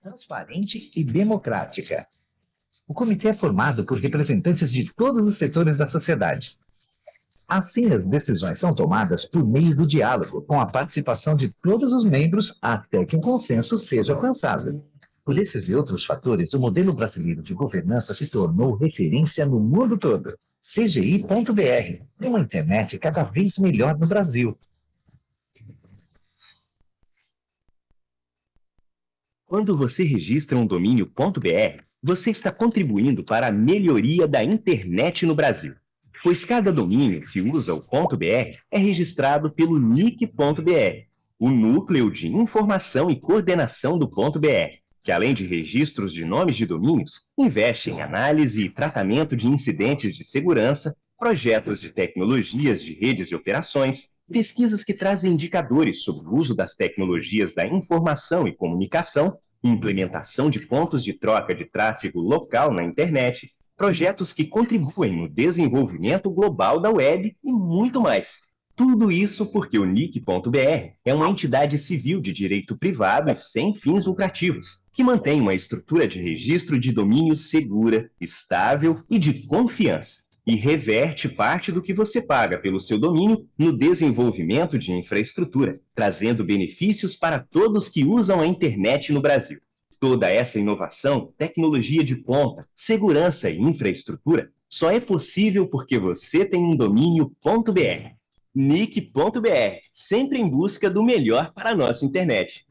Transparente e democrática. O comitê é formado por representantes de todos os setores da sociedade. Assim, as decisões são tomadas por meio do diálogo, com a participação de todos os membros até que um consenso seja alcançado. Por esses e outros fatores, o modelo brasileiro de governança se tornou referência no mundo todo. CGI.br, uma internet cada vez melhor no Brasil. Quando você registra um domínio .br, você está contribuindo para a melhoria da internet no Brasil, pois cada domínio que usa o .br é registrado pelo IX.br, o Núcleo de Informação e Coordenação do .br, que além de registros de nomes de domínios, investe em análise e tratamento de incidentes de segurança, projetos de tecnologias de redes de operações, pesquisas que trazem indicadores sobre o uso das tecnologias da informação e comunicação, implementação de pontos de troca de tráfego local na internet, projetos que contribuem no desenvolvimento global da web e muito mais. Tudo isso porque o IX.br é uma entidade civil de direito privado e sem fins lucrativos, que mantém uma estrutura de registro de domínio segura, estável e de confiança, e reverte parte do que você paga pelo seu domínio no desenvolvimento de infraestrutura, trazendo benefícios para todos que usam a internet no Brasil. Toda essa inovação, tecnologia de ponta, segurança e infraestrutura só é possível porque você tem um domínio .br. IX.br, sempre em busca do melhor para a nossa internet.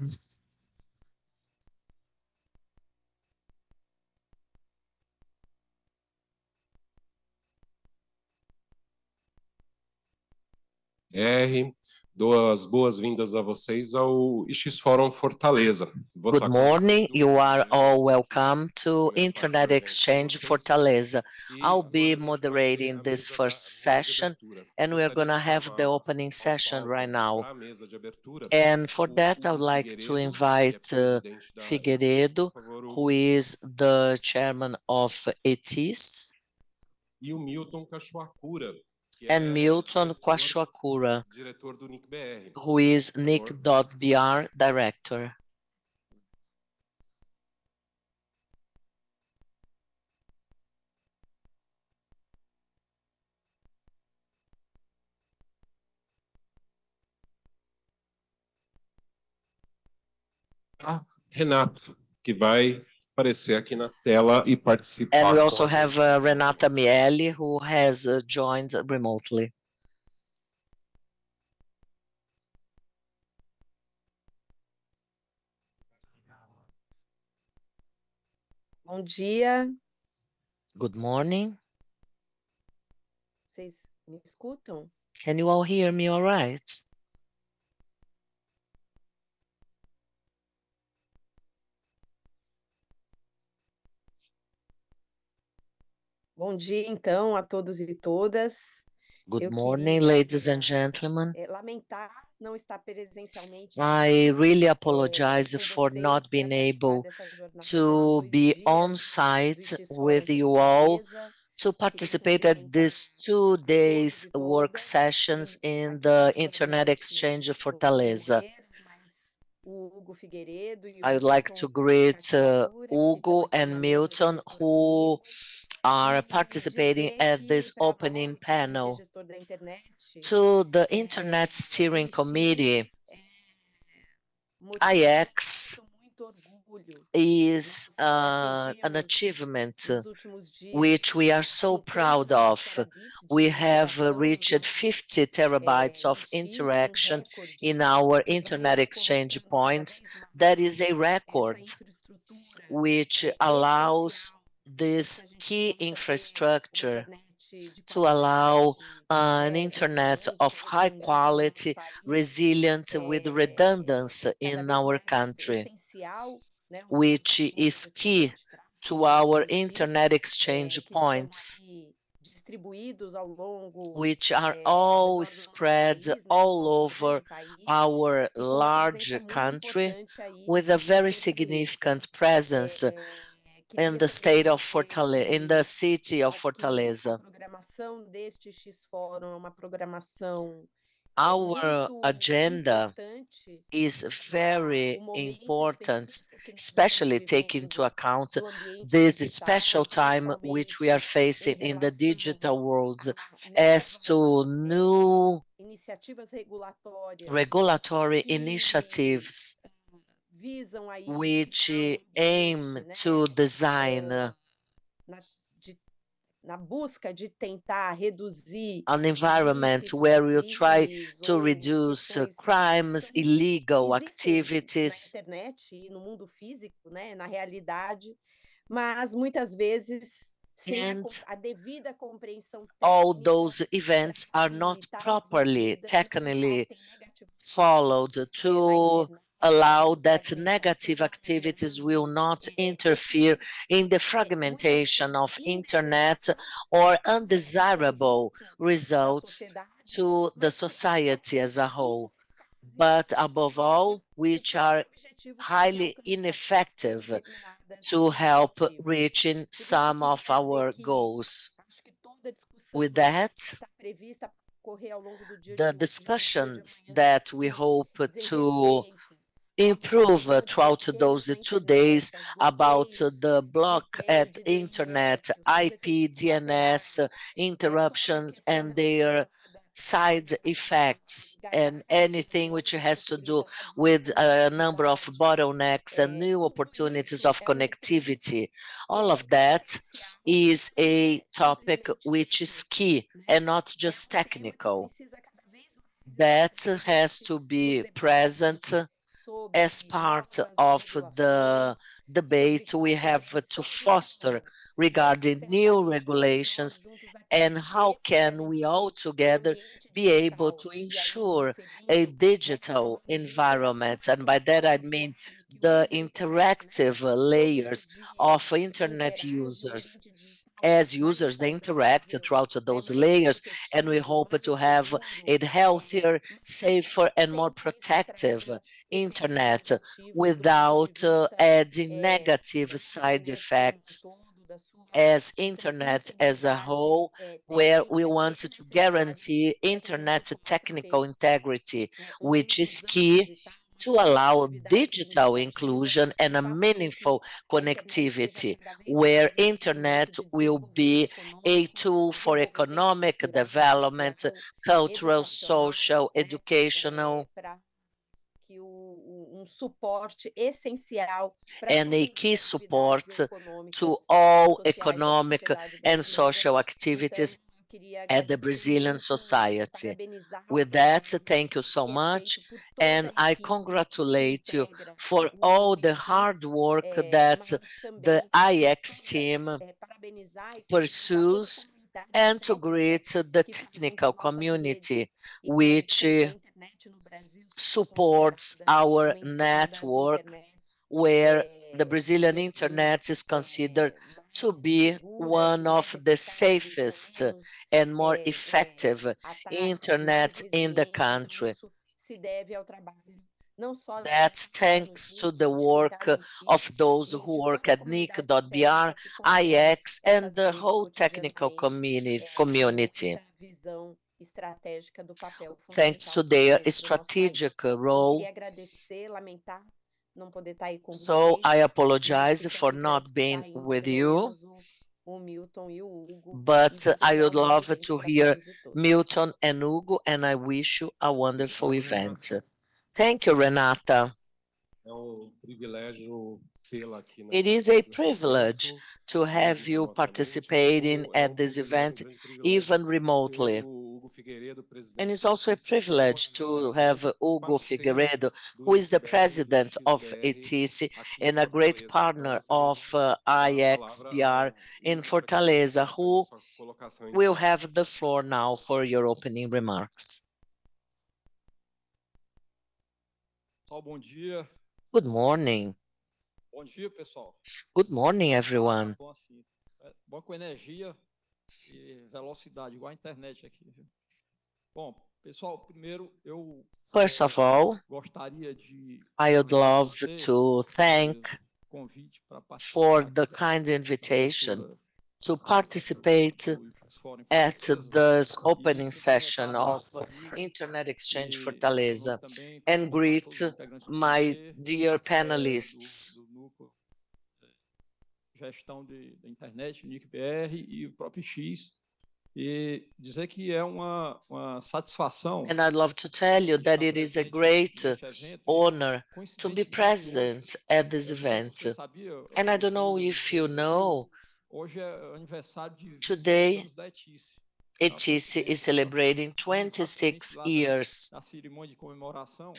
Dou as boas-vindas a vocês ao IX Forum Fortaleza. Good morning, you are all welcome to Internet Exchange Fortaleza. I'll be moderating this first session, and we are going to have the opening session right now. And for that, I would like to invite Figueiredo, who is the chairman of ETIS, and Milton Kwashiorkor, who is IX.br director. Renato, que vai aparecer aqui na tela e participar. And we also have Renata Miele, who has joined remotely. Bom dia. Good morning. Vocês me escutam? Can you all hear me all right? Bom dia, então, a todos e todas. Good morning, ladies and gentlemen. Lamentar não estar presencialmente. I really apologize for not being able to be on site with you all to participate at these 2 days work sessions in the Internet Exchange Fortaleza. I would like to greet Hugo and Milton, who are participating at this opening panel. To the Internet Steering Committee, IX is an achievement which we are so proud of. We have reached 50 terabytes of interaction in our Internet exchange points. That is a record which allows this key infrastructure to allow an internet of high quality, resilient, with redundancy in our country, which is key to our internet exchange points, which are all spread all over our large country, with a very significant presence in the state of Fortaleza, in the city of Fortaleza. Our agenda is very important, especially taking into account this special time which we are facing in the digital world as to new regulatory initiatives which aim to design an environment where we try to reduce crimes, illegal activities, and all those events are not properly, technically followed to allow that negative activities will not interfere in the fragmentation of internet or undesirable results to the society as a whole, but above all, which are highly ineffective to help reaching some of our goals. With that, the discussions that we hope to improve throughout those 2 days about the block at internet, IP, DNS interruptions and their side effects, and anything which has to do with a number of bottlenecks and new opportunities of connectivity. All of that is a topic which is key and not just technical. That has to be present as part of the debate we have to foster regarding new regulations and how can we all together be able to ensure a digital environment. And by that I mean the interactive layers of internet users. As users, they interact throughout those layers, and we hope to have a healthier, safer, and more protective internet without adding negative side effects as internet as a whole, where we want to guarantee internet technical integrity, which is key to allow digital inclusion and a meaningful connectivity, where internet will be a tool for economic development, cultural, social, educational, and a key support to all economic and social activities at the Brazilian society. With that, thank you so much, and I congratulate you for all the hard work that the IX team pursues, and to greet the technical community which supports our network, where the Brazilian internet is considered to be one of the safest and more effective internet in the country. That's thanks to the work of those who work at IX.br, IX, and the whole technical community. Thanks to their strategic role. So I apologize for not being with you, but I would love to hear Milton and Hugo, and I wish you a wonderful event. Thank you, Renata. It is a privilege to have you participating at this event, even remotely. And it's also a privilege to have Hugo Figueiredo, who is the president of ITC and a great partner of IX.br in Fortaleza, who will have the floor now for your opening remarks. Bom dia. Good morning. Bom dia, pessoal. Good morning, everyone. Bom assim, bom com energia e velocidade, igual a internet aqui. Viu? Bom, pessoal, primeiro eu First of all, gostaria de I would love agradecer to thank o convite para for participar the aqui da kind invitation abertura to participate do IX Forum at Fortaleza. this E opening session cumprimentar of comigo Internet Exchange e Fortaleza também and cumprimentar greet todos os integrantes do my comitê, dear panelists. do núcleo gestão da internet, IX.br e o próprio X, e dizer que é uma satisfação And I'd love to tell you that it is a great neste evento, honor to be coincidentemente, present at this não sei se event. você sabia, And I don't know Júlia, if you know, hoje é aniversário de 26 today anos da ETICE. ITC is celebrating Exatamente 26 lá years. na cerimônia de comemoração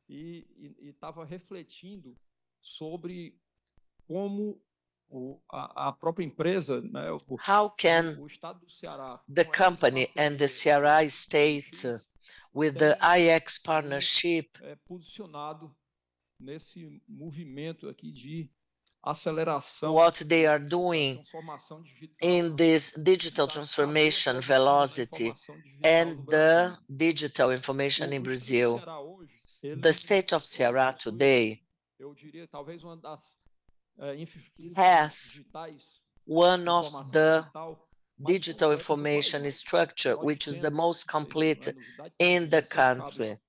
e estava refletindo sobre como a própria empresa, né, How can o estado do Ceará, the com essa company parceria and the com Ceará o state X, with the tem IX partnership posicionado nesse movimento aqui de aceleração what they are da doing transformação digital in this digital da transformation cadeia produtiva da velocity informação digital and no the Brasil. digital information in O estado do Brazil. Ceará hoje, ele The state of Ceará possui, today eu diria, talvez uma das infraestruturas has digitais, one of informação the digital mais digital completas do information país. structure, Nós which is the temos, most não é complete novidade, in the 16 cabos country.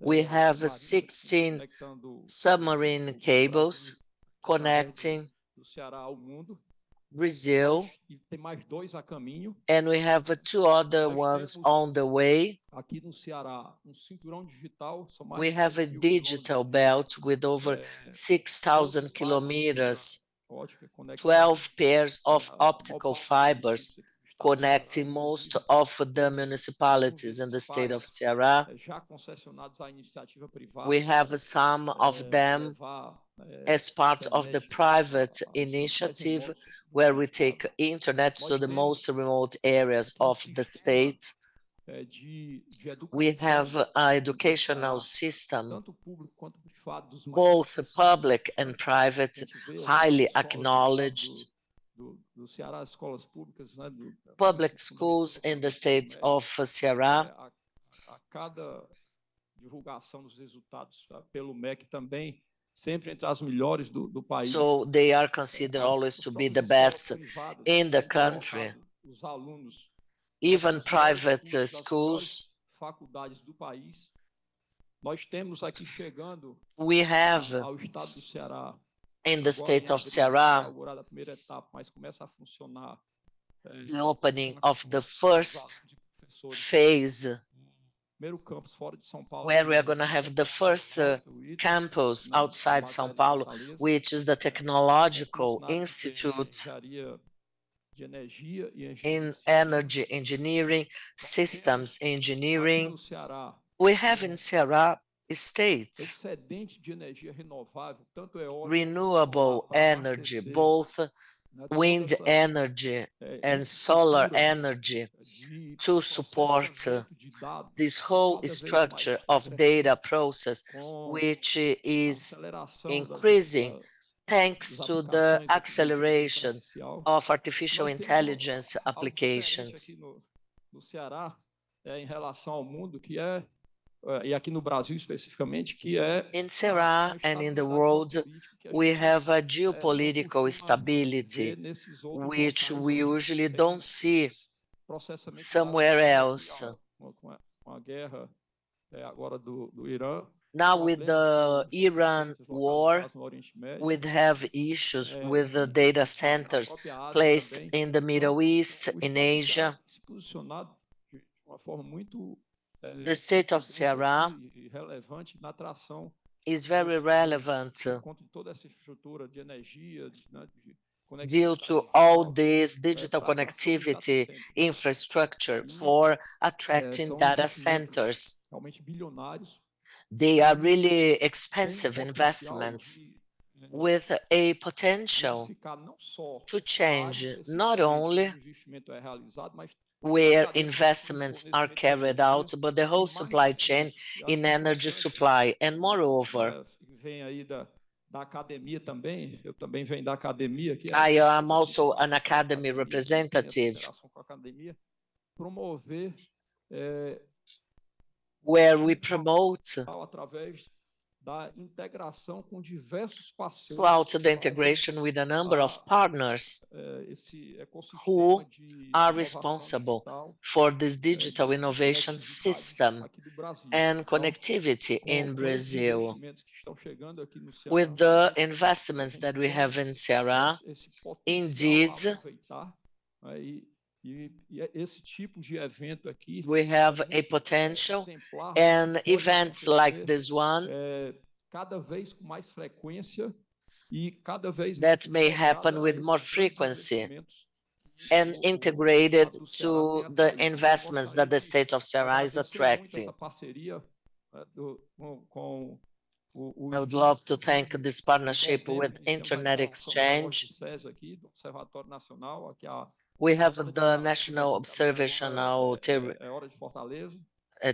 We have submarinos 16 conectando submarine o Brasil cables através connecting do Ceará ao mundo. Brazil, E tem mais 2 a caminho. and we have 2 other Nós ones temos on the way. aqui no Ceará cinturão digital, são mais We de have a 10.000 digital quilômetros belt with over 6,000 de kilometers, ótica conectados 12 pairs of a optical maior parte dos fibers municípios aqui do estado do connecting Ceará, most inclusive of the todos municipalities in the alguns state of pares, Ceará. já concessionados à iniciativa privada We have para some of them levar as part of the internet private aos mais initiative, remotos where do we estado. take internet to Nós the most temos remote areas um of the sistema state. de We have educação an aqui no educational Ceará, system, tanto público quanto privado, dos mais both acessíveis. public and A private, gente vê as highly escolas do estado acknowledged. do Ceará, escolas públicas, né, do Public ensino schools fundamental, in the ensino state médio, of Ceará. a cada divulgação dos resultados pelo MEC também, sempre entre as melhores do país. So they are considered always to be the best in the country. Os alunos, Even os melhores private cursos das schools. melhores faculdades do país. Nós temos aqui chegando We have ao estado do Ceará, in the agora state em of abril, Ceará inaugurada a primeira etapa, mas começa a funcionar the opening uma of the capacitação first de professores. phase, Primeiro campus fora de São Paulo, where we are going to have the first campus outside São Paulo, which is the Technological Institute de energia e in Energy Engineering, Systems Engineering. no Ceará, We have in Ceará State excedente de energia renovável, tanto eólica renewable quanto solar, para energy, abastecer, both né, toda wind essa, energy and solar infraestrutura energy de to support processamento de dados this whole cada vez structure mais of data crescente, process, com which a is aceleração increasing thanks das to the aplicações da inteligência acceleration artificial. of artificial Nós temos intelligence algo diferente applications. aqui no Ceará, em relação ao mundo, que é, e aqui no Brasil especificamente, que é In Ceará a and in the estabilidade world, geopolítica que a we gente have a não geopolitical costuma stability, ver nesses outros which locais we onde usually tem don't see processamento de somewhere dados, else. com a guerra agora do Irã, Now with the problemas com os Iran data centers war, localizados no Oriente Médio, we have issues with the e data na centers própria Ásia placed também. in the Middle East, O in estado do Ceará Asia. tem se posicionado de uma forma muito The state of Ceará e relevante na atração is very relevant por conta de toda essa infraestrutura de energia, né, de due to all this digital connectivity infrastructure for attracting data centers. realmente bilionários, They are really expensive investments with a potential modificar não só to a change área not especificamente only onde o investimento é realizado, mas where cadeia investments are de carried energia. out, but the whole E mais supply do que chain isso, eu acho in energy importante, supply. And moreover, vem aí da academia também, eu também venho da academia, que I am a also an gente academy tem essa representative interação com a academia, promover where we promote através da integração com diversos parceiros throughout the que integration with a number of partners esse ecossistema who de are inovação responsible digital for this digital innovation conectividade system aqui do Brasil. and Então, connectivity in com esses Brazil. investimentos que estão chegando aqui no Ceará, With the a investments gente that we tem have in Ceará, esse potencial indeed, a aproveitar, né, e esse tipo de evento aqui we have é a potential, exemplar, and pode events like acontecer, this one cada vez com mais frequência e cada vez that may integrada happen a with esses more grandes frequency investimentos and que integrated estado do Ceará to tem the atraído. Então, eu investments that gostaria the de state of Ceará is agradecer muito attracting. essa parceria com I would love to thank em this partnership dezembro, with iniciamos Internet aí a loja do Exchange. SES aqui, do Observatório Nacional, aqui We have hora de the Brasília, National agora Observational é hora de Fortaleza.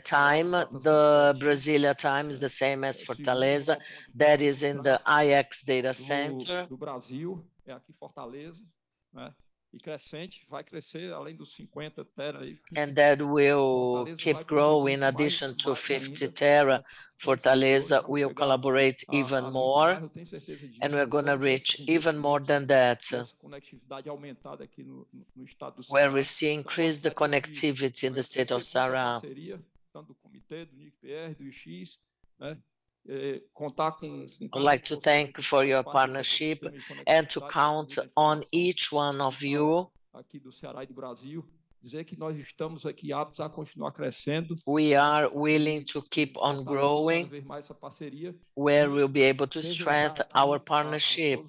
time. Datas The muito Brasilia time is the same as segundo Fortaleza. galpão de That fórum is in the democrático IX data center. do Brasil, é aqui em Fortaleza, né? E crescente, vai crescer além dos 50 tera aí. And that will Fortaleza keep vai growing. In contribuir addition to mais 50 ainda, tera, né? Fortaleza Vamos will chegar collaborate even muito more, mais, eu tenho certeza and disso. we're going to Todos esses reach even more investimentos than that, dessa conectividade aumentada aqui no estado do where we Ceará. see Então, increased the gostaria de connectivity in the state of agradecer muito a Ceará. parceria, tanto do comitê, do IX.br, do IX, né? Contar com I'd like to thank for your partnership and to count on each one of you. Aqui do Ceará e do Brasil, dizer que nós estamos aqui aptos a continuar crescendo. We are willing to keep on growing, cada vez mais essa parceria, where we'll be able to strengthen our partnership.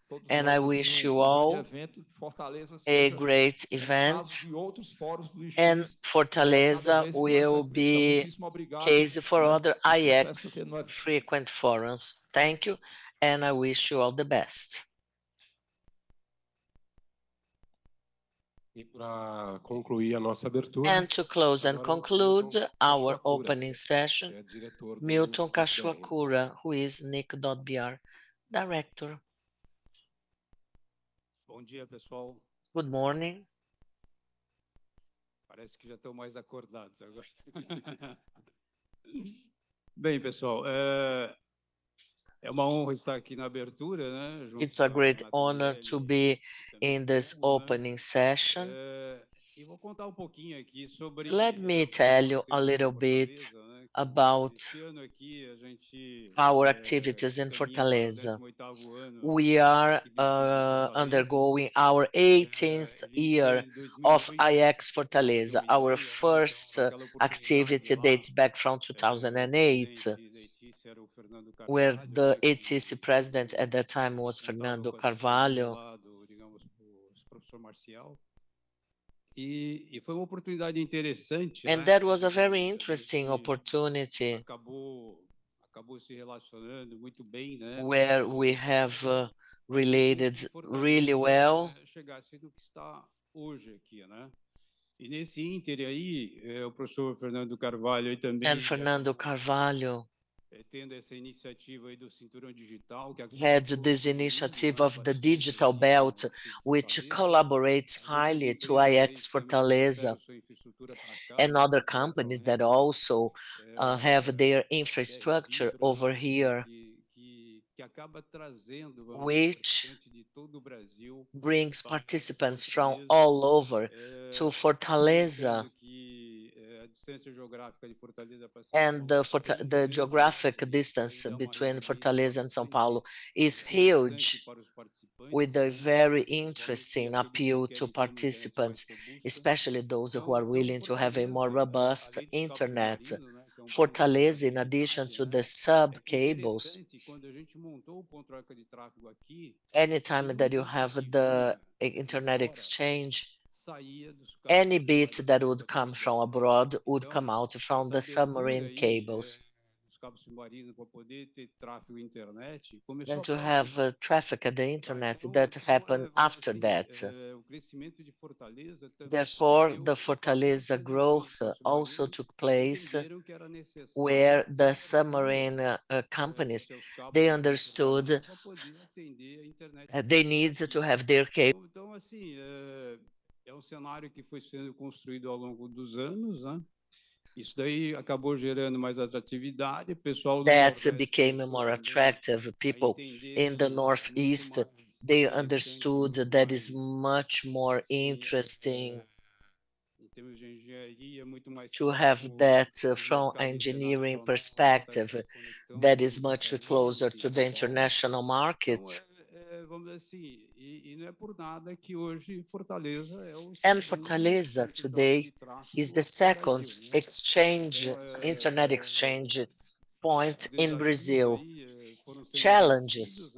todos And nós I aqui wish you grande all evento, Fortaleza a seja, great caso event, de outros fóruns do IX, and cada Fortaleza vez com mais will frequência. Então, be muitíssimo obrigado, case for né? other Sucesso, IX porque nós frequent forums. Thank you, and I wish you all the best. E para concluir a nossa abertura, And to close and agora o conclude Milton our Cachoacura, opening que session, é diretor do Milton IX.br. Cachoacura, who is IX.br director. Bom dia, pessoal. Good morning. Parece que já estão mais acordados agora. Bem, pessoal, é uma honra estar aqui na abertura, né? It's a great honor to be in this opening session. E vou contar um pouquinho aqui sobre. Let me tell you a little bit about esse ano aqui a gente our activities in Fortaleza. We are undergoing our 18th year of IX Fortaleza. Our first activity dates back from 2008, where the ETC president at that time was Fernando Carvalho. E foi uma oportunidade interessante, And né? that was a very interesting opportunity acabou se relacionando muito bem, né? where we have related really well. Chegasse no que está hoje aqui, né? E nesse ínter aí, o professor Fernando Carvalho aí também. And Fernando Carvalho tendo essa iniciativa aí do cinturão digital que had this initiative of the digital belt, which collaborates highly to IX Fortaleza, and other companies that also have their infrastructure over here, which brings participants from all over to Fortaleza. And the geographic distance between Fortaleza and São Paulo is huge, with a very interesting appeal to participants, especially those who are willing to have a more robust internet, Fortaleza, in addition to the sub cables, anytime that you have the internet exchange, any bit that would come from abroad would come out from the submarine cables. And to have traffic at the internet that happened after that. Therefore, the Fortaleza growth also took place where the submarine companies, they understood they need to have their cable. Então, assim, é cenário que foi sendo construído ao longo dos anos, né? Isso daí acabou gerando mais atratividade, pessoal do that Nordeste became more attractive. People in the Northeast, they understood that is much more interesting to have that from engineering perspective that is much closer to the international market. And Fortaleza today is the second internet exchange point in Brazil. Challenges,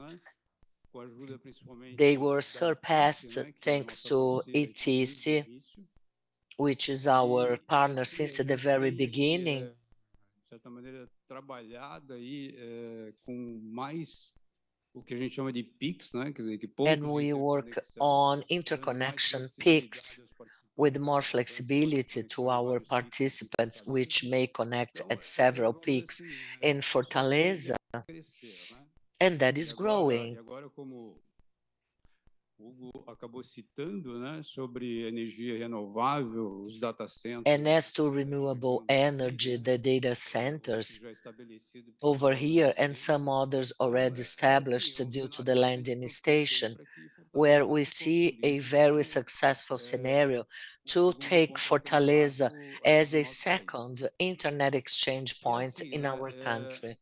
they were surpassed thanks to ETC, which is our partner since the very beginning. And we work on interconnection peaks with more flexibility to our participants, which may connect at several peaks in Fortaleza, and that is growing. And as to renewable energy, the data centers over here and some others already established due to the landing station, where we see a very successful scenario to take Fortaleza as a second internet exchange point in our country.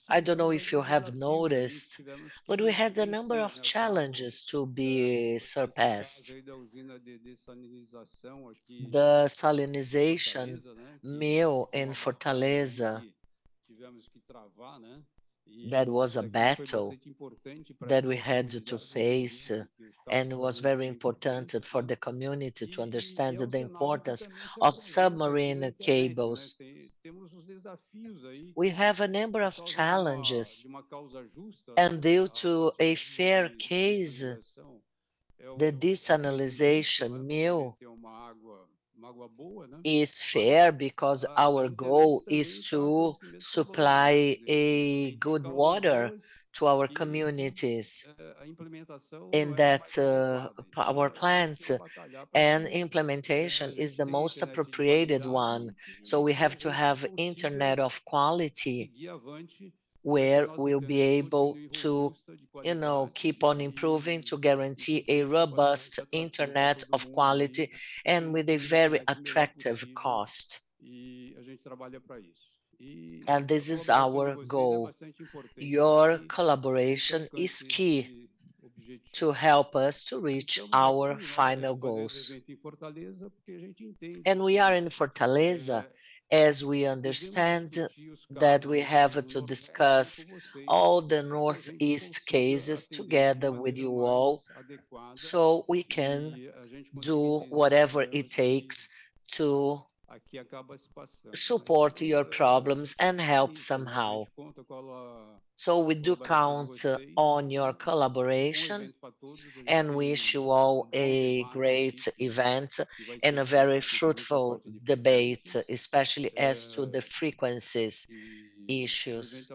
I don't know if you have noticed, but we had a number of challenges to be surpassed. The salinization mill in Fortaleza, that was a battle that we had to face, and it was very important for the community to understand the importance of submarine cables. We have a number of challenges, and due to a fair case, the desalinization mill is fair because our goal is to supply a good water to our communities in that power plant, and implementation is the most appropriated one. So we have to have internet of quality where we'll be able to keep on improving to guarantee a robust internet of quality and with a very attractive cost. And this is our goal. Your collaboration is key to help us to reach our final goals. And we are in Fortaleza as we understand that we have to discuss all the Northeast cases together with you all, so we can do whatever it takes to support your problems and help somehow. So we do count on your collaboration and wish you all a great event and a very fruitful debate, especially as to the frequencies issues.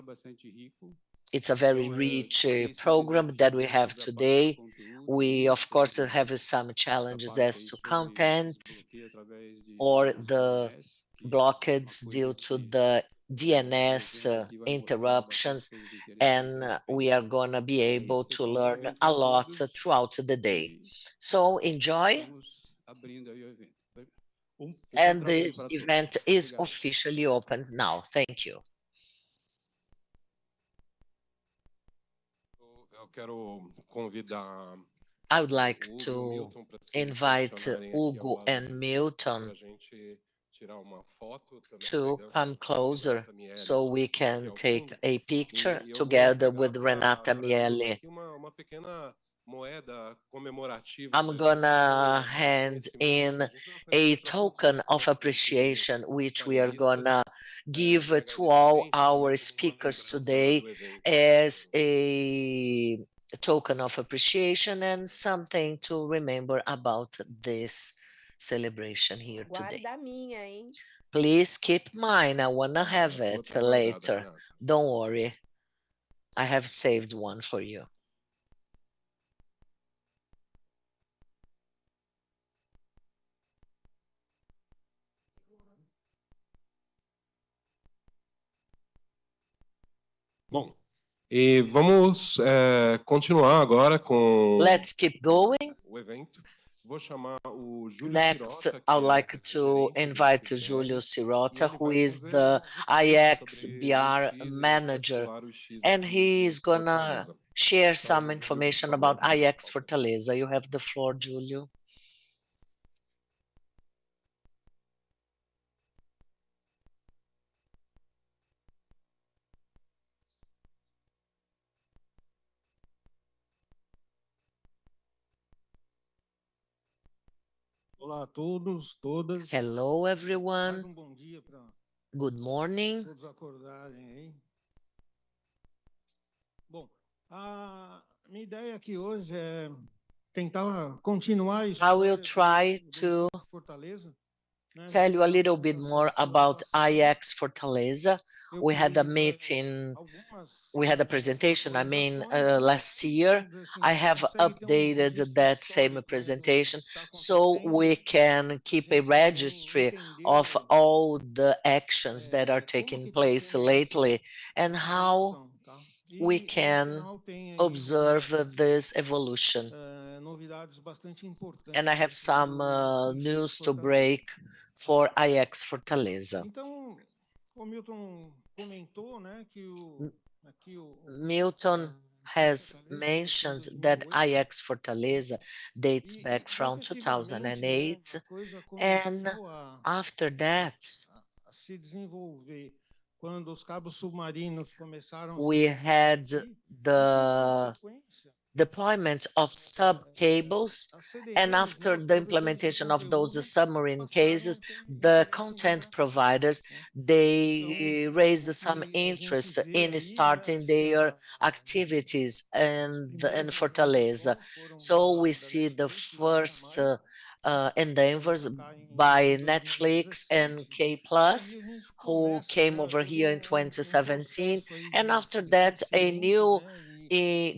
It's a very rich program that we have today. We, of course, have some challenges as to contents or the blockades due to the DNS interruptions, and we are going to be able to learn a lot throughout the day. So enjoy, and this event is officially opened now. Thank you. I would like o Hugo e o to Milton para se invite posicionarem aqui ao Hugo lado and para Milton a gente tirar uma foto também to pegando come a closer Renata Miele so we aqui can ao take fundo. a picture E eu vou together pegar with Renata para todos Miele. aqui uma pequena moeda comemorativa I'm para a gente gonna homenagear o hand reconhecimento que in a gente vai a oferecer para todos token os of nossos appreciation, which we are painelistas gonna give em to all agradecimento our também como uma speakers lembrança today do evento. as a token of appreciation and something to remember about this celebration here today. Guarda a minha, hein? Please keep mine. I wanna have A sua it tá guardada, later. Renata. Don't worry. I have saved one for you. Bom, e vamos continuar agora com Let's keep going. o evento. Vou chamar o Júlio Next, Sirota, I que would é like to gerente do invite IX.br, Julio e Sirota, ele who vai is fazer the reflexões sobre o IX.br IX e, em manager, particular, o IX and aqui he de is gonna Fortaleza. share Então, some Júlio, por information favor. about IX Fortaleza. You have the floor, Julio. Olá a todos, todas. Hello, Mais everyone. bom dia para Good morning. todos acordarem aí. Bom, a minha ideia aqui hoje é tentar continuar a I will história try to do Fortaleza. Né? tell you a little bit Apresentação more pelo ano about passado. IX Fortaleza. Eu We had a fiz meeting, algumas we had a presentation, atualizações, né? last year. Vamos dizer assim, I a gente have consegue ter updated registro that same histórico, né, do presentation que está so we acontecendo, can a keep a gente também registry of entender all the actions that are como taking que está place sendo lately and essa how evolução, tá? we E no can final tem aí observe algumas this evolution. novidades bastante importantes And I have some do news IX to Fortaleza. break for IX Fortaleza. Então, o Milton comentou, né, que aqui Milton has mentioned that IX Fortaleza dates back from efetivamente, 2008, a coisa and começou a after that, se desenvolver quando os cabos submarinos começaram we had e, the consequência, deployment of sub-cables, as and CDNs, né, after os the provedores de implementation of those conteúdo submarine passaram a cases, ter the interesse em content fazer providers, né? they Então, raised o some que a gente interest vê in aí, né, starting acho que their activities as in primeiras Fortaleza. atualizações foram So we da see the Netflix, né, first mais endeavors cá by em Netflix and 2017. K E aí Plus, a gente who começa, came né, over todo here in um 2017, processo aí and after de that, a crescimento, new né,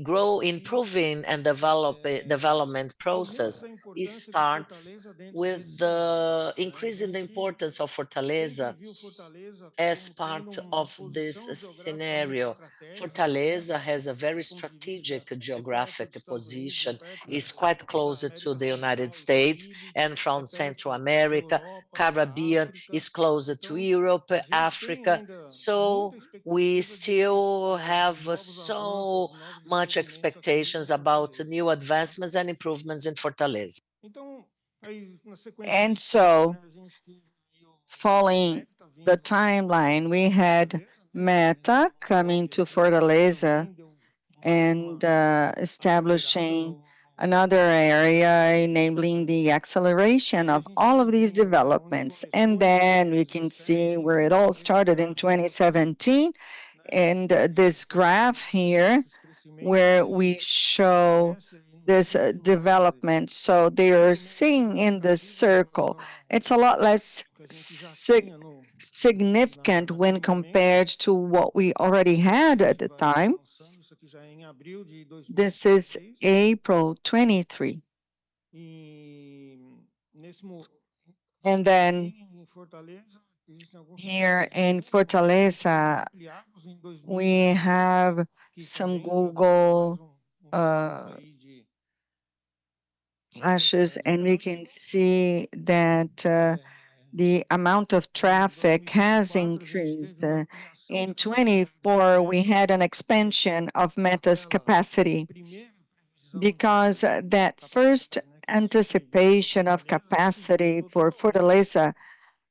grow, e improving and development process aumenta a importância de starts Fortaleza dentro with desse cenário. the Né? A increasing the gente importance of sempre Fortaleza viu Fortaleza as como tendo part uma of this posição geograficamente scenario. estratégica, né, Fortaleza has a very do ponto de vista strategic é perto dos geographic Estados Unidos, é position, perto is quite da closer to América the United Central e States, Caribe, and é from Central perto da America, Europa, da Caribbean África. is closer to Então, Europe, a gente tem Africa. ainda So muita we expectativa still have dos novos so avanços, novos much desenvolvimentos aqui expectations em about Fortaleza. new Tá? advancements and improvements in Fortaleza. Então, aí na sequência And disso, so, né, a gente teve aí o following Meta the vindo timeline, we had Fortaleza, né, Meta coming to Fortaleza também deu mais and uma acelerada establishing no another area, enabling the acceleration aí a of gente all of viu these onde developments. And começou em then we can see 2017, where it all esse started in gráfico 2017, né, and que this graph here, esses crescimentos where ele we show aparece aí no this círculo, quer dizer, development. So they are seeing in this circle. It's a lot less que a gente já tinha no significant when compared to what we already had at the time. lançando isso aqui já é em abril de This is 2016 April 23. e nesse And then em Fortaleza existem alguns here cenários in de Fortaleza, ampliados em we 2016, have que some também já dá mais Google salto aí de flashes, and we can see that the amount of em traffic has 2024 a gente increased. teve uma ampliação In de capacidade da 24, we rede, had an expansion of Meta's aquela capacity. primeira because that first anticipation of capacity for Fortaleza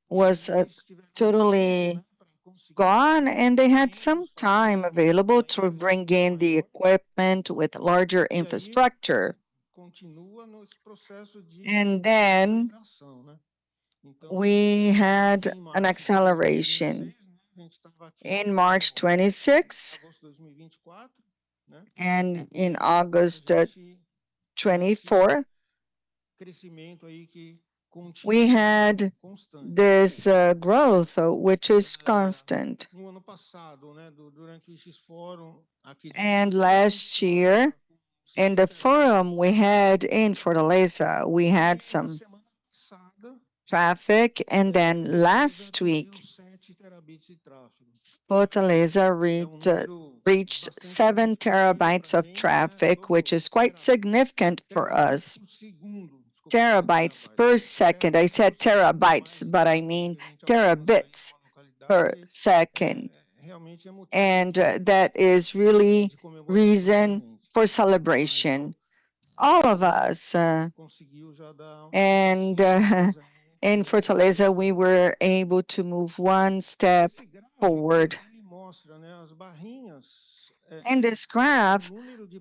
was totally gone, and they had some time available to bring in the equipment with larger infrastructure. And then we had an acceleration in March 26 and in August 24. We had this growth, which is constant. And last year, in the forum we had in Fortaleza, we had some traffic, and then last week, Fortaleza reached 7 terabytes of traffic, which is quite significant for us. Terabytes per second. I said terabytes, but I mean terabits per second. And that is really reason for celebration. All of us. And in Fortaleza, we were able to move one step forward. In this graph,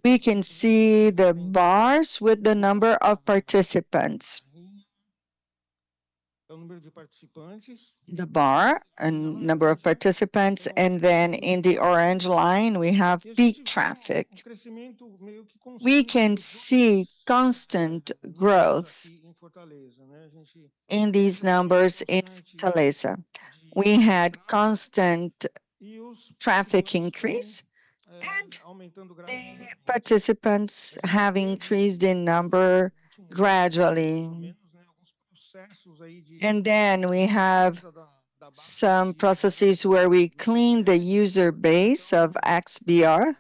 we can see the bars with the number of participants. The bar, a number of participants, and then in the orange line, we have peak traffic. We can see constant growth in these numbers in Fortaleza. We had constant traffic increase, and the participants have increased in number gradually. And then we have some processes where we clean the user base of IX.br.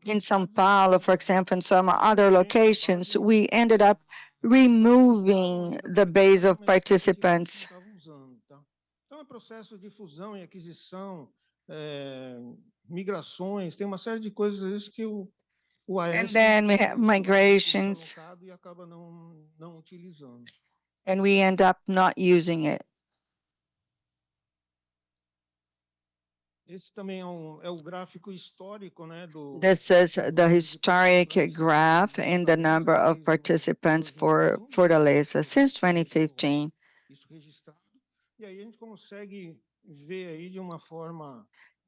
In São Paulo, for example, and some other locations, we ended up removing the base of participants. And then we have migrations, and we end up not using it. This is the historic graph in the number of participants for Fortaleza since 2015.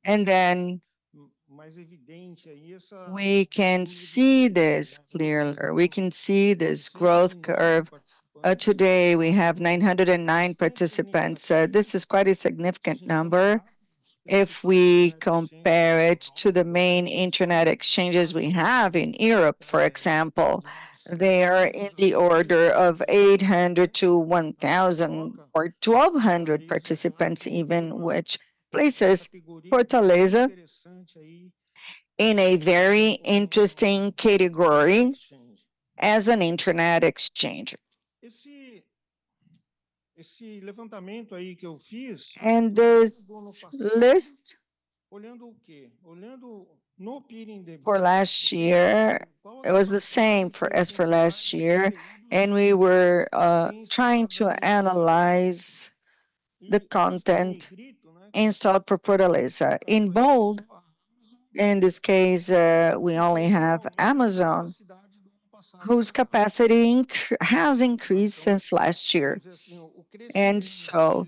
And then we can see this clearly. We can see this growth curve. Today we have 909 participants. This is quite a significant number. If we compare it to the main internet exchanges we have in Europe, for example, they are in the order of 800 to 1,000 or 1,200 participants even, which places Fortaleza in a very interesting category as an internet exchange. And the list for last year, it was the same as for last year, and we were trying to analyze the content installed for Fortaleza. In bold, in this case, we only have Amazon, whose capacity has increased since last year. And so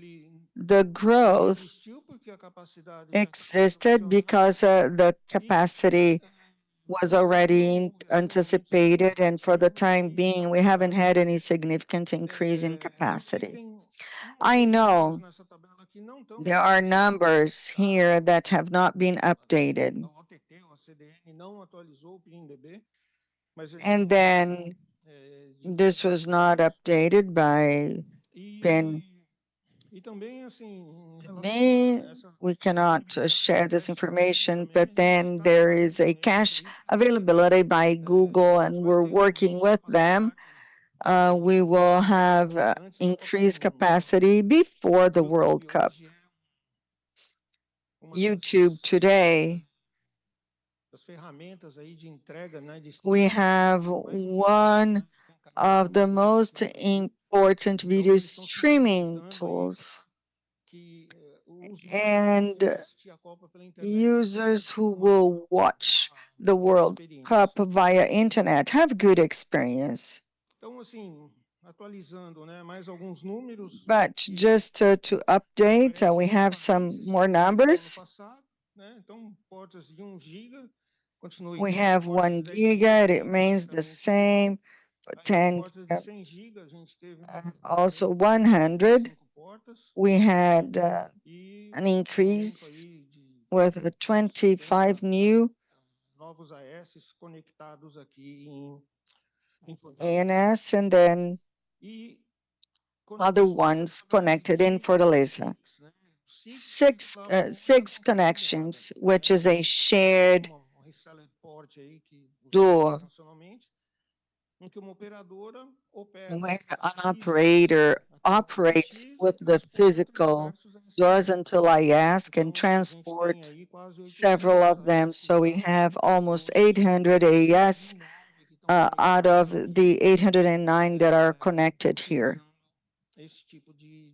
the growth existed because the capacity was already anticipated, and for the time being, we haven't had any significant increase in capacity. I know there are numbers here that have not been updated. And then this was not updated by PIN. To me, we cannot share this information, but then there is a cache availability by Google, and we're working with them. We will have increased capacity before the World Cup. YouTube today We have one of the most important video streaming tools, and users who will watch the World Cup via internet have good experience. But just to update, we have some more numbers. We have 1 giga, it remains the same, 10 also 100. We had an increase with 25 new ANS, and then other ones connected in Fortaleza. Six connections, which is a shared door where an operator operates with the physical doors until I ask and transport several of them. So we have almost 800 AES out of the 809 that are connected here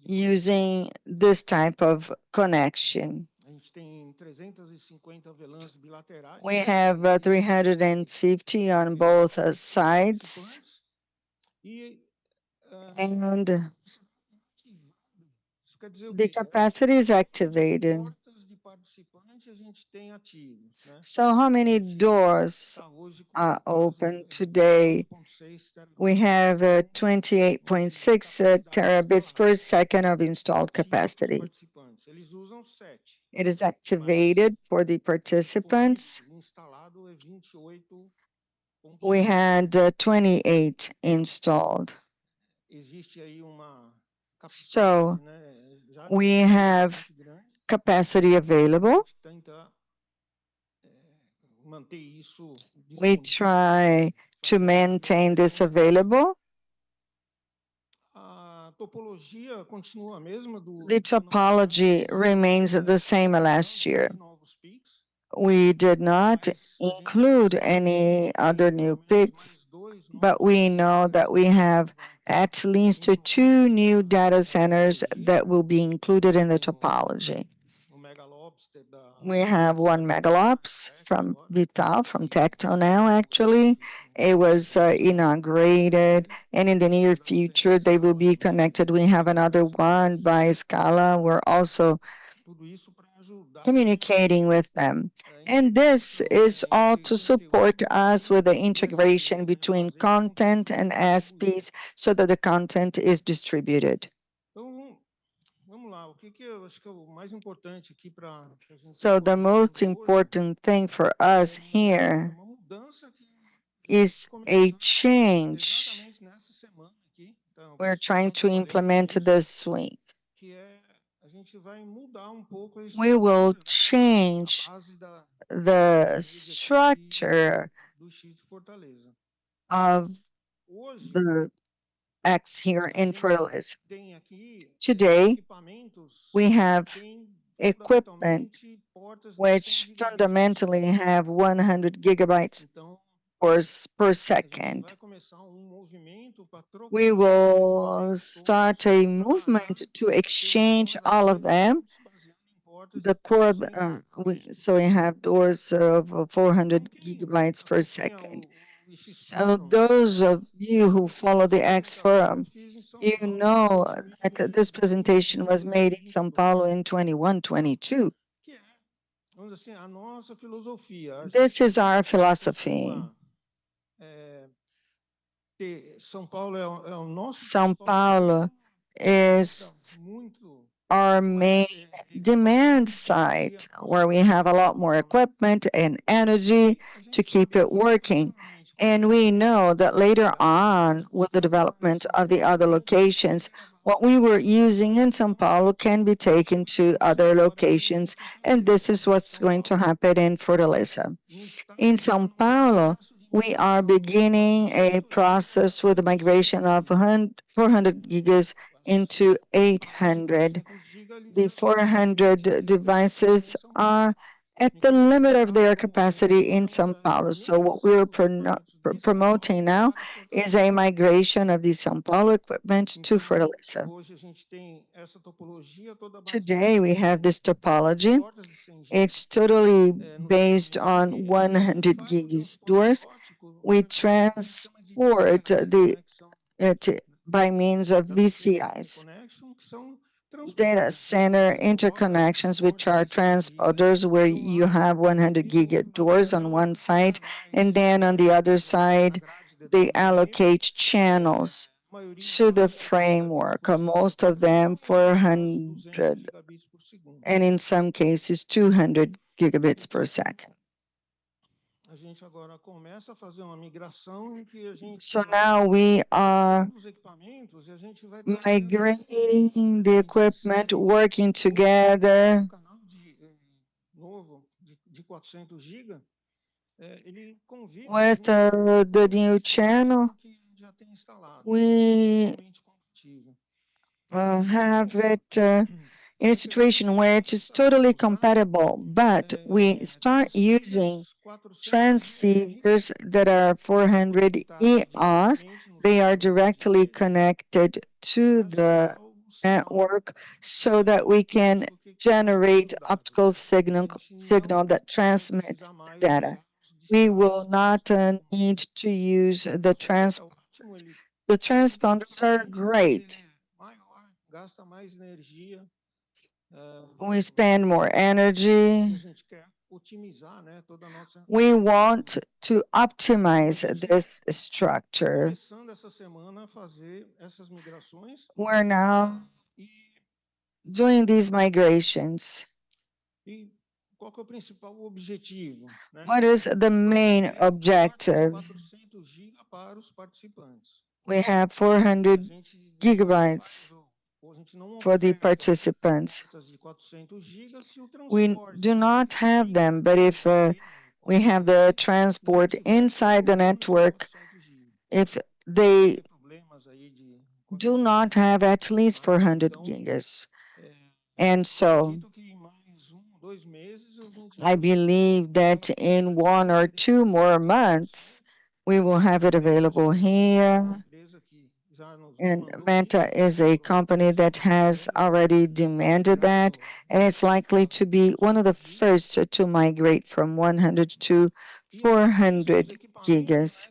using this type of connection. We have 350 on both sides, and the capacity is activated. So how many doors are open today? We have 28.6 terabits per second of installed capacity. It is activated for the participants. We had 28 installed. So we have capacity available. We try to maintain this available. The topology remains the same as last year. We did not include any other new peaks, but we know that we have at least 2 new data centers that will be included in the topology. We have 1 megalops from Vital, from Tecton now, actually. It was inaugurated, and in the near future, they will be connected. We have another one by Scala. We're also communicating with them. And this is all to support us with the integration between content and SPs so that the content is distributed. So the most important thing for us here is a change. We're trying to implement this week. We will change the structure of the X here in Fortaleza. Today, we have equipment which fundamentally have 100 gigabytes per second. We will start a movement to exchange all of them. The core, so we have doors of 400 gigabytes per second. So those of you who follow the IX Forum, you know that this presentation was made in São Paulo in 21-22. This is our philosophy. São Paulo is our main demand site, where we have a lot more equipment and energy to keep it working. And we know that later on, with the development of the other locations, what we were using in São Paulo can be taken to other locations, and this is what's going to happen in Fortaleza. In São Paulo, we are beginning a process with the migration of 400 gigas into 800. The 400 devices are at the limit of their capacity in São Paulo. So what we're promoting now is a migration of the São Paulo equipment to Fortaleza. Today we have this topology. It's totally based on 100 gigs doors. We transport it by means of VCIs, data center interconnections, which are transponders where you have 100 gig doors on one side, and then on the other side, they allocate channels to the framework, most of them 400, and in some cases 200 gigabits per second. So now we are migrating the equipment, working together. With the new channel, we have it in a situation where it is totally compatible, but we start using transceivers that are 400 ERs. They are directly connected to the network so that we can generate optical signal that transmits the data. We will not need to use the transponders. The transponders are great. We spend more energy. We want to optimize this structure. We're now doing these migrations. What is the main objective? We have 400 gigabytes for the participants. We do not have them, but if we have the transport inside the network, if they do not have at least 400 gigas. And so I believe that in 1 or 2 more months, we will have it available here. And Meta is a company that has already demanded that, and it's likely to be one of the first to migrate from 100 to 400 gigas.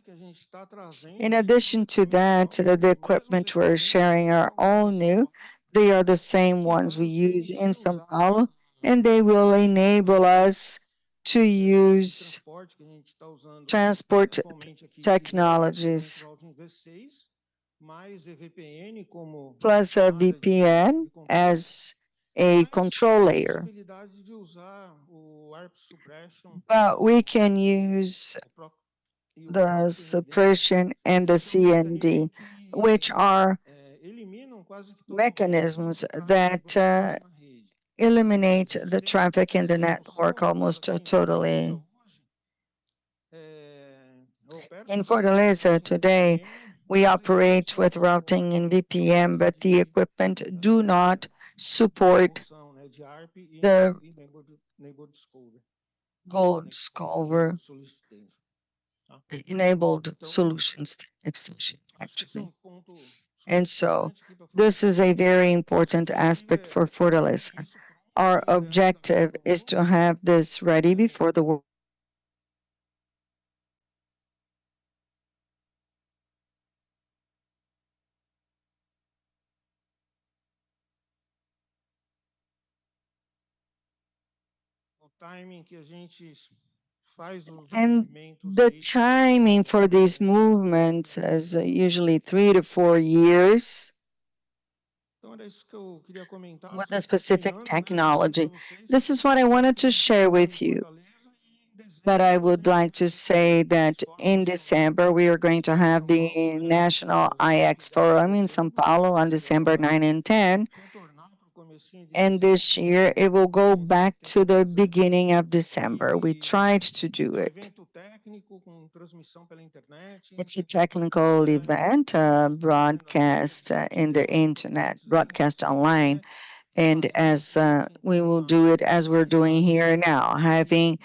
In addition to that, the equipment we're sharing are all new. They are the same ones we use in São Paulo, and they will enable us to use transport technologies plus a VPN as a control layer. But we can use the suppression and the CND, which are mechanisms that eliminate the traffic in the network almost totally. In Fortaleza today, we operate with routing in VPN, but the equipment do not support the gold discover enabled solutions extension, actually. And so this is a very important aspect for Fortaleza. Our objective is to have this ready before the world. And the timing for these movements is usually 3 to 4 years with a specific technology. This is what I wanted to share with you. But I would like to say that in December, we are going to have the National IX Forum in São Paulo on December 9 and 10. And this year, it will go back to the beginning of December. We tried to do it. It's a technical event, broadcast in the internet, broadcast online. And as we will do it as we're doing here now, having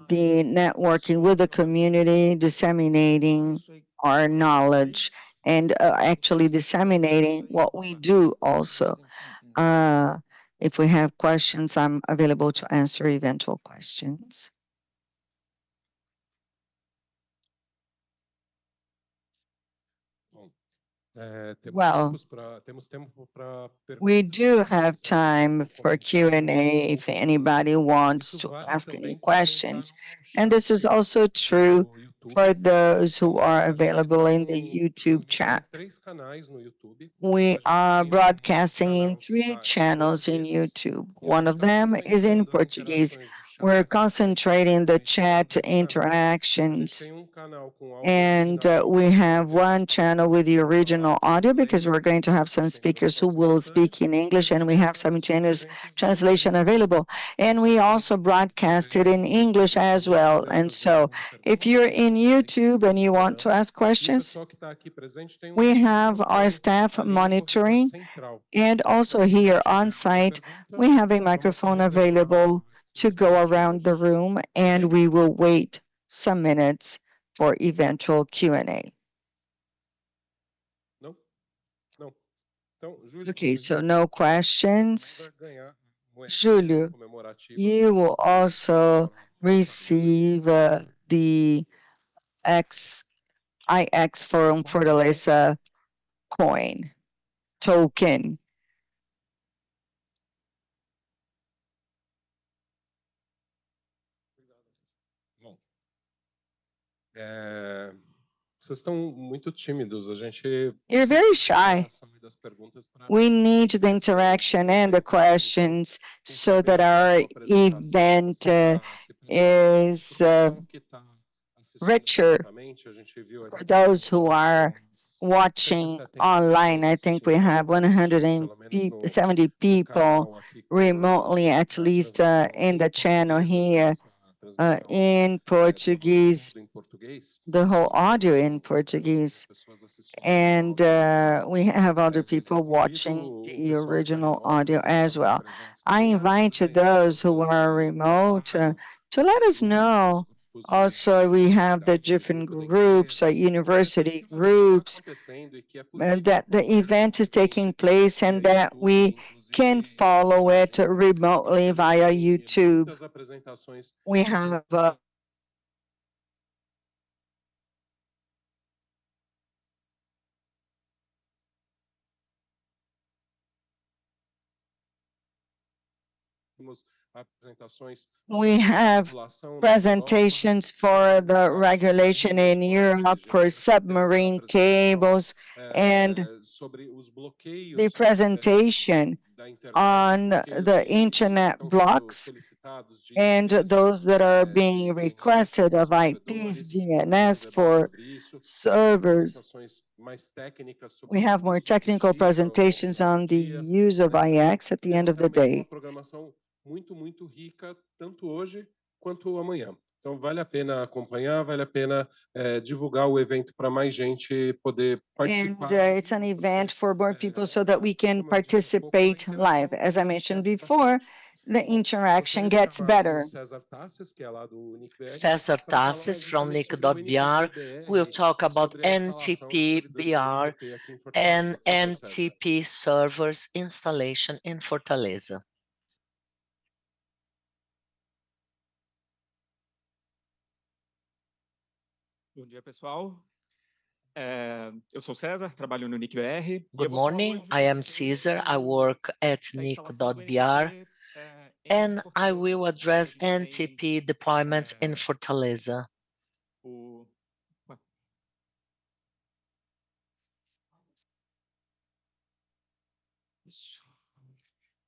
the networking with the community, disseminating our knowledge, and actually disseminating what we do also. If we have questions, I'm available to answer eventual questions. Well, we do have time for Q&A if anybody wants to ask any questions. And this is also true for those who are available in the YouTube chat. We are broadcasting in 3 channels in YouTube. One of them is in Portuguese. We're concentrating the chat interactions, and we have 1 channel with the original audio because we're going to have some speakers who will speak in English, and we have simultaneous translation available. And we also broadcast it in English as well. And so if you're in YouTube and you want to ask questions, we have our staff monitoring, and also here on site, we have a microphone available to go around the room, and we will wait some minutes for eventual Q&A. Okay, so no questions. Julio, you will also receive the IX Fortaleza coin token. You're very shy. We need the interaction and the questions so that our event is richer for those who are watching online. I think we have 170 people remotely, at least in the channel here, in Portuguese, the whole audio in Portuguese. And we have other people watching the original audio as well. I invite those who are remote to let us know. Also, we have the different groups, university groups, that the event is taking place and that we can follow it remotely via YouTube. We have presentations for the regulation in Europe for submarine cables, and the presentation on the internet blocks and those that are being requested of IPs, DNS for servers. We have more technical presentations on the use of IX at the end of the day. Muito rica, tanto hoje quanto amanhã. Então, vale a pena acompanhar, vale a pena divulgar o evento para mais gente poder participar. And it's an event for more people so that we can participate live. As I mentioned before, the interaction gets better. Cesar Tassis from IX.br will talk about NTP.br and NTP servers installation in Fortaleza. Bom dia, pessoal. Eu sou César, trabalho no IX.br. Good morning, I am Cesar. I work at IX.br, and I will address NTP deployment in Fortaleza.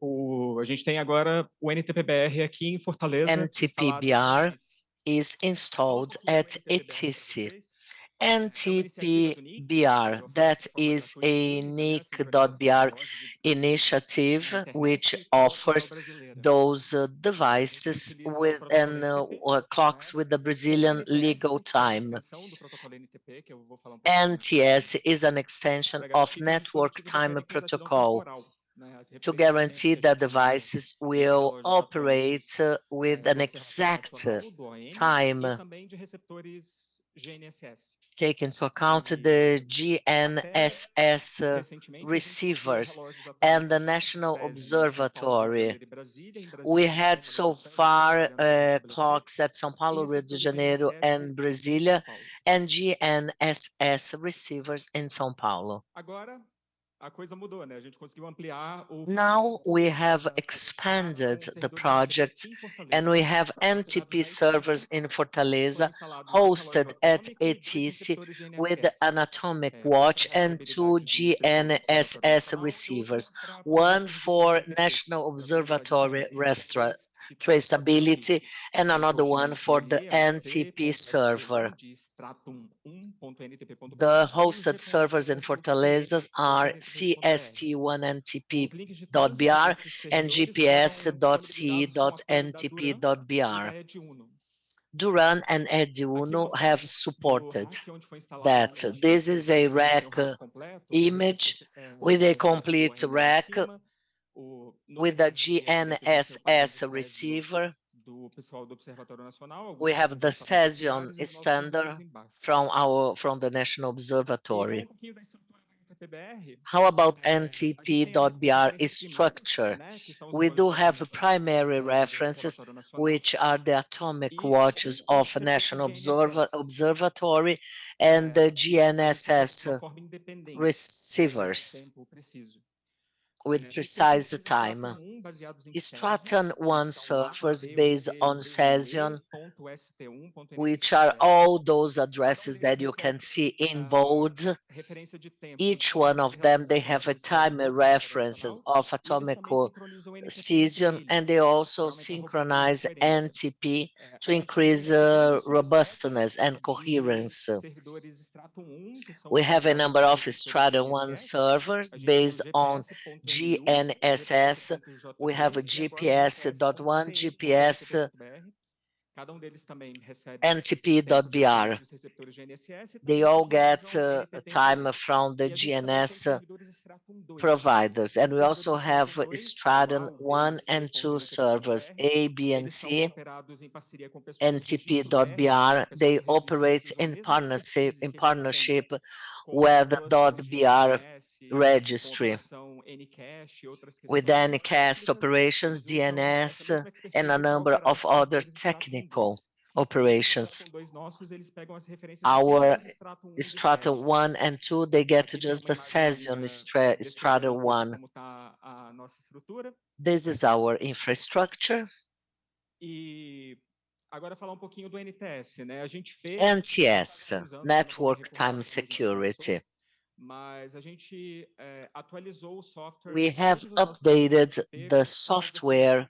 A gente tem agora o NTP.br aqui em Fortaleza. NTP.br is installed at ETC. NTP.br, that is a IX.br initiative which offers those devices with clocks with the Brazilian legal time. NTS is an extension of Network Time Protocol. to guarantee that devices will operate with an exact time, take into account the GNSS receivers and the National Observatory. We had so far clocks at São Paulo, Rio de Janeiro, and Brasilia, and GNSS receivers in São Paulo. Now we have expanded the project and we have NTP servers in Fortaleza hosted at ETICE with an atomic watch and 2 GNSS receivers, one for National Observatory traceability and another one for the NTP server. The hosted servers in Fortaleza are CST1NTP.br and GPS.ce.ntp.br. Duran and Ediuno have supported that. This is a rack image with a complete rack with a GNSS receiver. We have the Cesium standard from the National Observatory. How about NTP.br structure? We do have primary references, which are the atomic watches of National Observatory and the GNSS receivers with precise time. Stratum 1 servers based on Cesium, which are all those addresses that you can see in bold. Each one of them, they have a time references of atomic cesium, and they also synchronize NTP to increase robustness and coherence. We have a number of Stratum 1 servers based on GNSS. We have a GPS.1, GPS NTP.br. They all get time from the GNS providers. And we also have Stratum 1 and 2 servers, A, B, and C, NTP.br. They operate in partnership with the .br registry with Ncast operations, DNS, and a number of other technical operations. Our Stratum 1 and 2, they get just the Cesium Stratum 1. This is our infrastructure. NTS, Network Time Security. We have updated the software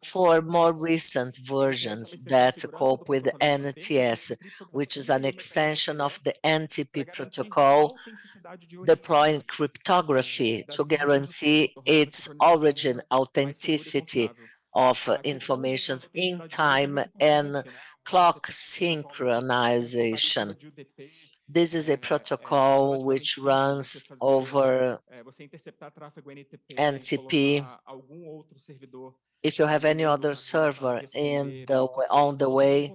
for more recent versions that cope with NTS, which is an extension of the NTP protocol, deploying cryptography to guarantee its origin authenticity of information in time and clock synchronization. This is a protocol which runs over NTP. If you have any other server on the way,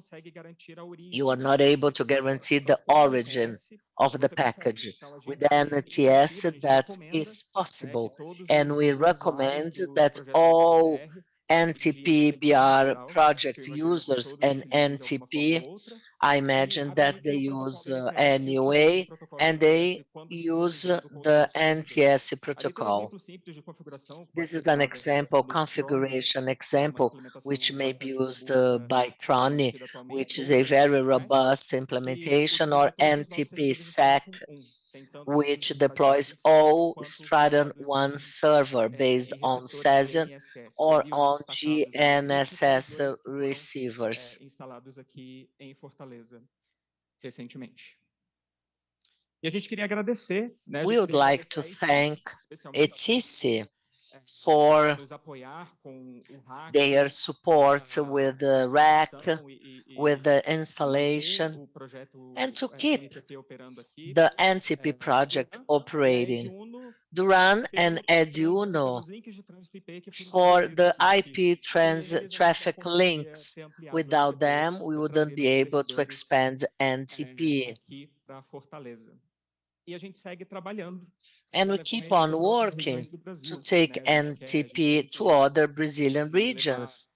you are not able to guarantee the origin of the package. With NTS, that is possible. And we recommend that all NTP.br project users and NTP, I imagine that they use anyway, and they use the NTS protocol. This is an example, configuration example, which may be used by Crony, which is a very robust implementation, or NTP-SEC, which deploys all Stratum 1 server based on Cesium or on GNSS receivers. We would like to thank ETICE for nos apoiar com o hack, their support with the rack, instalação with the manter installation, o projeto and to keep NTP operando aqui. the NTP project operating. Duran and Eduno for the IP traffic links. Without them, we wouldn't be able to expand NTP. aqui para Fortaleza. E a gente segue trabalhando. And we keep on working to take NTP to other Brazilian regions.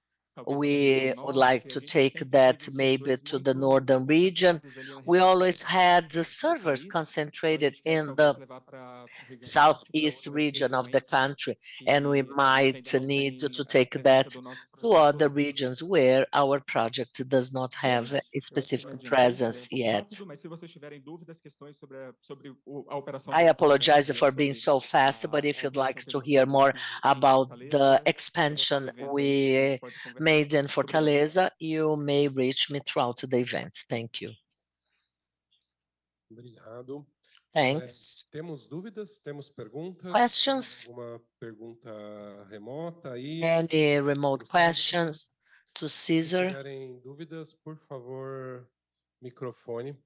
We would like to take that maybe to the northern region. We always had the servers concentrated in the southeast region of the country, and we might need to take that to other regions where our project does not have a specific presence yet. I apologize for being so fast, but if you'd like to hear more about the expansion we made in Fortaleza, you may reach me throughout the event. Thank you. Obrigado. Thanks. Temos dúvidas? Temos perguntas? Questions? Alguma pergunta remota aí? Any remote questions to Se Cesar? tiverem dúvidas, por favor, microfone.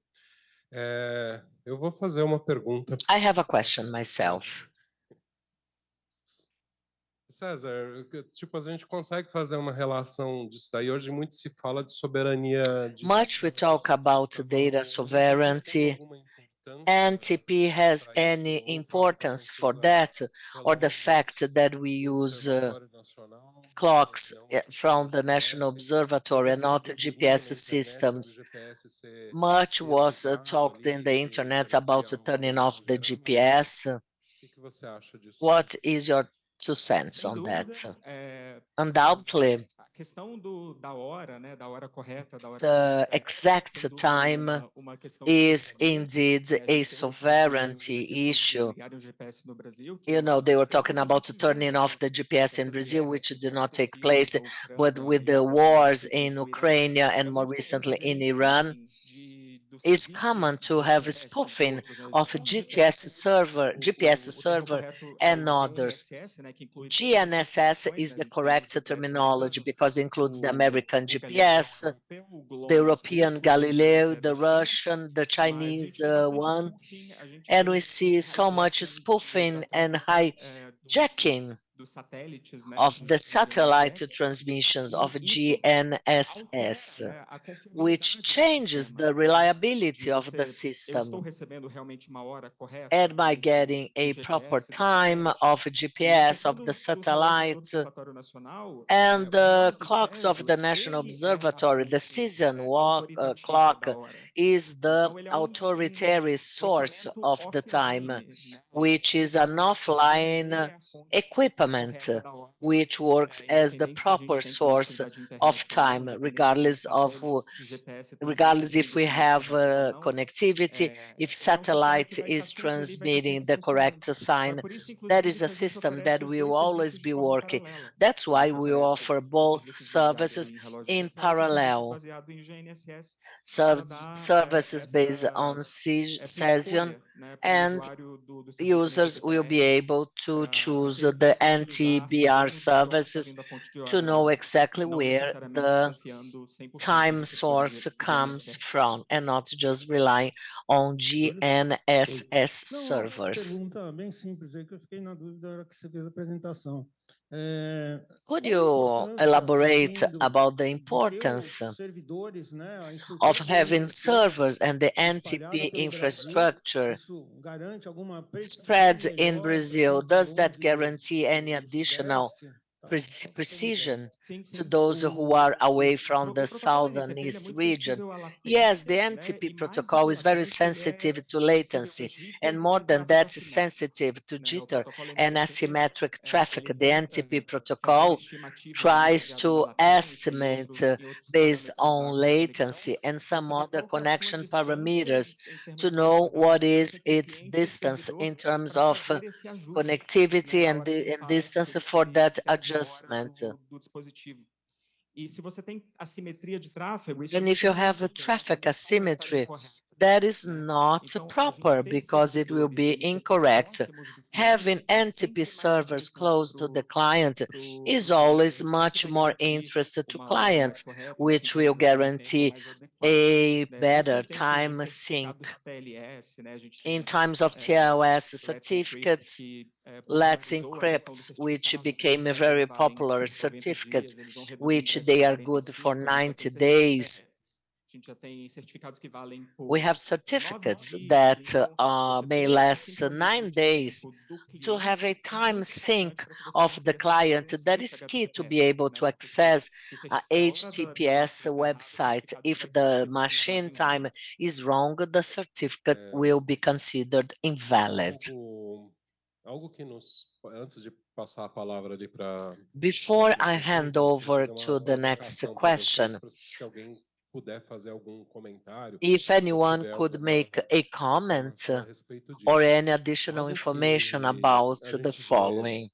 Eu vou fazer uma pergunta. I have a question myself. César, tipo, a gente consegue fazer uma relação disso daí. Hoje muito se fala de soberania de Much we talk about data sovereignty. NTP has any importance for that, or the fact that we use clocks from the National Observatory and not GPS systems. Much was talked in the internet about turning off the GPS. What is your 2 cents on that? Undoubtedly, the exact time is indeed a sovereignty issue. You know, they were talking about turning off the GPS in Brazil, which did not take place, but with the wars in Ukraine and more recently in Iran, it's common to have spoofing of GPS server and others. GNSS is the correct terminology because it includes the American GPS, the European Galileo, the Russian, the Chinese one, and we see so much spoofing and hijacking of the satellite transmissions of GNSS, which changes the reliability of the system. And by getting a proper time of GPS of the satellite and the clocks of the National Observatory, the season clock is the authoritarian source of the time, which is an offline equipment which works as the proper source of time, regardless if we have connectivity, if satellite is transmitting the correct sign. That is a system that will always be working. That's why we offer both services in parallel. Services based on Cesium, and users will be able to choose the NT.br services to know exactly where the time source comes from and not just rely on GNSS servers. Pergunta bem simples aí que eu fiquei na dúvida na hora que você fez a apresentação. Could you elaborate about the importance of having servers and the NTP infrastructure spread in Brazil? Does that guarantee any additional precision to those who are away from the southern east region? Yes, the NTP protocol is very sensitive to latency, and more than that, sensitive to jitter and asymmetric traffic. The NTP protocol tries to estimate based on latency and some other connection parameters to know what is its distance in terms of connectivity and distance for that adjustment. And if you have a traffic asymmetry, that is not proper because it will be incorrect. Having NTP servers close to the client is always much more interested to clients, which will guarantee a better time sync. In times of TLS certificates, Let's Encrypt, which became a very popular certificates, which they are good for 90 days. We have certificates that may last 9 days to have a time sync of the client. That is key to be able to access a HTTPS website. If the machine time is wrong, the certificate will be considered invalid. Before I hand over to the next question, if anyone could make a comment or any additional information about the following.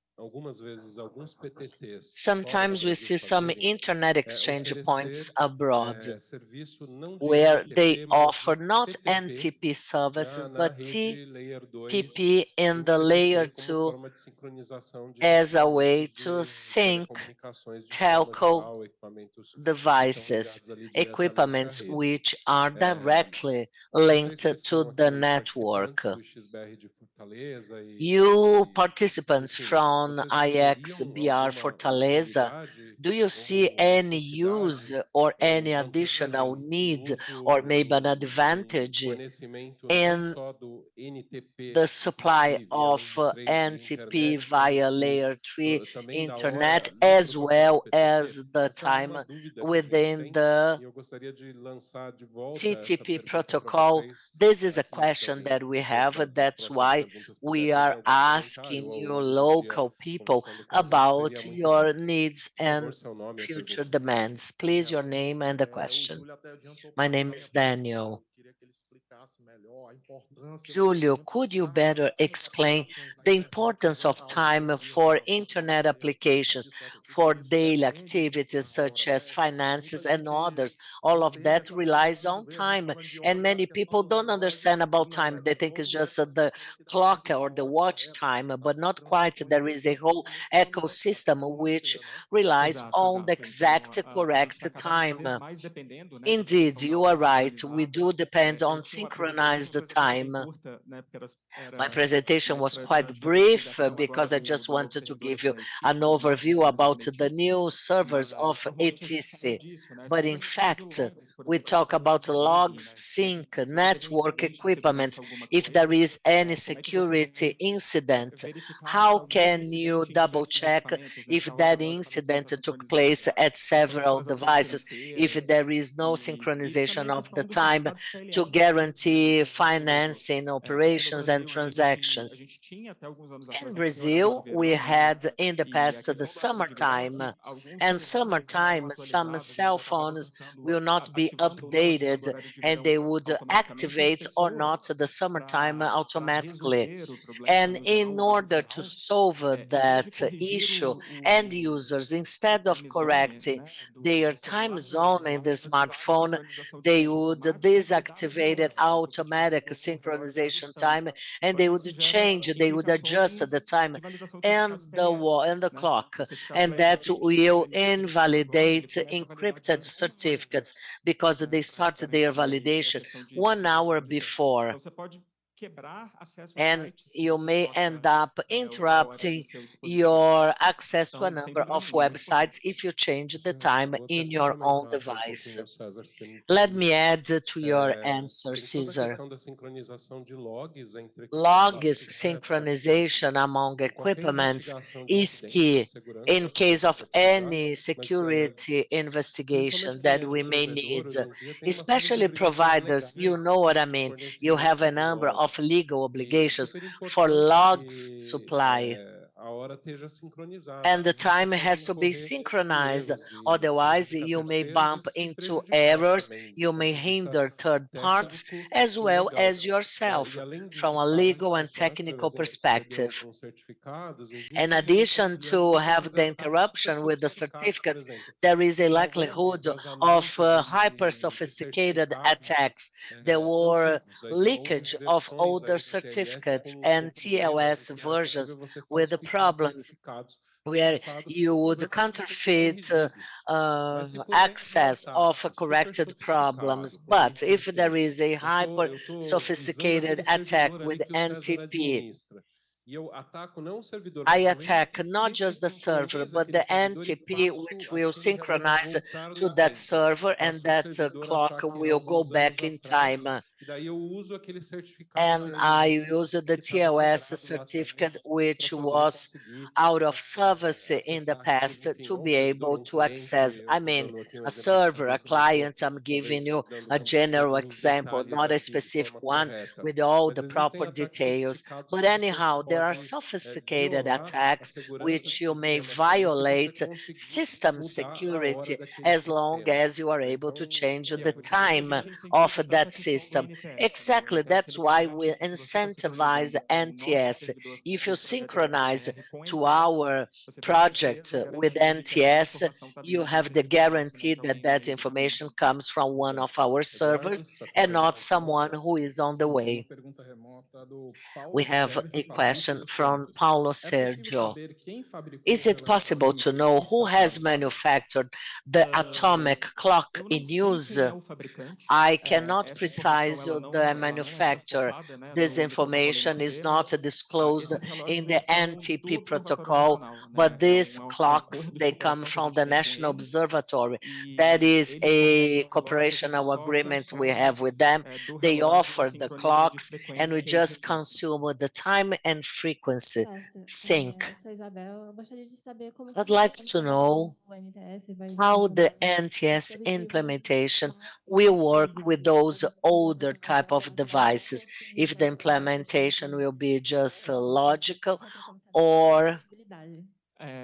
Sometimes we see some internet exchange points abroad where they offer not NTP services, but TPP in the layer 2 as a way to sync telco devices, equipments which are directly linked to the network. You participants from IX.br Fortaleza, do you see any use or any additional need or maybe an advantage in the supply of NTP via layer 3 internet as well as the time within the TTP protocol? This is a question that we have. That's why we are asking you local people about your needs and future demands. Please, your name and the question. My name is Daniel. Julio, could you better explain the importance of time for internet applications for daily activities such as finances and others? All of that relies on time, and many people don't understand about time. They think it's just the clock or the watch time, but not quite. There is a whole ecosystem which relies on the exact correct time. Indeed, you are right. We do depend on synchronized time. My presentation was quite brief because I just wanted to give you an overview about the new servers of ETC. But in fact, we talk about logs, sync, network equipments. If there is any security incident, how can you double check if that incident took place at several devices, if there is no synchronization of the time to guarantee financing operations and transactions? In Brazil, we had in the past the summertime, and summertime, some cell phones will not be updated and they would activate or not the summertime automatically. And in order to solve that issue, end users, instead of correcting their time zone in the smartphone, they would deactivate it automatic synchronization time, and they would change, they would adjust the time and the clock, and that will invalidate encrypted certificates because they start their validation 1 hour before. And you may end up interrupting your access to a number of websites if you change the time in your own device. Let me add to your answer, Cesar. Logs synchronization among equipments is key in case of any security investigation that we may need, especially providers. You know what I mean. You have a number of legal obligations for logs supply. and the time has to be synchronized. Otherwise, you may bump into errors, you may hinder third parts, as well as yourself from a legal and technical perspective. In addition to have the interruption with the certificates, there is a likelihood of hyper-sophisticated attacks. There were leakage of older certificates and TLS versions with the problems where you would counterfeit access of corrected problems. But if there is a hyper sophisticated attack with NTP, I attack not just the server, but the NTP, which will synchronize to that server, and that clock will go back in time. And I use the TLS certificate, which was out of service in the past, to be able to access, I mean, a server, a client. I'm giving you a general example, not a specific one with all the proper details. But anyhow, there are sophisticated attacks which you may violate system security as long as you are able to change the time of that system. Exactly, that's why we incentivize NTS. If you synchronize to our project with NTS, you have the guarantee that that information comes from one of our servers and not someone who is on the way. We have a question from Paulo Sergio. Is it possible to know who has manufactured the atomic clock in use? I cannot precise the manufacturer. This information is not disclosed in the NTP protocol, but these clocks, they come from the National Observatory. That is a cooperational agreement we have with them. They offer the clocks, and we just consume the time and frequency sync. I'd like to know how the NTS implementation will work with those older type of devices, if the implementation will be just logical, or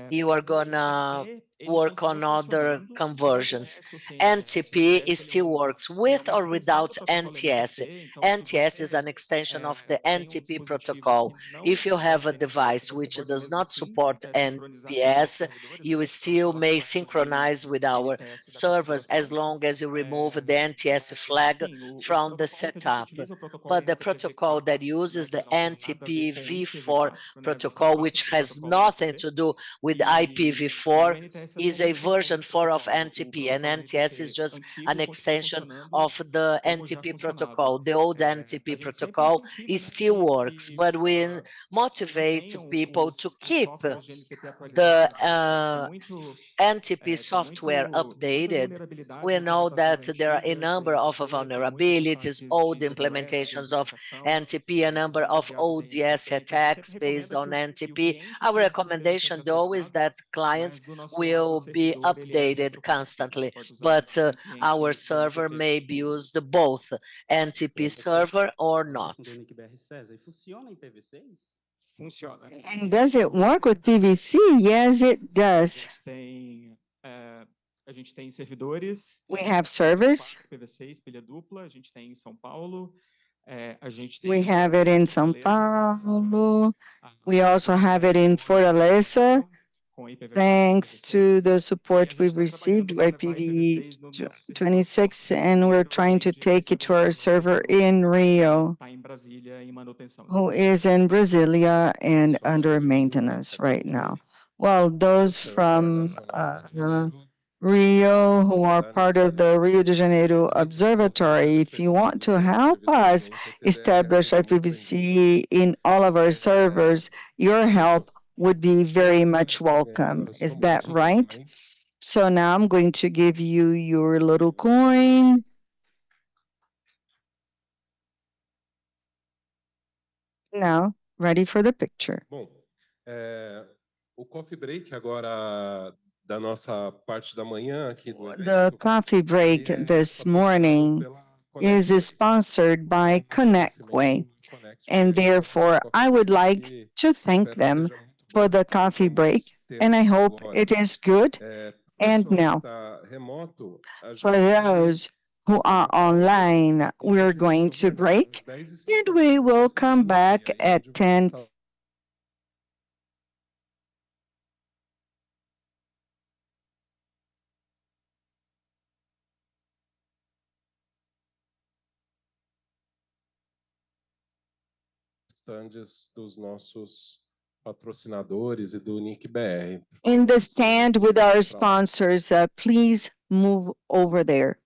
you are gonna work on other conversions. NTP still works with or without NTS. NTS is an extension of the NTP protocol. If you have a device which does not support NPS, you still may synchronize with our servers as long as you remove the NTS flag from the setup. But the protocol that uses the NTP v4 protocol, which has nothing to do with IPv4, is a version 4 of NTP, and NTS is just an extension of the NTP protocol. The old NTP protocol still works, but we motivate people to keep the NTP software updated. We know that there are a number of vulnerabilities, old implementations of NTP, a number of ODS attacks based on NTP. Our recommendation, though, is that clients will be updated constantly, but our server may be used both NTP server or not. And does it work with PVC? Yes, it does. We have servers. We have it in São Paulo. We also have it in Fortaleza. Thanks to the support we've received by IPv26, and we're trying to take it to our server in Rio, who is in Brasilia and under maintenance right now. Well, those from Rio who are part of the Rio de Janeiro Observatory, if you want to help us establish IPv4 in all of our servers, your help would be very much welcome. Is that right? So now I'm going to give you your little coin. Now, ready for the picture. Bom, o coffee break agora da nossa parte da manhã aqui do evento. The coffee break this morning is sponsored by Connectway, and therefore I would like to thank them for the coffee break, and I hope it is good. And now, for those who are online, we're going to break, and we will come back at 10. Stands dos nossos patrocinadores e do IX.br. In the stand with our sponsors, please move over there.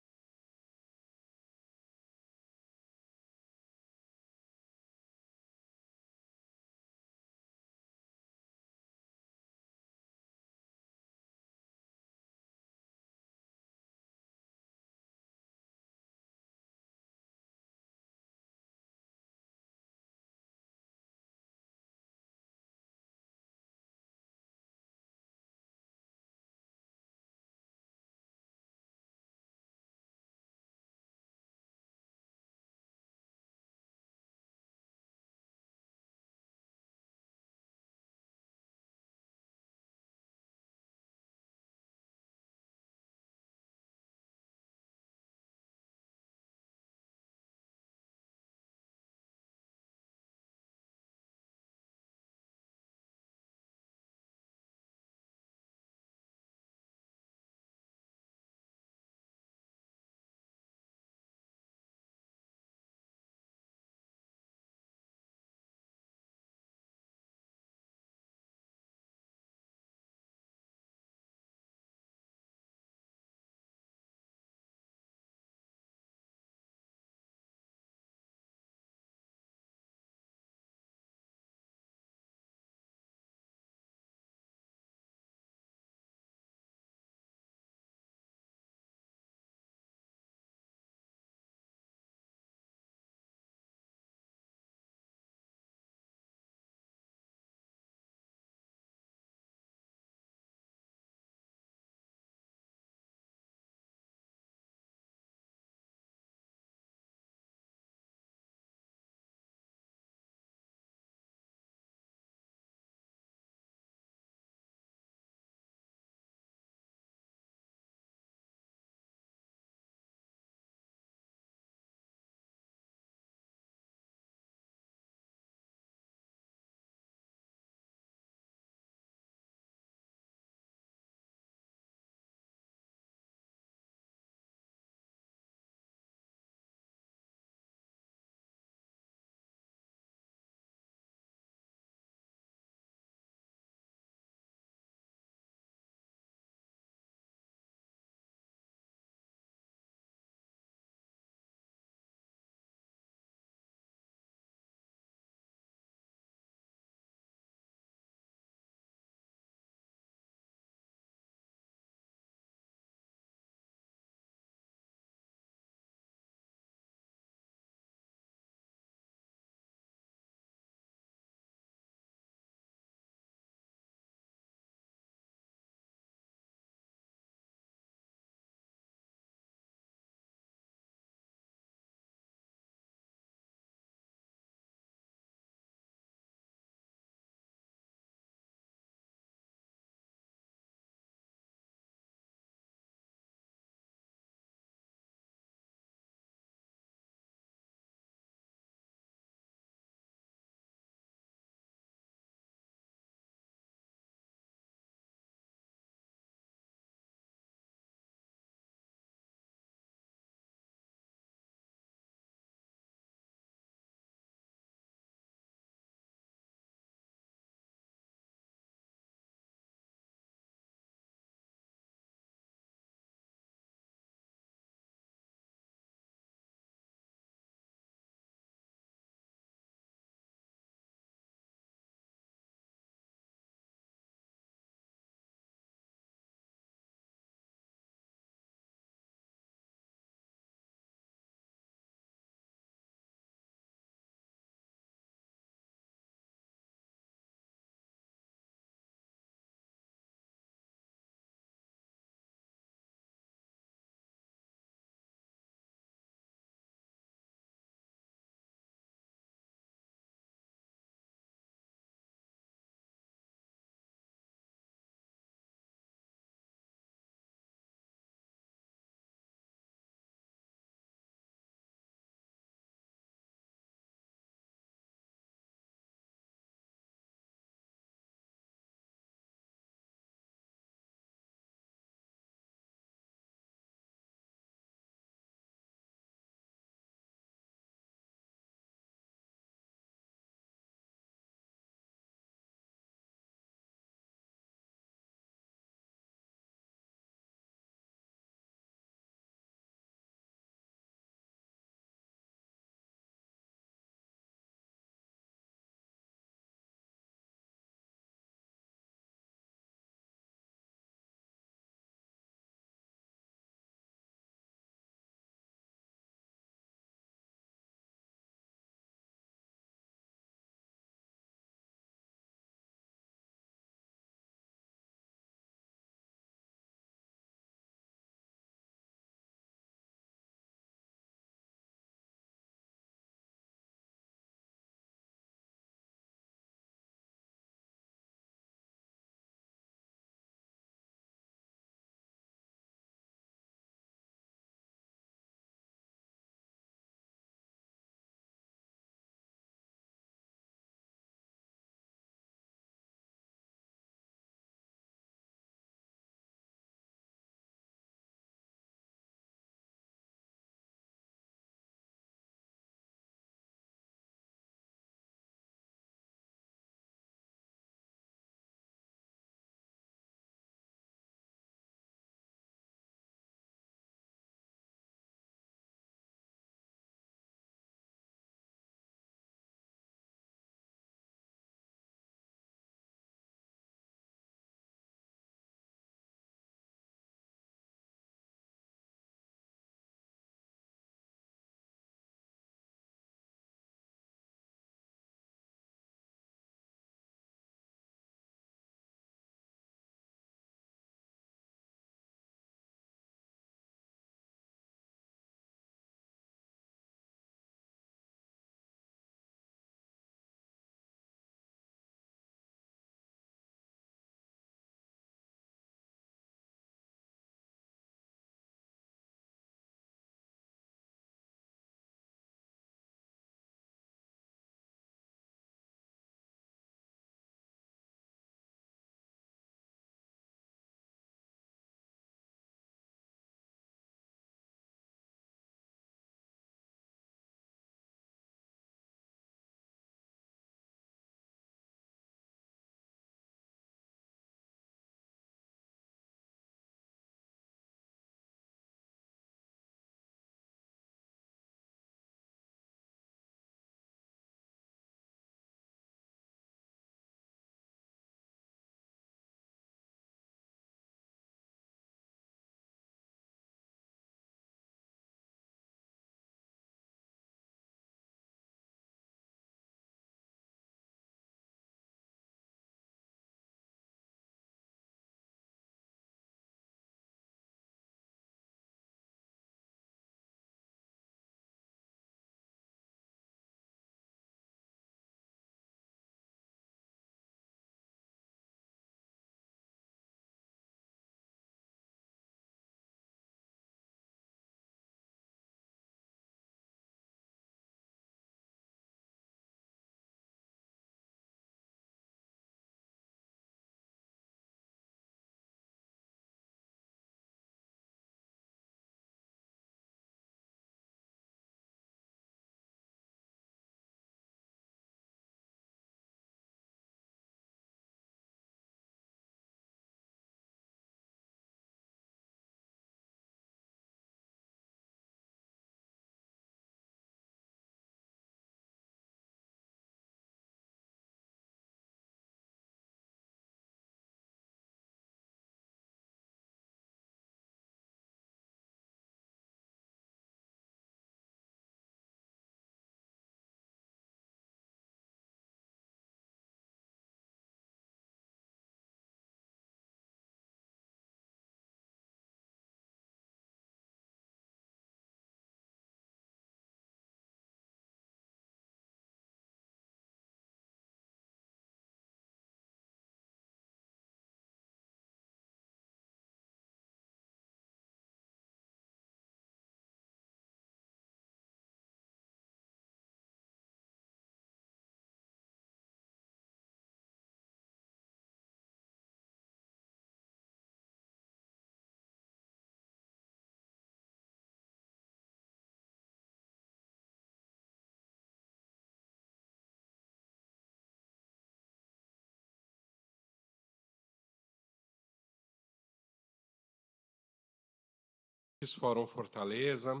IX Fórum Fortaleza.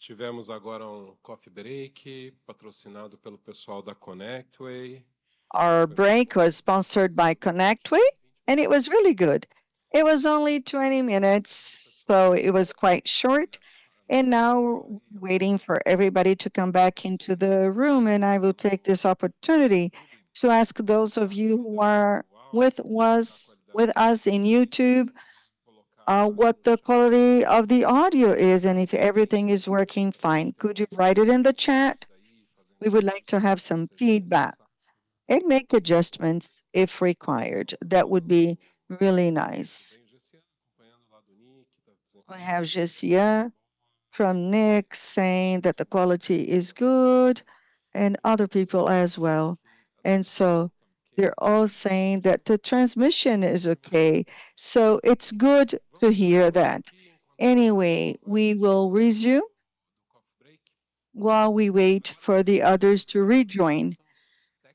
Tivemos agora coffee break, patrocinado pelo pessoal da Connectway. Our break was sponsored by Connectway, and it was really good. It was only 20 minutes, so it was quite short. And now waiting for everybody to come back into the room, and I will take this opportunity to ask those of you who are with us in YouTube what the quality of the audio is and if everything is working fine. Could you write it in the chat? We would like to have some feedback and make adjustments if required. That would be really nice. We have Jessia from Nick saying that the quality is good and other people as well. And so they're all saying that the transmission is okay. So it's good to hear that. Anyway, we will resume while we wait for the others to rejoin.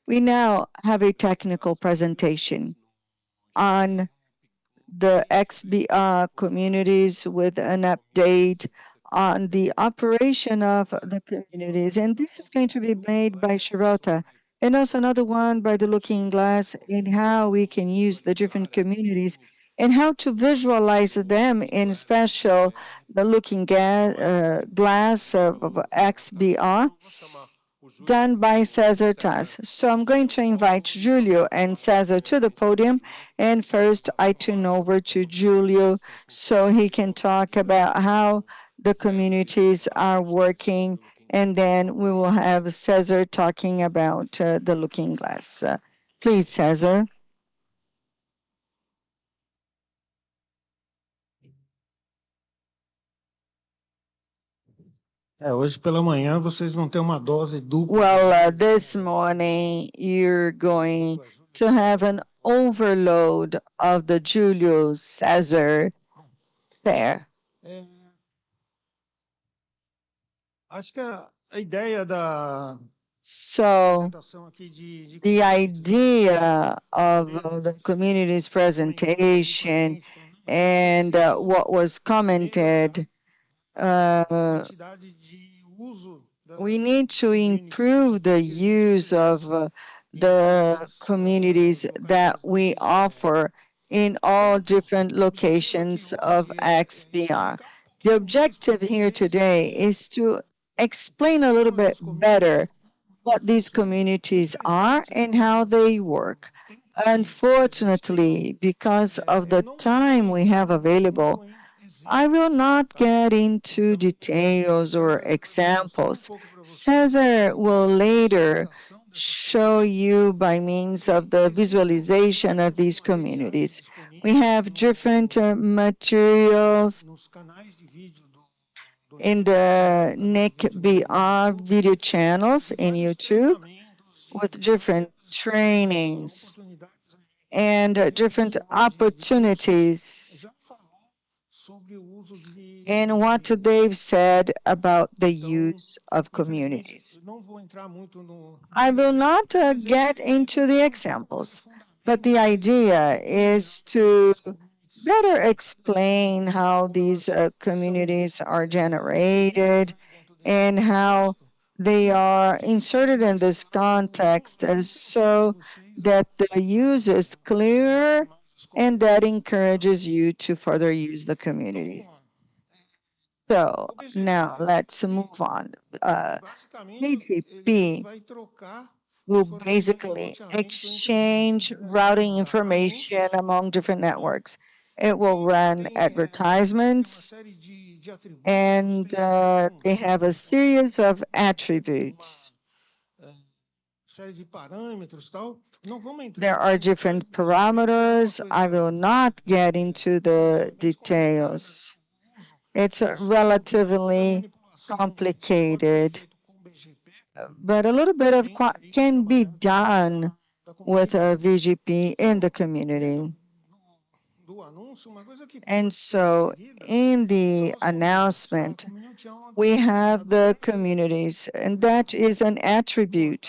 We now have a technical presentation on the XBR communities with an update on the operation of the communities. And this is going to be made by Shirota. And also another one by the Looking Glass in how we can use the different communities and how to visualize them in special the Glass of XBR done by Cesar Taz. So I'm going to invite Julio and Cesar to the podium. And first, I turn over to Julio so he can talk about how the communities are working. And then we will have Cesar talking about the Looking Glass. Please, Cesar. Hoje pela manhã vocês vão ter uma dose dupla. Well, this morning you're going to have an overload of the Julio Cesar there. Acho que a ideia da So apresentação aqui the idea of the community's presentation and what was commented, quantidade de uso we need to improve the use of the communities that we offer in all different locations of XBR. The objective here today is to explain a little bit better what these communities are and how they work. Unfortunately, because of the time we have available, I will not get into details or examples. Cesar will later show you by means of the visualization of these communities. We have different materials in the IX.br video channels in YouTube with different trainings and different opportunities and what they've said about the use of communities. I will not get into the examples, but the idea is to better explain how these communities are generated and how they are inserted in this context so that the use is clearer and that encourages you to further use the communities. So now let's move on. AGP will basically exchange routing information among different networks. It will run advertisements, and they have a series of attributes. There are different parameters. I will not get into the details. It's relatively complicated, but a little bit of can be done with a VGP in the community. And so in the announcement, we have the communities, and that is an attribute.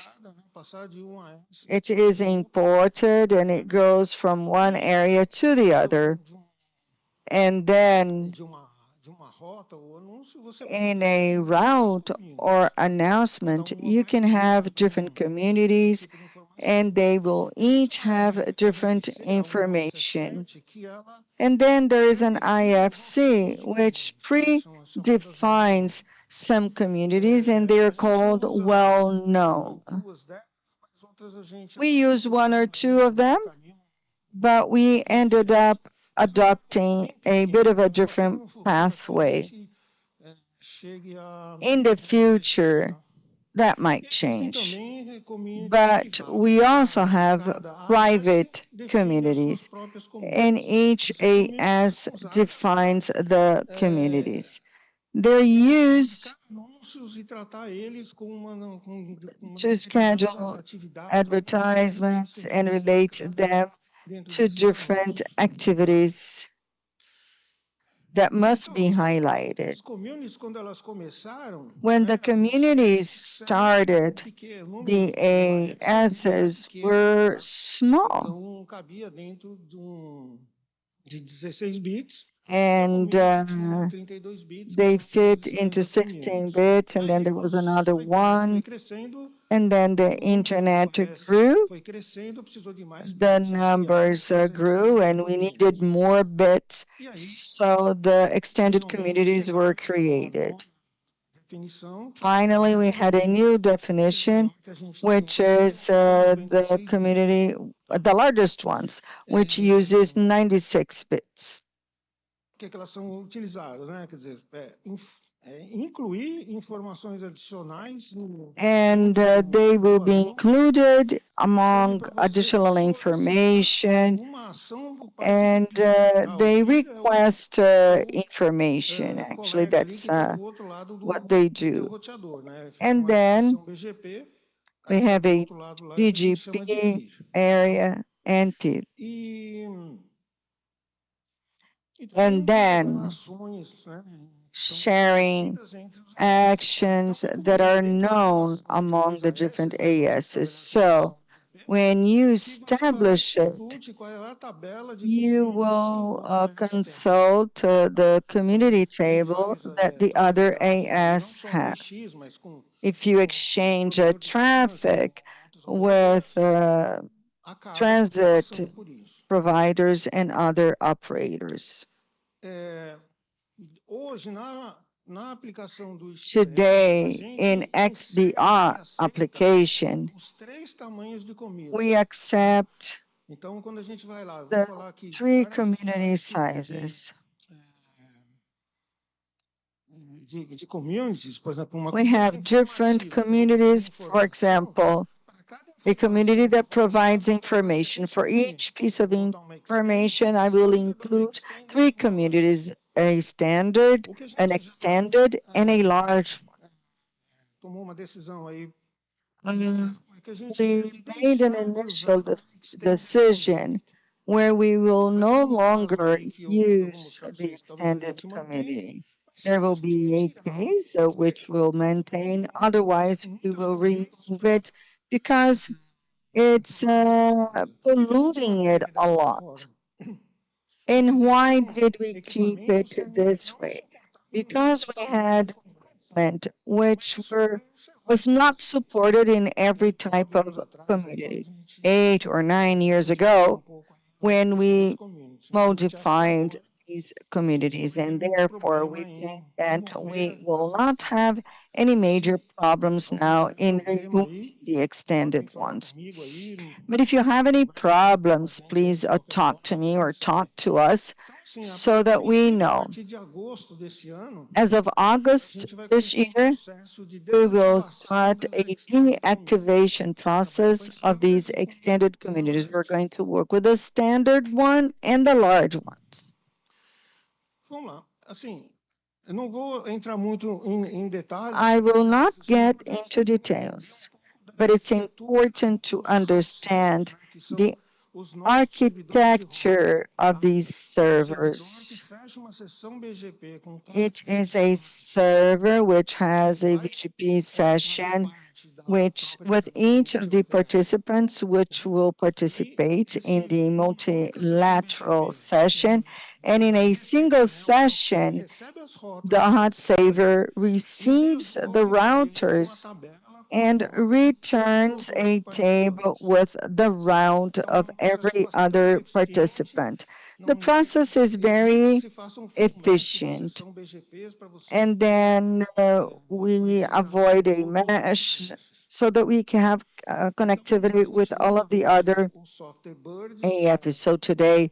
It is imported and it goes from one area to the other. And then In a route or announcement, you can have different communities and they will each have different information. And then there is an IFC, which predefines some communities and they are called well-known. We use one or two of them, but we ended up adopting a bit of a different pathway. In the future, that might change. But we also have private communities, and each AS defines the communities. They're used to schedule advertisements and relate them to different activities that must be highlighted. When the communities started, the ASs were small. And they fit into 16 bits, and then there was another one. And then the internet grew, the numbers grew, and we needed more bits, so the extended communities were created. Finally, we had a new definition, which is the community, the largest ones, which uses 96 bits. And they will be included among additional information, and they request information. Actually, that's what they do. And then we have a BGP area and PIB. And then sharing actions that are known among the different ASs. So when you establish it, you will consult the community table that the other AS has. If you exchange traffic with transit providers and other operators. Today, in XDR application, we accept the 3 community sizes. We have different communities, for example, a community that provides information. For each piece of information, I will include 3 communities, a standard, an extended, and a large one. We made an initial decision where we will no longer use the extended community. There will be a case which will maintain, otherwise we will remove it because it's polluting it a lot. And why did we keep it this way? Because we had which was not supported in every type of community. 8 or 9 years ago, when we modified these communities, and therefore we think that we will not have any major problems now in removing the extended ones. But if you have any problems, please talk to me or talk to us so that we know. As of August this year, we will start a deactivation process of these extended communities. We're going to work with the standard one and the large ones. I will not get into details, but it's important to understand the architecture of these servers. It is a server which has a BGP session with each of the participants which will participate in the multilateral session, And in a single session, the hot saver receives the routers and returns a table with the route of every other participant. The process is very efficient. And then we avoid a mesh so that we can have connectivity with all of the other AFs. So today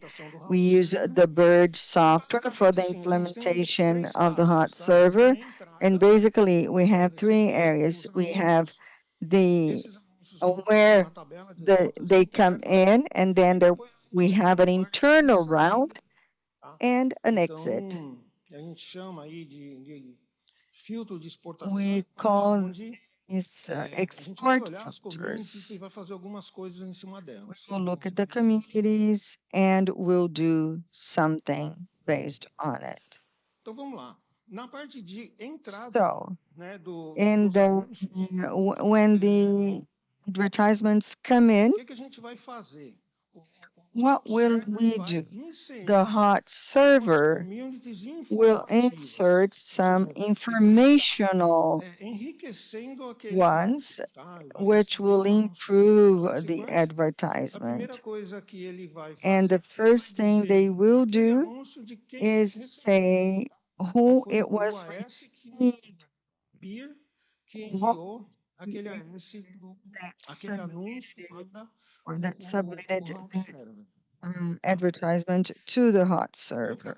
we use the Bird software for the implementation of the hot server. And basically we have three areas. We have the where they come in, and then we have an internal route and an exit. We call these export filters. We'll look at the communities and we'll do something based on it. So, in the when the advertisements come in, what will we do? The hot server will insert some informational ones which will improve the advertisement. And the first thing they will do is say who it was received, that submitted the advertisement to the hot server.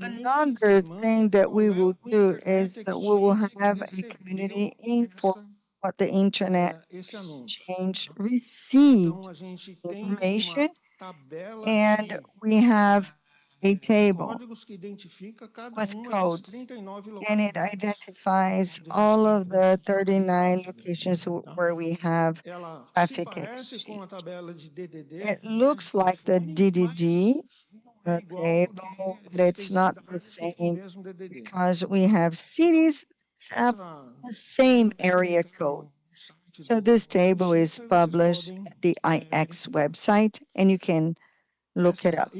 Another thing that we will do is that we will have a community info what the internet exchange received information, and we have a table with codes, and it identifies all of the 39 locations where we have traffic exchange. It looks like the DDD table, but it's not the same because we have cities have the same area code. So this table is published at the IX website, and you can look it up.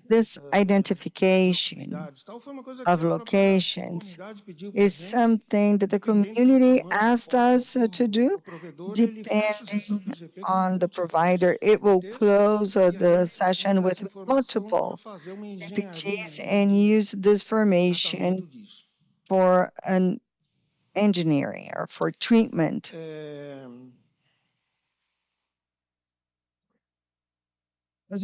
This identification of locations is something that the community asked us to do. Depending on the provider, it will close the session with multiple PPTs and use this information for an engineering or for treatment. We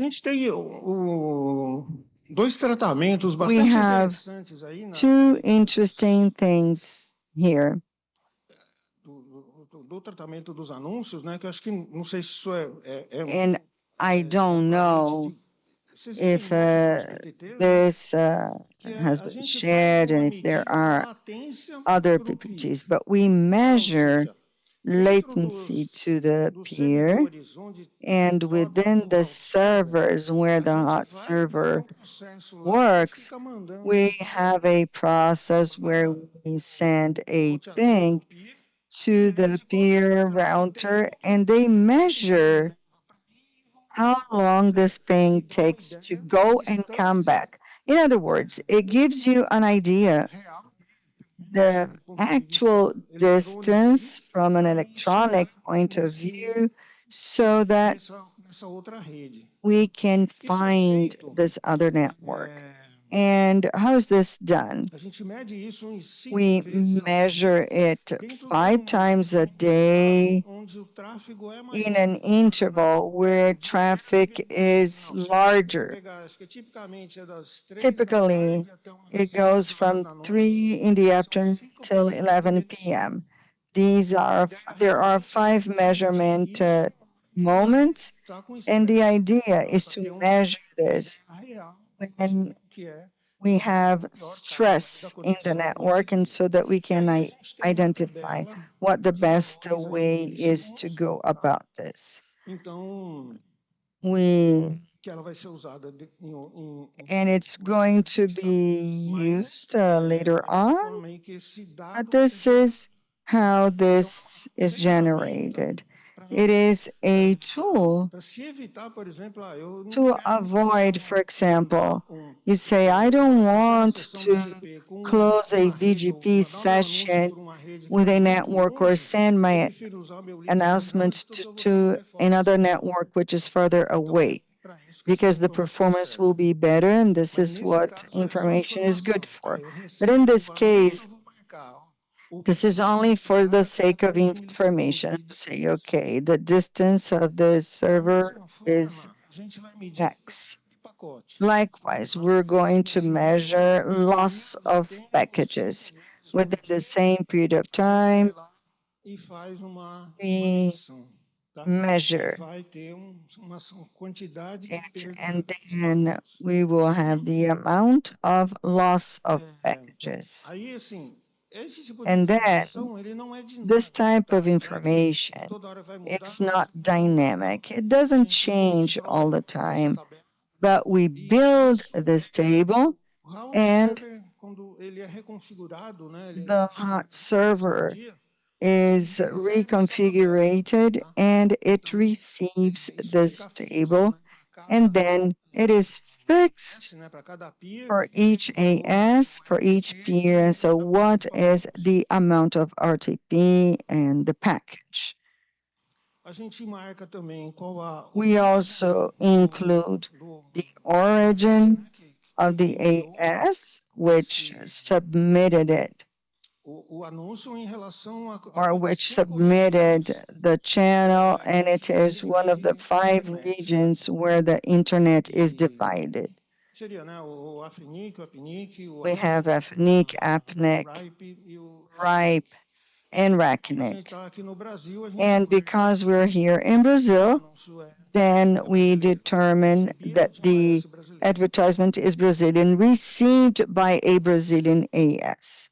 have two interesting things here. And I don't know if this has been shared and if there are other PPTs, but we measure latency to the peer, and within the servers where the hot server works, we have a process where we send a ping to the peer router, and they measure how long this ping takes to go and come back. In other words, it gives you an idea the actual distance from an electronic point of view so that we can find this other network. And how is this done? We measure it 5 times a day in an interval where traffic is larger. Typically, it goes from 3 in the afternoon till 11 p.m. There are 5 measurement moments, and the idea is to measure this when we have stress in the network, and so that we can identify what the best way is to go about this. And it's going to be used later on, but this is how this is generated. It is a tool para se evitar, por exemplo, eu não to quero avoid, for example, you say, I don't want to close a VGP session with a network or send my announcements to another network which is further away, because the performance will be better and this is what information is good for. But in this case, this is only for the sake of information. Say, okay, the distance of this server is X. Likewise, we're going to measure loss of packages. Within the same period of time, we measure it, and then we will have the amount of loss of packages. And then this type of information, it's not dynamic. It doesn't change all the time, but we build this table and the hot server is reconfigured and it receives this table, and then it is fixed for each AS, for each peer. And so what is the amount of RTP and the package? We also include the origin of the AS, which submitted it, or which submitted the channel, and it is one of the 5 regions where the internet is divided. We have FNIC, APNIC, RIPE, and RACNIC. And because we're here in Brazil, then we determine that the advertisement is Brazilian, received by a Brazilian AS.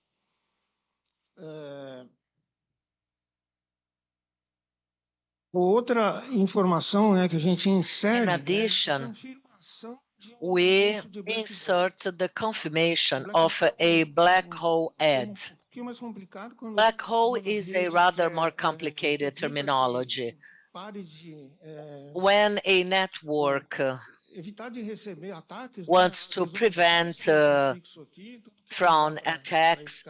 Outra informação, né, que a gente insere, In addition, we insert the confirmation of a black hole ad. Black hole is a rather more complicated terminology. When a network wants to prevent from attacks,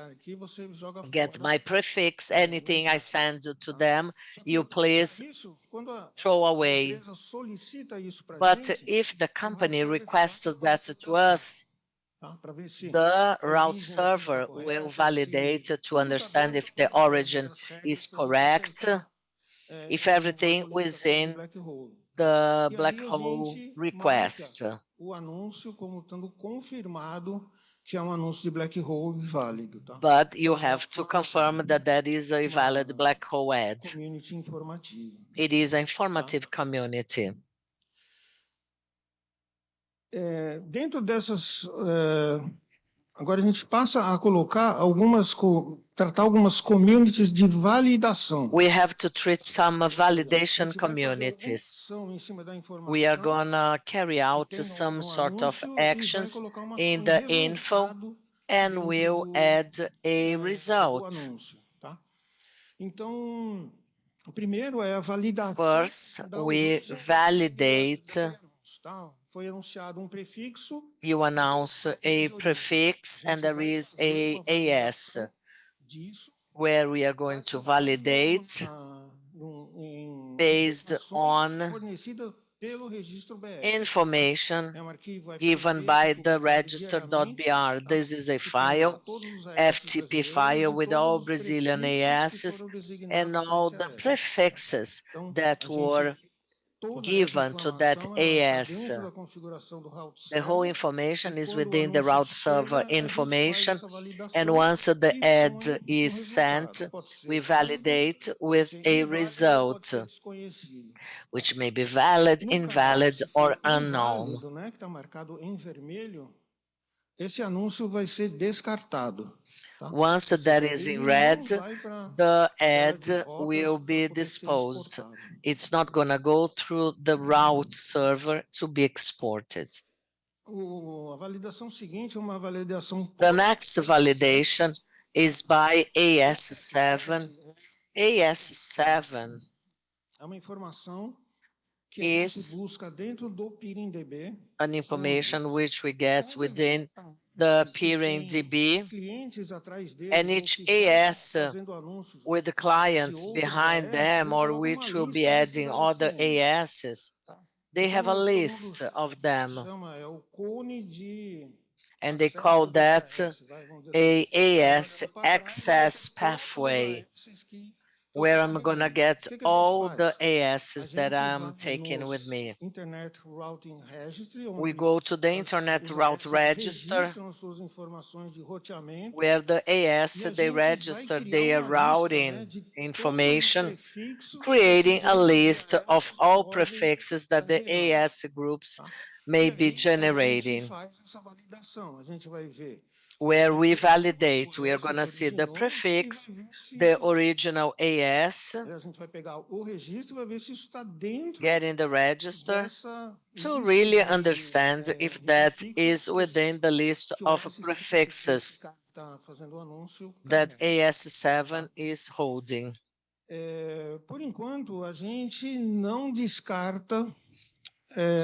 get my prefix, anything I send to them, you please throw away. But if the company requests that to us, the route server will validate to understand if the origin is correct, if everything within the black hole request. But you have to confirm that that is a valid black hole ad. It is an informative community. Dentro dessas, agora a gente passa a colocar tratar algumas communities de validação. We have to treat some validation communities. We are going to carry out some sort of actions in the info and we'll add a result. Então, o primeiro é a validação. First, we validate. Foi anunciado prefixo. You announce a prefix and there is a AS where we are going to validate based on information given by the register.br. This is a file, FTP file with all Brazilian ASs and all the prefixes that were given to that AS. The whole information is within the route server information, and once the ad is sent, we validate with a result, which may be valid, invalid, or unknown. Once that is in red, the ad will be disposed. It's not going to go through the route server to be exported. The next validation is by AS7. AS7 É uma informação que a gente is busca dentro do PIRIM.db, an information which we get within the PIRIM.db, clientes atrás dele, and ou each que já AS está fazendo anúncios with the de clients outros behind AS, them, ele or coloca uma which will be lista adding desses other ASNs. ASs, they have a Então, tem um list dos of them, chama, é o cone de and they call acesso dos that AS, vamos dizer assim. a Vai AS olhando para trás, access todos os pathway, AS que eu where estou I'm gonna carregando. get O que a gente all the faz? A ASs that gente I'm vai taking with nos me. Internet Routing Registry, We onde go to the Internet os Route AS Register, registram as suas informações de roteamento, where the AS, e a they gente vai register criar their uma lista, né, routing de todos os information, prefixos que creating esses a outros list of AS all podem prefixes estar that the gerando, AS groups tá? may E be aí a gente generating, faz essa validação. A gente vai ver o where we prefixo, validate. o We are AS going que to see the originou, e vai prefix, ver se the isso... original AS, A gente vai pegar o registro e vai ver se isso está dentro get in the register dessa to lista really understand if de that is prefixos within the list que o of S7, que esse prefixes cara que está fazendo o anúncio that carrega. AS7 is holding. Por enquanto, a gente não descarta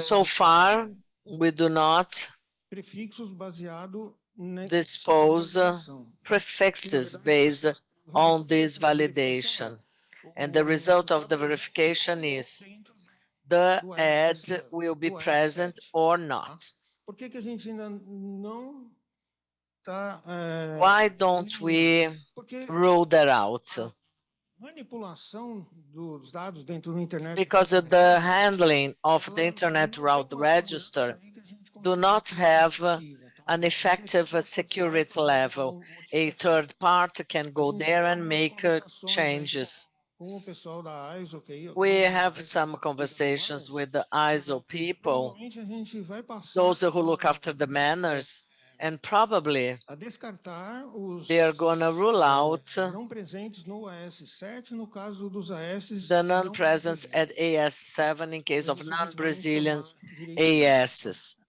So far, we do not prefixos baseado nessa dispose validação. Que, na prefixes verdade, based o on resultado this dessa verificação validation. And the o anúncio result of está the presente verification ou não is dentro the do ad will be do present S7. or Tá? not. Por que a gente ainda não está Why don't we porque rule that out? a manipulação dos dados dentro do Internet Because of Routing the Registry, handling of the ela Internet não tem Route uma segurança Register aí que a gente do considera not como have efetiva, tá? an effective A security pessoa pode fazer level. uma A modificação. third party can A go gente there tem and algumas make conversações aí changes. com o pessoal da ISO, ok? We Algumas have some conversations with the ISO people, provavelmente a gente vai passar those who look after the manners, and probably a descartar they are going to rule out não presentes no AS7, no caso dos AS the não non-presence at brasileiros. AS7 in case of Isso a gente vai non-Brazilians informar direitinho. ASs.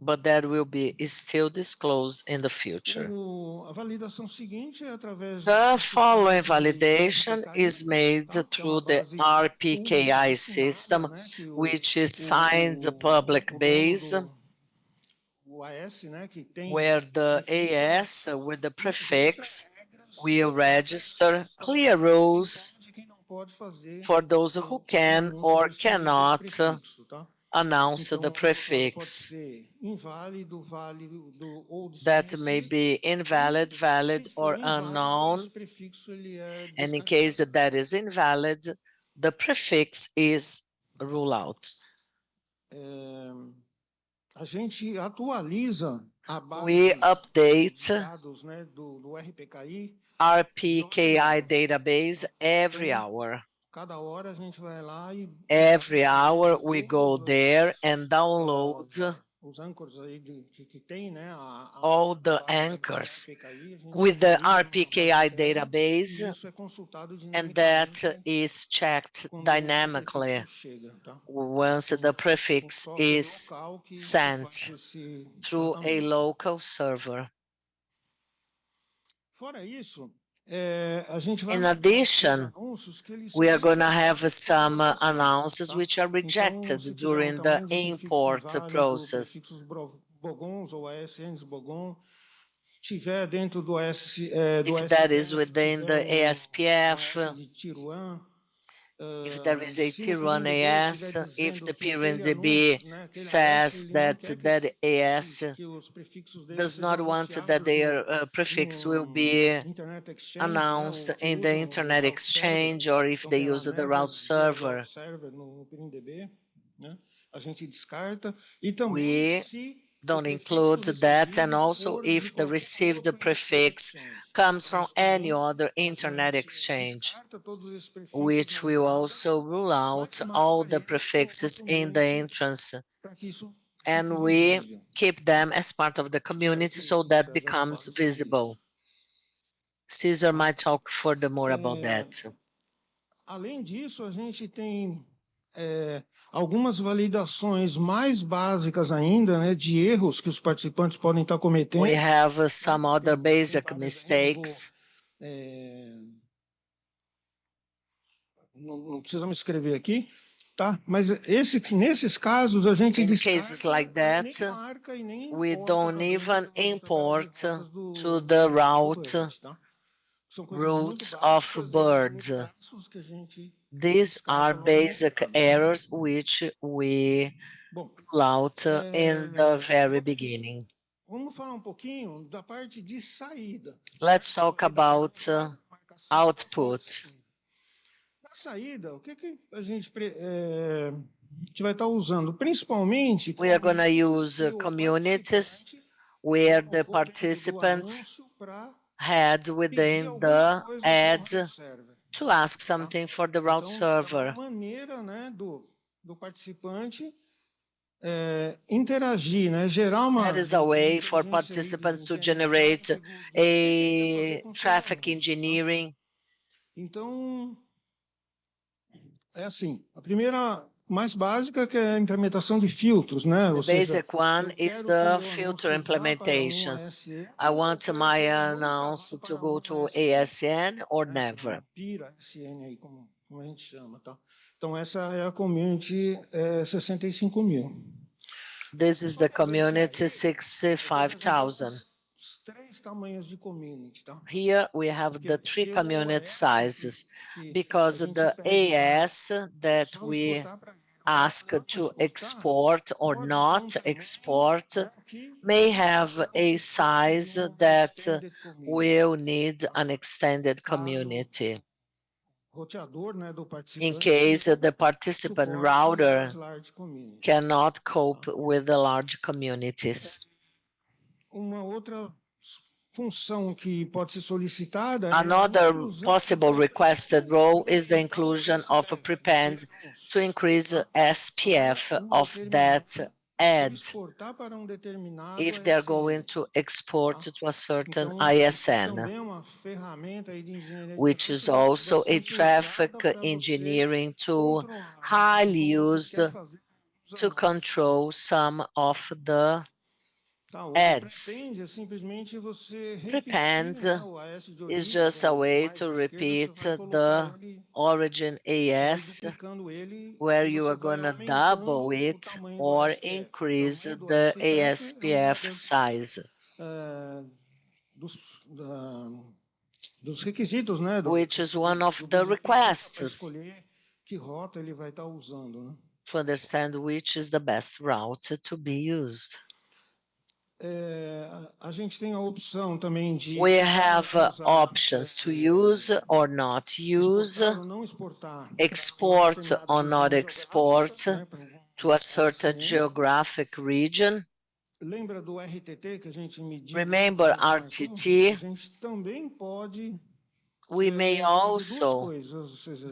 But that will be still disclosed in the future. A validação seguinte é através The do following sistema de validation RPKI, is made tá? Que é uma through the base pública RPKI assinada, system, né? Que which is signed public o dono base, o AS, né? Que tem where the AS with the prefix will register clear rules de quem não pode fazer for those who can anúncio or desse cannot prefixo, tá? announce Então, the o resultado pode prefix. ser inválido, válido ou That may desconhecido. be invalid, valid, Se or for inválido, esse unknown. prefixo ele é And in descartado. case that is invalid, the prefix is ruled out. A gente atualiza a We base update de dados, né, do RPKI. RPKI database every hour. Cada hora a gente vai lá e Every hour we go there and download os anchors aí que tem, né, all the base de anchors RPKI, a gente with the atualiza uma RPKI base interna, database, e isso é consultado and that dinamicamente is checked quando o dynamically prefixo chega, tá? once the prefix software is local que sent faz esse through a tratamento. local server. Fora isso, a gente vai In avaliar esses addition, anúncios que eles we are going to caem have some exportação, announcces tá? which are Então, rejected se tiver during the tamanho de prefixo import inválido, process. prefixos bogons ou ASNs bogon, tiver dentro do If that is SPF, within tiver the um ASPF, AS de Tiruan, if there is a se no Tier 1 PIRIM-DB AS, estiver if dizendo the que aquele anúncio, PIRIM-DB né, aquele AS, says ele não that quer that AS que os prefixos dele does not sejam want that anunciados their prefix will be Internet Exchange, né, announced ou que in the usam o Internet route server, exchange, or if então they tem lá use the never route use server, route server no PIRIM-DB, né? A gente descarta e também we se o don't prefixo include that, and recebido also for de if the qualquer received outro Internet prefix Exchange. comes Então, from isso any também other a Internet gente exchange, descarta todos esses prefixos which na will entrada, also rule out mas all marca the eles prefixes como in the community entrance, para que isso and fique we visível. keep them as part of the community so O that César becomes fala sobre visible. isso. Caesar might talk furthermore about that. Além disso, a gente tem algumas validações mais básicas ainda, né, de erros que os participantes podem estar cometendo. We have some other Tem basic vários aí, mistakes. não precisa me escrever aqui, tá? Mas nesses casos a gente In cases like that, nem marca e nem we importa don't também even as import rotas to the route tá? São coisas muito routes of básicas, birds. traços que a gente These are descarta logo no basic começo. errors which we Bom, pull out in the very beginning. vamos falar pouquinho da parte de saída. Let's talk about output. Na saída, o que a gente vai estar usando? Principalmente, We are going to use communities where the participant had within the ad to ask something for the route server. Maneira, né, do participante interagir, né, gerar uma. That is a way for participants to generate a traffic engineering. Então, é assim, a primeira mais básica que é a implementação de filtros, né? The basic one is the filter implementations. I want my announce to go to ASN or never. ASN aí, como a gente chama, tá? Então, essa é a community 65.000. This is the community 65,000. Here we have the three community sizes because the AS that we ask to export or not export may have a size that will need an extended community. In case the participant router cannot cope with the large communities. Uma outra função que pode ser solicitada Another possible requested role is the inclusion of a prepend to increase SPF of that ad if they are going to export to a certain ISN, which is also a traffic engineering tool highly used to control some of the ads. Prepend is just a way to repeat the origin AS where you are going to double it or increase the ASPF size. Dos requisitos, né, which is one of the requests que rota ele vai estar usando, né? To understand which is the best route to be used. A gente tem a opção também de we have options to use or not use, export or not export to a certain geographic region. Lembra do RTT que a gente mediu? Remember RTT? A gente também pode we may also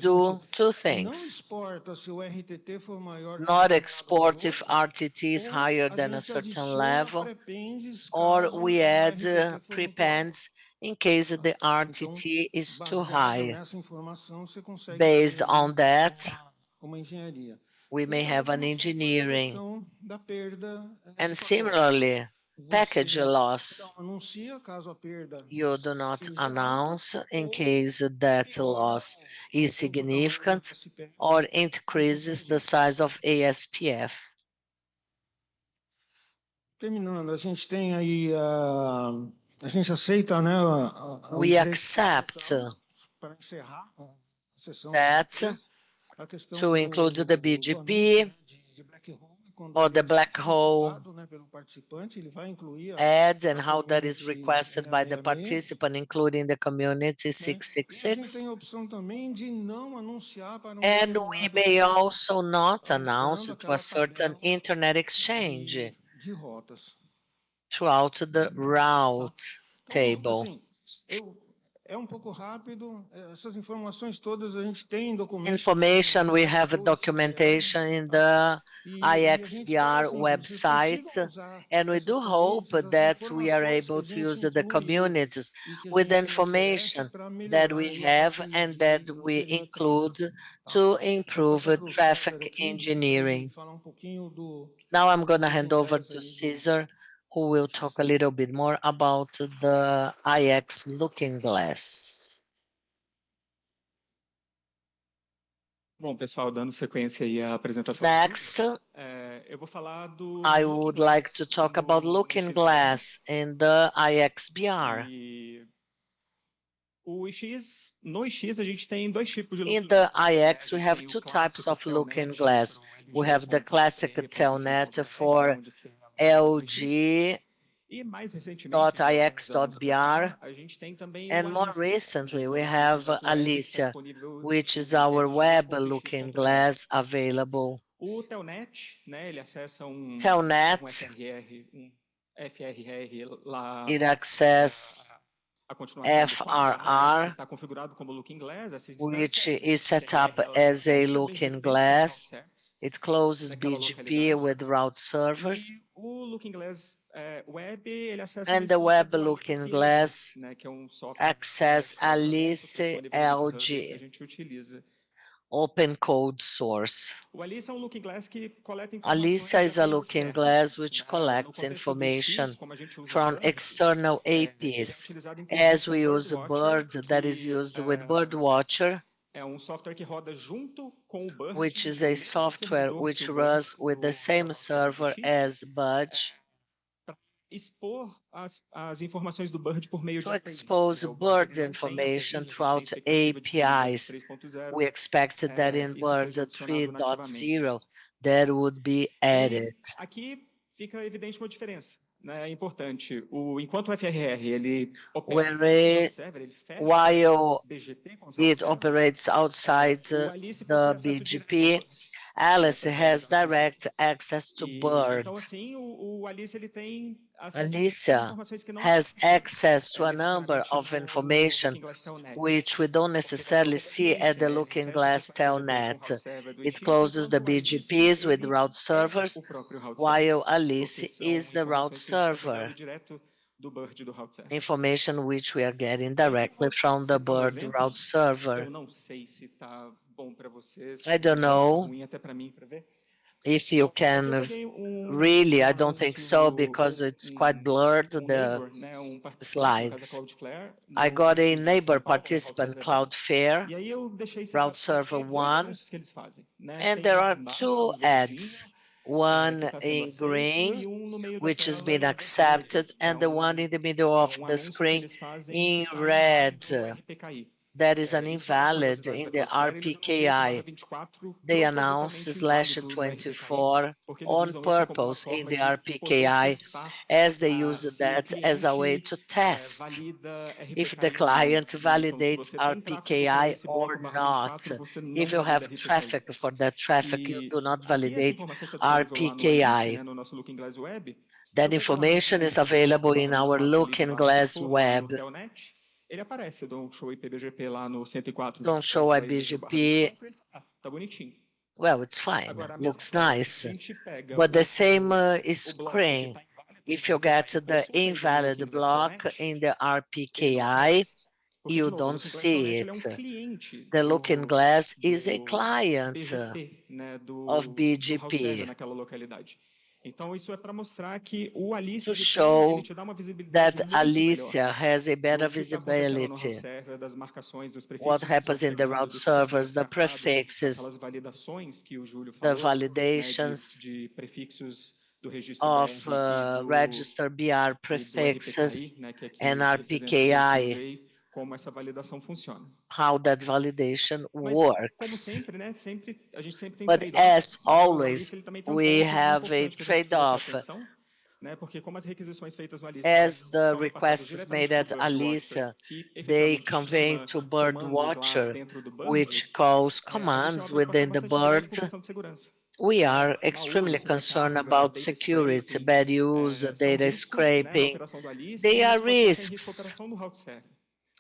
do two things. Not export if RTT is higher than a certain level, or we add prepends in case the RTT is too high. Based on that, we may have an engineering. And similarly, package loss. You do not announce in case that loss is significant or increases the size of ASPF. Terminando, a gente tem aí a gente aceita, né? We accept that to include the BGP or the black hole ads and how that is requested by the participant, including the community 666. And we may also not announce to a certain internet exchange throughout the route table. Pouco rápido. Essas informações todas a gente tem documento. Information we have documentation in the IX.br website, and we do hope that we are able to use the communities with the information that we have and that we include to improve traffic engineering. Now I'm going to hand over to Cesar, who will talk a little bit more about the IX Looking Glass. Bom, pessoal, dando sequência aí à apresentação. Next, Eu vou falar do I Looking would like Glass to talk no about Looking IX.br. Glass in the IX.br. E o IX, no IX a gente tem dois tipos de In Looking the Glass, né? A IX, we gente have tem o two types clássico of Looking Telnet Glass. para o We have the classic Telnet LG.br, for onde você LG.ix.br, e mais recentemente, né, alguns anos pra cá, a gente tem também o and more Alice, recently né, we que é o have Looking Glass web, que está Alicia, disponível which is em our web lg.ix.br. Looking Glass available. O Telnet, né, ele acessa Telnet, um FRR lá, it access a continuação do FAR, né, que FRR, está configurado como Looking Glass, essa which instância is set up FRR, ela as a fecha o Looking BGP com o route Glass. service It closes naquela BGP localidade. with route servers. E o Looking Glass web, ele acessa uma And the instância web do Looking Alice Glass LG, né, que é um software access de código aberto, Alice disponível no GitHub, que a LG, gente utiliza. open code source. O Alice é um Looking Glass que coleta informações Alicia is de a APIs Looking externas, Glass which né? No collects contexto do information X, como a gente usa from Bird, external ele é APIs. utilizado inclusive As com we use Birdwatcher, Bird, that is que used with Birdwatcher, é um software que roda junto com o Bird, which is no a mesmo software servidor que which o Bird, runs with the same server X, as Budge, para expor as informações do Bird por meio de to APIs. expose O Bird Bird ele não tem APIs, information a gente tem throughout expectativa de que em Bird APIs. 3.0 We expected that in isso Bird seja adicionado nativamente. 3.0 that would be added. E aqui fica evidente uma diferença, né? É importante. Enquanto o FRR ele opera fora do server, ele fecha While BGP com os it route operates outside o Alice the possui acesso direto ao BGP, Bird, Alice através has das direct funções. access to E Bird. então assim o Alice ele tem acesso a Alicia informações que não has access to a number necessariamente of no information Looking Glass Telnet. which we don't necessarily see at the Looking Glass Telnet. It closes the BGPs with route servers, while Alice is the route server, information which we are getting directly from the Bird route server. Eu não sei se está bom para vocês. I don't know Ruim até para mim para ver. if you can really, I don't think so, because it's quite blurred, the slides. I got a neighbor participant, Cloudflare, E aí eu deixei route separado server aqui dois 1, anúncios que eles fazem, né? and Tem there are embaixo, two no verdinho, ads, one que tá sendo in aceito, green, e no meio da which has tela been vermelho. accepted, and the one in the middle of the Anúncio que screen eles fazem in que tá red. inválido no RPKI. That is an Isso é uma invalid curiosidade in da the Cloudflare, eles anunciam esse RPKI. 24 They announce propositalmente inválido no RPKI, /24 porque eles on usam isso como uma purpose in forma the de poder RPKI, testar as they use se o that as a way cliente to test valida if RPKI the ou não, client né? Então, se validates você tem tráfego para RPKI esse or bloco not. /24, você If não you valida have RPKI. traffic for that traffic, you do not Aqui essa validate informação que está disponível lá no Alice, né, RPKI. no nosso Looking Glass Web, That information is available in our Looking Glass web. Telnet, ele aparece. Eu dou um show IPBGP lá no 104. Don't show IBGP. Tá bonitinho. Well, it's fine. Agora, Looks se nice. a gente pega But the same bloco screen. que tá inválido, If you get the invalid block in the RPKI, porque, you de novo, o don't Looking Glass see Telnet, ele é it. cliente The Looking Glass is a do client BGP, né, of do route server BGP naquela localidade. Então, isso é para mostrar que o Alice to ele show te dá uma visibilidade that muito melhor Alicia has a better do que está acontecendo no route visibility. server, das marcações, dos What prefixos happens in the route servers, the prefixes, aquelas validações que o Júlio the falou, validations né, de prefixos do registro of BR register BR e do prefixes RPKI, né, que aqui and esse exemplo que eu RPKI, usei, como essa validação funciona. how that validation Mas, como works. sempre, né, a gente sempre tem But as trade-offs. O always, Alice ele também tem we ponto have a importante que a gente precisa ter trade-off. atenção, né, porque como as requisições feitas no Alice As the são repassadas requests diretamente made para at o Birdwatcher, Alicia, que they efetivamente convey chama to comandos lá Birdwatcher, dentro do Bird, which calls a gente tem uma commands preocupação within the bastante grande Bird. com questão de segurança. We are Mau extremely uso, concerned sobrecarga, about data security, scraping, bad use, são data riscos, né, na scraping. operação do Alice, They e are isso pode colocar em risco a risks, operação do route server.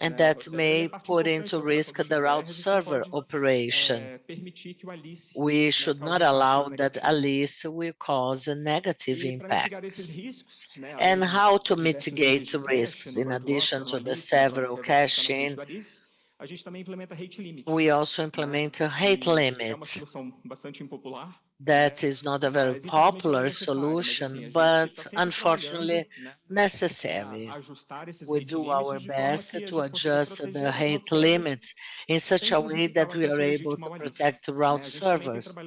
and O that route server, ele é may parte put importante into da operação risk do the XBR, route a gente não server pode operation. permitir que o Alice We should cause not impactos allow that negativos. Alice will cause negative E para mitigar esses impacts. riscos, né, And além how dos to diversos níveis mitigate de cache risks, no in addition Birdwatcher, no to the Alice, no several Cloudflare versus na rede caching, do Alice, a gente também implementa rate limit. we also Né? implement a rate E é uma limit. solução bastante impopular, That is not a very popular solution, but unfortunately necessary. We do our best to adjust the height limits in such a way that we are able to protect route servers.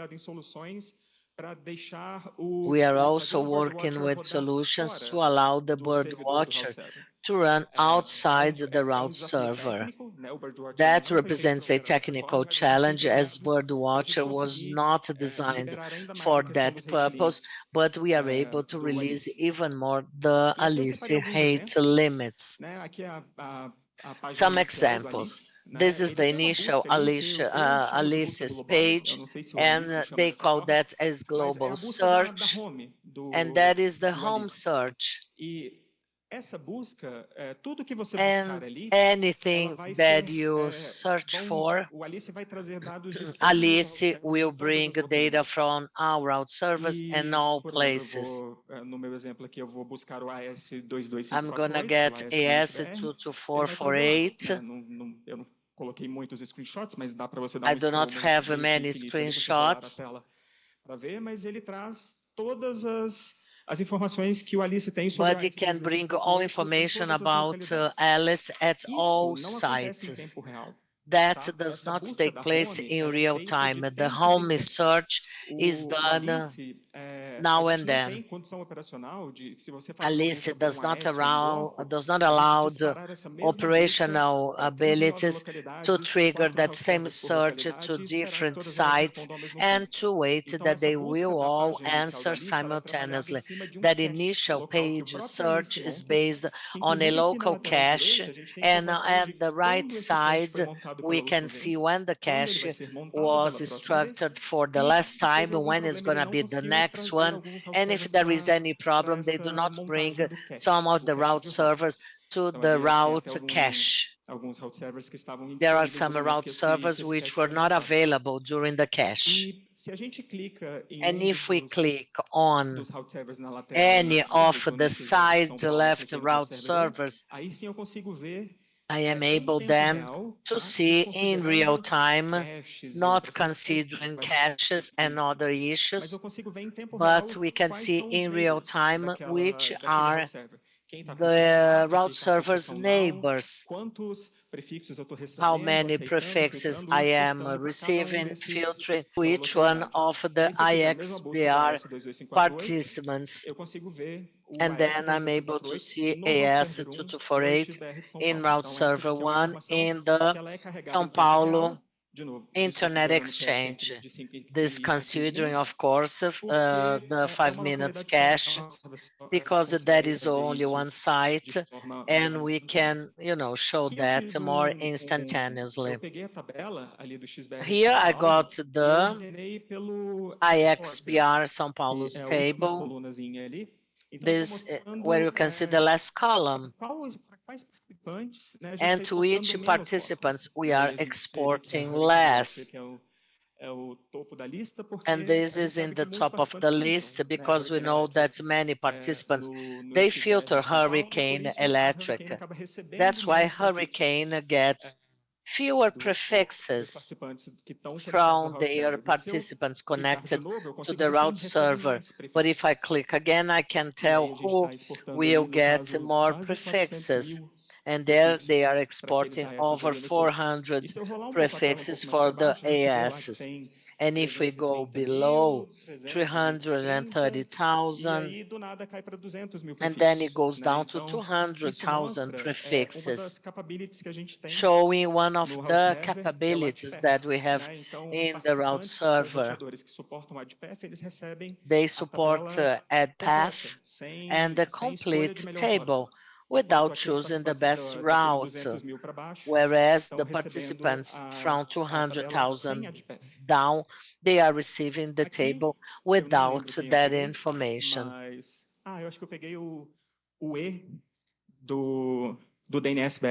We are also working with solutions to allow the bird watcher to run outside the route server. That represents a technical challenge, as Birdwatcher was not designed for that purpose, but we are able to release even more the Alice height limits. Some examples. This is the initial Alice's page, and they call that as global search, and that is the home search. And anything that you search for, Alice will bring data from our route servers and all places. I'm going to get AS22448. I do not have many screenshots. But it can bring all information about Alice at all sites. That does not take place in real time. The home search is done now and then. Alice does not allow the operational abilities to trigger that same search to different sites and to wait that they will all answer simultaneously. That initial page search is based on a local cache, and at the right side we can see when the cache was structured for the last time, when it's going to be the next one, and if there is any problem, they do not bring some of the route servers to the route cache. There are some route servers which were not available during the cache. And if we click on any of the sides left route servers, I am able then to see in real time, not considering caches and other issues, but we can see in real time which are the route server's neighbors, how many prefixes I am receiving, filtering which one of the IX.br participants. And then I'm able to see AS2248 in route server 1 in the São Paulo Internet Exchange. This considering, of course, the 5 minutes cache, because that is only one site, and we can, show that more instantaneously. Here I got the IX.br São Paulo's table. This where you can see the last column, and to each participants we are exporting less. And this is in the top of the list because we know that many participants, they filter Hurricane Electric. That's why Hurricane gets fewer prefixes from their participants connected to the route server. But if I click again, I can tell who will get more prefixes. And there they are exporting over 400 prefixes for the ASs. And if we go below 330,000, and then it goes down to 200,000 prefixes, showing one of the capabilities that we have in the route server. They support add path and the complete table without choosing the best route, whereas the participants from 200,000 down, they are receiving the table without that information. do DNS.br,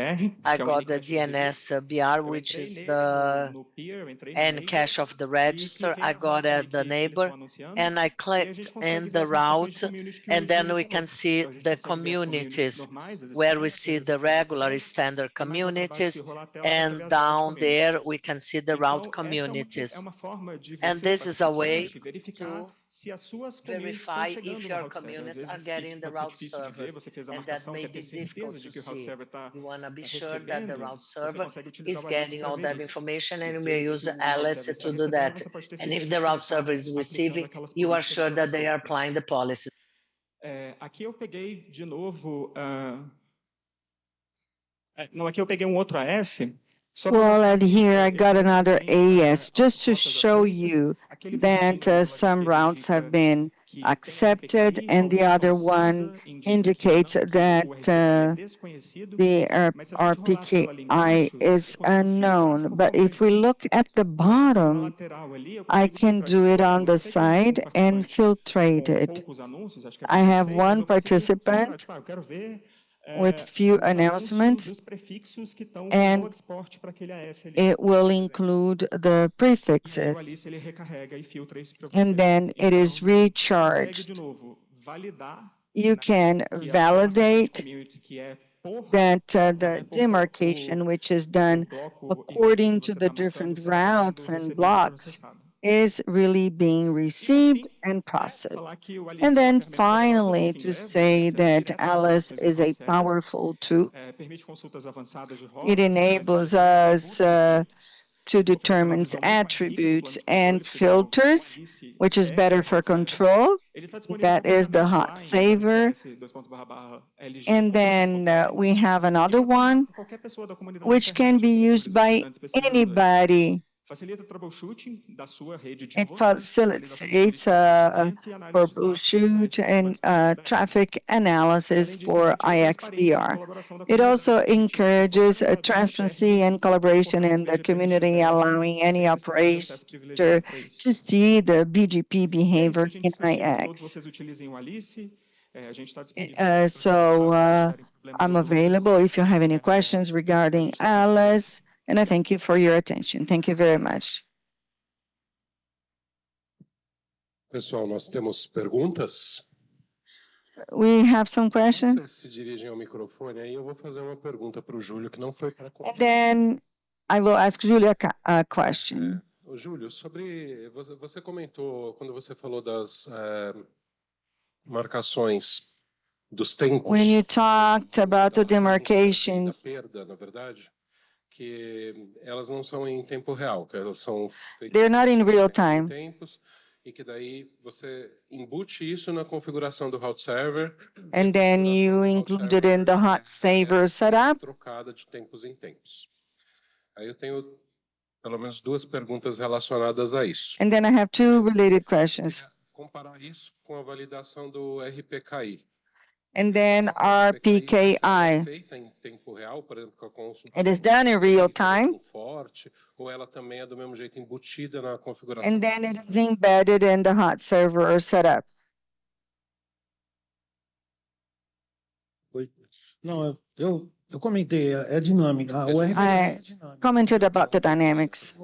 I que é o got the N-Cache do registro. DNS.br, which Entrei is nele the no peer, eu entrei no and e-mail cache of the e register. cliquei I na got rota ali at the que eles estão neighbor anunciando, and I e aí a clicked gente consegue in ver the as marcações de route, community que o and then Júlio we falou. can see Então a gente the consegue ver as communities communities normais, as where we standards, see as the standard regular standards, standard e mais lá para baixo, se communities, rolar a tela, dá para ver and as route down there communities. we can see the route Então, essa é communities. uma forma de And você, this is a way participante, verificar to se as suas communities estão verify chegando if no your route server. Às communities vezes are isso getting the pode ser route difícil de ver, servers, você fez a and that marcação, may quer ter be difficult certeza de to que o route see. server está You want to be sure that the recebendo, route você server consegue utilizar is o Alice getting para all ver that isso. information, E and you may use se o route Alice server está to do recebendo, that. você pode ter And if certeza the de que ele route está server is aplicando receiving, aquelas you are políticas sure para that they você. are applying the policies. Aqui eu peguei de novo... não, aqui eu peguei um outro AS. Well, and here I got another AES just to show you that some routes have been accepted and the other one indicates that the RPKI is unknown. But if we look at the bottom, I can do it on the side and filtrate it. I have one participant with few announcements, and it will include the prefixes. And then it is recharged. You can validate that the demarcation, which is done according to the different routes and blocks, is really being received and processed. And then finally, to say that Alice is a powerful tool. It enables us to determine attributes and filters, which is better for control. That is the hot saver. And then we have another one, which can be used by anybody. It facilitates troubleshoot and traffic analysis for IX.br. It also encourages transparency and collaboration in the community, allowing any operator to see the BGP behavior in IX. I'm available if you have any questions regarding Alice, and I thank you for your attention. Thank you very much. Pessoal, nós temos perguntas? We have some questions. Vocês se dirigem ao microfone, aí eu vou fazer uma pergunta para o Júlio que não foi para And then I will ask Julia a question. Júlio, sobre você comentou quando você falou das marcações dos tempos. When you talked about the demarcations, da perda, na verdade, que elas não são em tempo real, que elas são feitas they're not in real time. Tempos, e que daí você embute isso na configuração do route server. And then you include it in the hot saver setup. Trocada de tempos em tempos. Aí eu tenho pelo menos duas perguntas relacionadas a isso. And then I have two related questions. Comparar isso com a validação do RPKI. And then RPKI. It is done in real time. And then it is embedded in the hot server setup. Não, eu comentei, é dinâmica. I commented about the dynamics.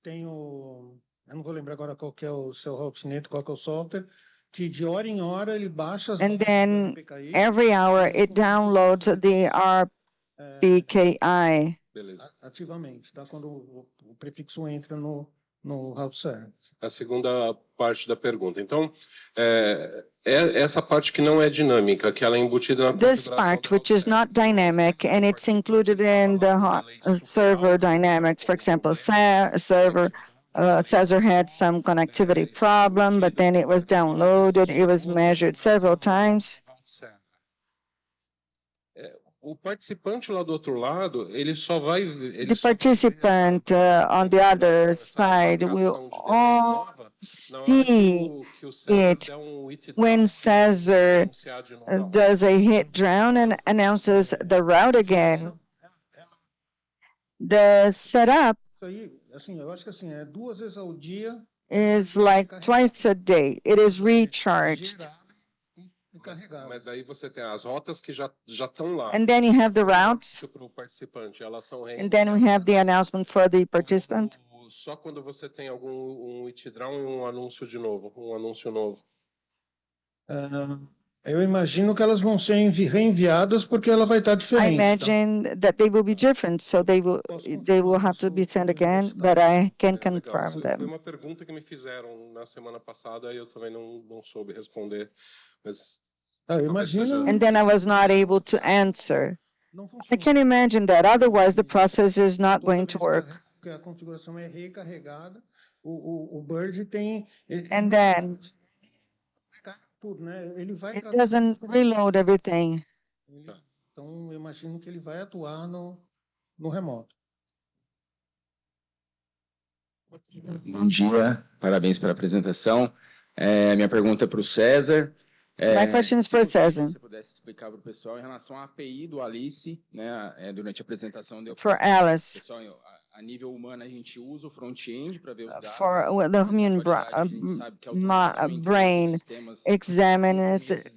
Eu não vou lembrar agora qual que é o seu hostnet, qual que é o software. Que de hora em hora ele baixa as and then every hour it downloads the RPKI. Ativamente, tá? Quando o prefixo entra no route server. A segunda parte da pergunta. Então, essa parte que não é dinâmica, que ela é embutida na This part, which is not dynamic, and it's included in the hot server dynamics. For example, server. Cesar had some connectivity problem, but then it was downloaded. It was measured several times. O participante lá do outro lado, ele só vai... The participant on the other side will all see it when Cesar does a hit drown and announces the route again. The setup is like twice a day. It is recharged. Mas aí você tem as rotas que já estão lá. And then you have the routes, Para o participante, elas são and then we have the announcement for the participant. Só quando você tem algum withdraw e um anúncio de novo, um anúncio novo. Eu imagino que elas vão ser reenviadas porque ela vai estar I diferente. imagine that they will be different, so they will have to be sent again, but I can confirm Foi them. uma pergunta que me fizeram na semana passada e eu também não soube responder, mas Eu imagino. And then I was not able to answer. I can imagine that, otherwise the process is not going to work. Porque a configuração é recarregada, o Bird tem. And then Tudo, né? Ele vai it doesn't reload everything. Então, eu imagino que ele vai atuar no remoto. Bom dia, parabéns pela apresentação. Minha pergunta é para o César. My question is for César. Se você pudesse explicar para o pessoal em relação à API do Alice, né? Durante a apresentação deu. For Alice. Pessoal, a nível humano a gente usa o front-end para ver os dados. For the human brain examines,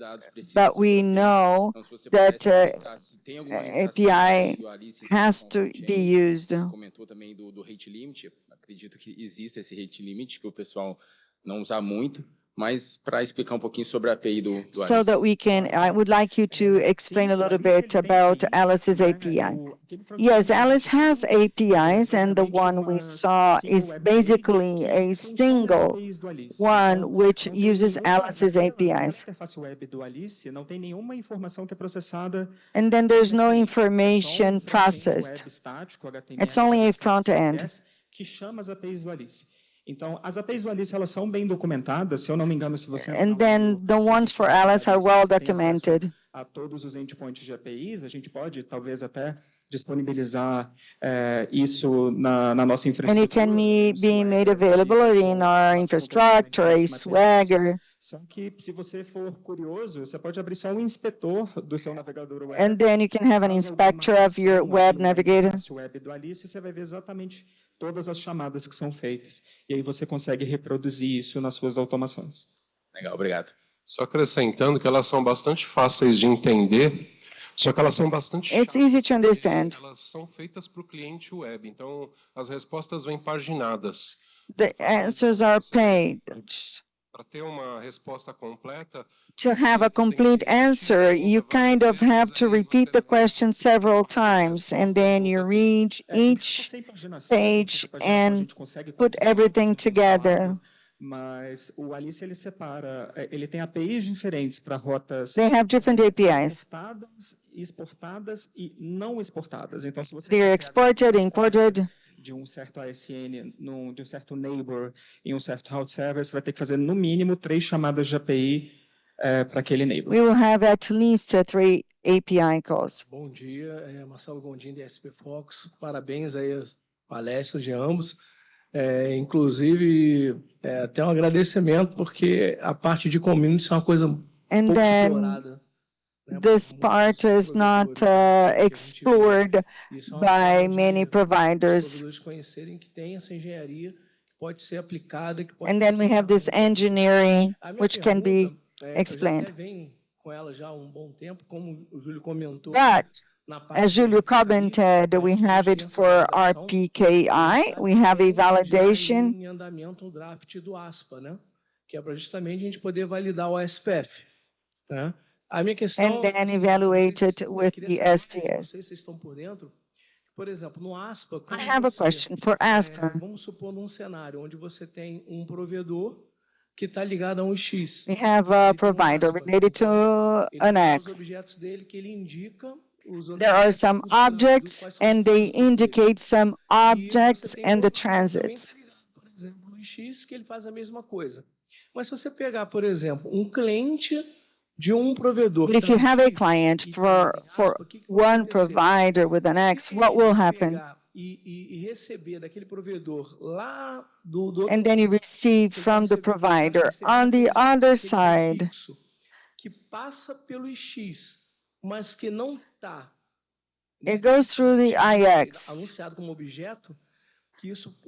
but we know that API has to be used. Você comentou também do rate limit. Acredito que existe esse rate limit que o pessoal não usa muito. Mas para explicar pouquinho sobre a API do Alice. So that we can, I would like you to explain a little bit about Alice's API. Yes, Alice has APIs, and the one we saw is basically a single one which uses Alice's APIs. And then there's no information processed. It's only a front end. Que chama as APIs do Alice. Então, as APIs do Alice, elas são bem documentadas, se eu não me engano, se você... And then the ones for Alice are well documented. A todos os endpoints de APIs, a gente pode, talvez, até disponibilizar isso na nossa infraestrutura. And it can be made available in our infrastructure, a Swagger. Só que, se você for curioso, você pode abrir só um inspetor do seu navegador web. And then you can have an inspector of your web navigator. Web do Alice, você vai ver exatamente todas as chamadas que são feitas. E aí você consegue reproduzir isso nas suas automações. Legal, obrigado. Só acrescentando que elas são bastante fáceis de entender, só que elas são bastante chatas. It's easy to understand. Elas são feitas para o cliente web, então as respostas vêm paginadas. The answers are paged. Para ter uma resposta completa, to have a complete answer, you kind of have to repeat the question several times, and then you read each page and put everything together. Mas o Alice, ele separa, ele tem APIs diferentes para rotas They have different APIs. exportadas e não exportadas. Então, se você They're exported, imported. De um certo ASN, de um certo neighbor em um certo route server, você vai ter que fazer no mínimo 3 chamadas de API para aquele neighbor. We will have at least 3 API calls. Bom dia, Marcelo Gondim, da SP Focus. Parabéns aí às palestras de ambos. Inclusive, até um agradecimento, porque a parte de community é uma coisa pouco explorada. This part is not explored by many providers. And then we have this engineering, which can be explained. But, as Julio commented, we have it for RPKI, we have a validation. Que é para justamente a gente poder validar o SPF, né? And then evaluate it with the SPS. Por exemplo, no ASPA, I have a question for ASPA. Vamos supor num cenário onde você tem um provedor que está ligado a um X. We have a provider related to an X. Os objetos dele que ele indica. There are some objects, and they indicate some objects and the transits. Por exemplo, no X, que ele faz a mesma coisa. Mas se você pegar, por exemplo, um cliente de provedor. But if you have a client for one provider with an X, what will happen? E receber daquele provedor lá and then you receive from the provider on the other side. Que passa pelo X, mas que não está. It goes through the IX. Anunciado como objeto.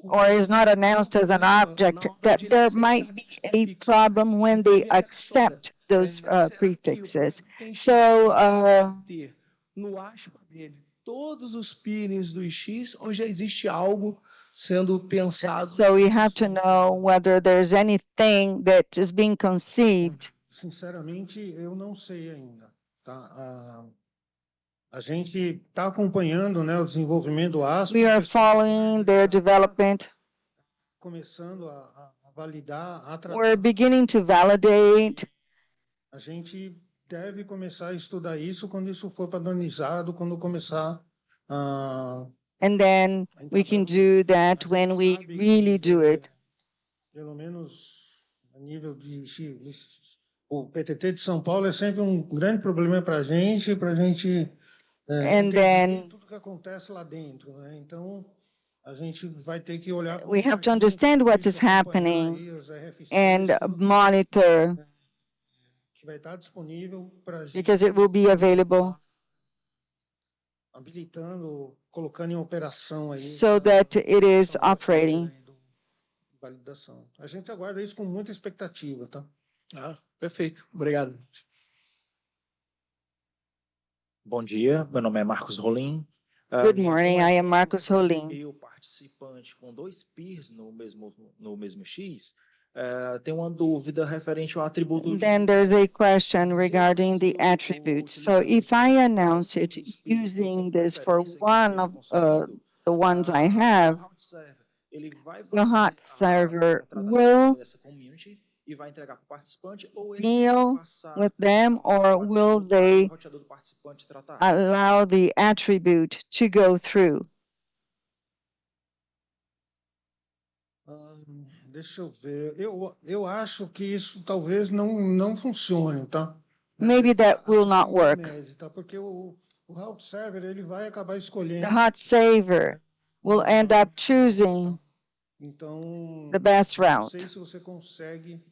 or is not announced as an object, that there might be a problem when they accept those prefixes. So no ASPA dele todos os peerings do IX ou já existe algo sendo pensado? So we have to know whether there's anything that is being conceived. Sinceramente, eu não sei ainda, tá? A gente está acompanhando, né, o desenvolvimento do ASPA. We are following their development. Começando a validar, a tratar. We're beginning to validate. A gente deve começar a estudar isso quando isso for padronizado, quando começar a. And then we can do that when we really do it. Pelo menos a nível de o PTT de São Paulo é sempre um grande problema para a gente entender tudo que acontece lá dentro, né? Então a gente vai ter que olhar. We have to understand what is happening and monitor, que vai estar disponível para a gente, because it will be available, habilitando, colocando em operação aí, so that it is operating. Validação. A gente aguarda isso com muita expectativa, tá? Perfeito. Obrigado. Bom dia, meu nome é Marcos Rolim. Good morning, I am Marcos Rolim. Eu participante com 2 peers no mesmo X, tenho uma dúvida referente ao atributo. Then there's a question regarding the attributes. So if I announce it using this for one of the ones I have, the hot server will deal with them, or will they allow the attribute to go through? Deixa eu ver. Eu acho que isso talvez não funcione, tá? Maybe that will not work. Tá? Porque o hot server ele vai acabar escolhendo. The hot server will end up choosing the best route. Não sei se você consegue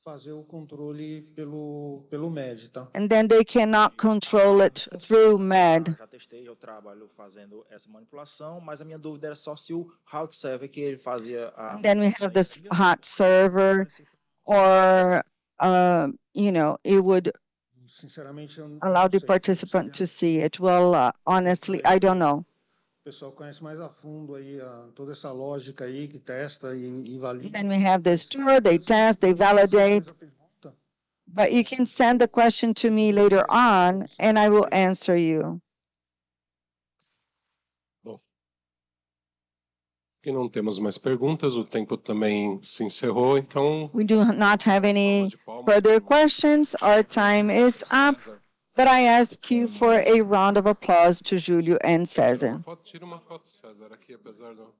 fazer o controle pelo MED, tá? And then they cannot control it through MED. Já testei, eu trabalho fazendo essa manipulação, mas a minha dúvida era só se o hot server que ele fazia a. And then we have this hot server, or you know, it would allow the participant to see it. Well, honestly, I don't know. O pessoal conhece mais a fundo aí toda essa lógica aí que testa e valida. Then we have this tour, they test, they validate. But you can send the question to me later on, and I will answer you. Bom, e não temos mais perguntas, o tempo também se encerrou, então. We do not have any further questions. Our time is up. But I ask you for a round of applause to Julio and Cesar. Tira uma foto, César, aqui, apesar do.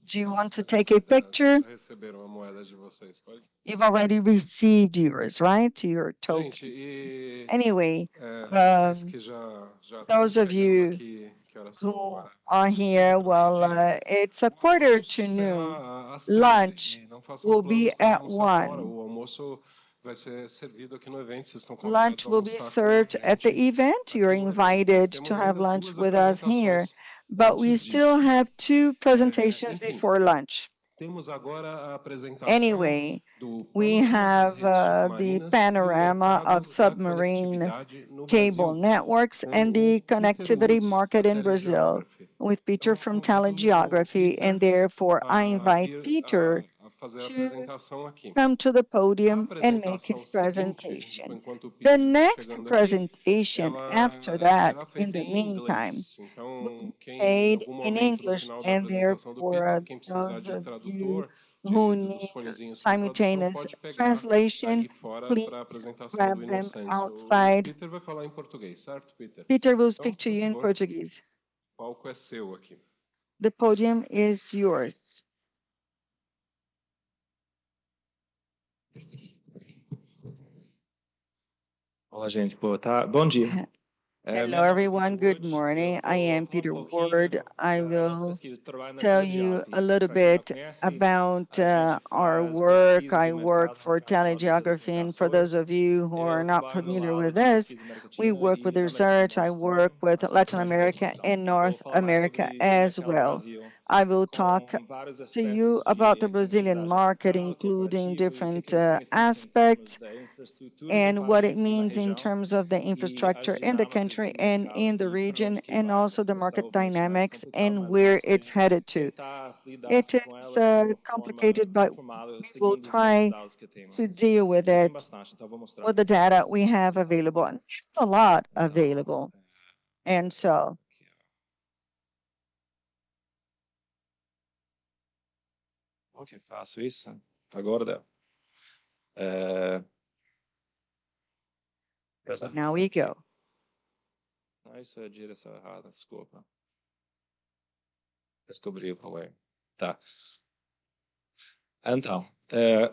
Do you want to take a picture? Receberam a moeda de vocês, pode? You've already received yours, right? Your token. Anyway, those of you who are here, well, it's 1:45. Lunch will be at 1. Vai ser servido aqui no evento, vocês estão Lunch will be served at the event. You're invited to have lunch with us here. But we still have 2 presentations before lunch. Temos agora a apresentação. Anyway, we have the panorama of submarine cable networks and the connectivity market in Brazil with Peter from Telegeography, and therefore I invite Peter to come to the podium and make his presentation. The next presentation after that, in the meantime, will be made in English, and therefore those of you who need simultaneous translation, please grab them outside. Peter vai falar em português, certo, Peter? Peter will speak to you in Portuguese. O palco é seu aqui. The podium is yours. Olá, gente. Bom dia. Hello, everyone. Good morning. I am Peter Ward. I will tell you a little bit about our work. I work for Telegeography, and for those of you who are not familiar with this, we work with research. I work with Latin America and North America as well. I will talk com vários to aspectos you about the de Brazilian entidade market, local, including cooperativo, e o que different que isso significa em termos aspects da infraestrutura no and what it país e na means in região, terms of the e as infrastructure in the dinâmicas country do and mercado in the e para region, onde que and vai. also Essa the questão, market obviamente, mais dynamics complicada, and mas where vamos it's headed to. tentar lidar It com is ela de uma forma complicated, but informada, we will seguindo os try dados que temos. to deal with E tem it bastante, então vou mostrar with aqui the para data vocês. we have available. And a lot available. And so Ok, faço isso. Agora deu. now we go. Não, isso é a direção errada, desculpa. Descobri o problema. Tá. Então,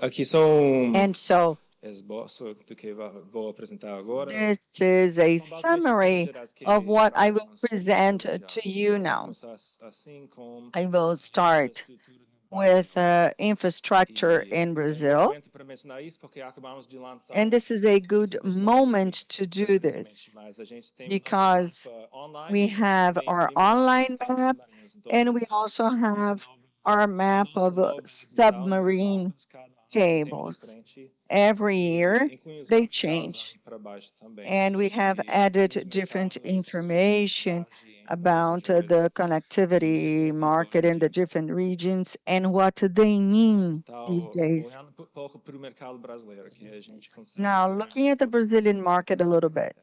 aqui são And so esboço do que vou apresentar agora. this is a São basicamente os temas summary gerais que of what I will trabalhamos present no to diálogo. you Vou now. começar assim com I will a start infraestrutura no with Brasil. infrastructure E in é um bom Brazil. momento para mencionar isso porque acabamos de lançar And this is a good esse projeto moment to do this recentemente, mas a gente tem o nosso because mapa online we e a gente have também our eliminamos online cabos map submarinos em todo and o we mundo. also Esse have novo, our map nosso of novo diálogo, os submarine mapas, cada ano tem um tema cables. diferente Every e year incluem os they cabos change. ali para baixo também. And we have E added os different mercados de information conectividade em algumas about the regiões e o que connectivity significa hoje market em in the dia. different regions and what they mean these Então, days. olhando um pouco para o mercado brasileiro, que a gente consegue Now, ver looking at the Brazilian market a little bit,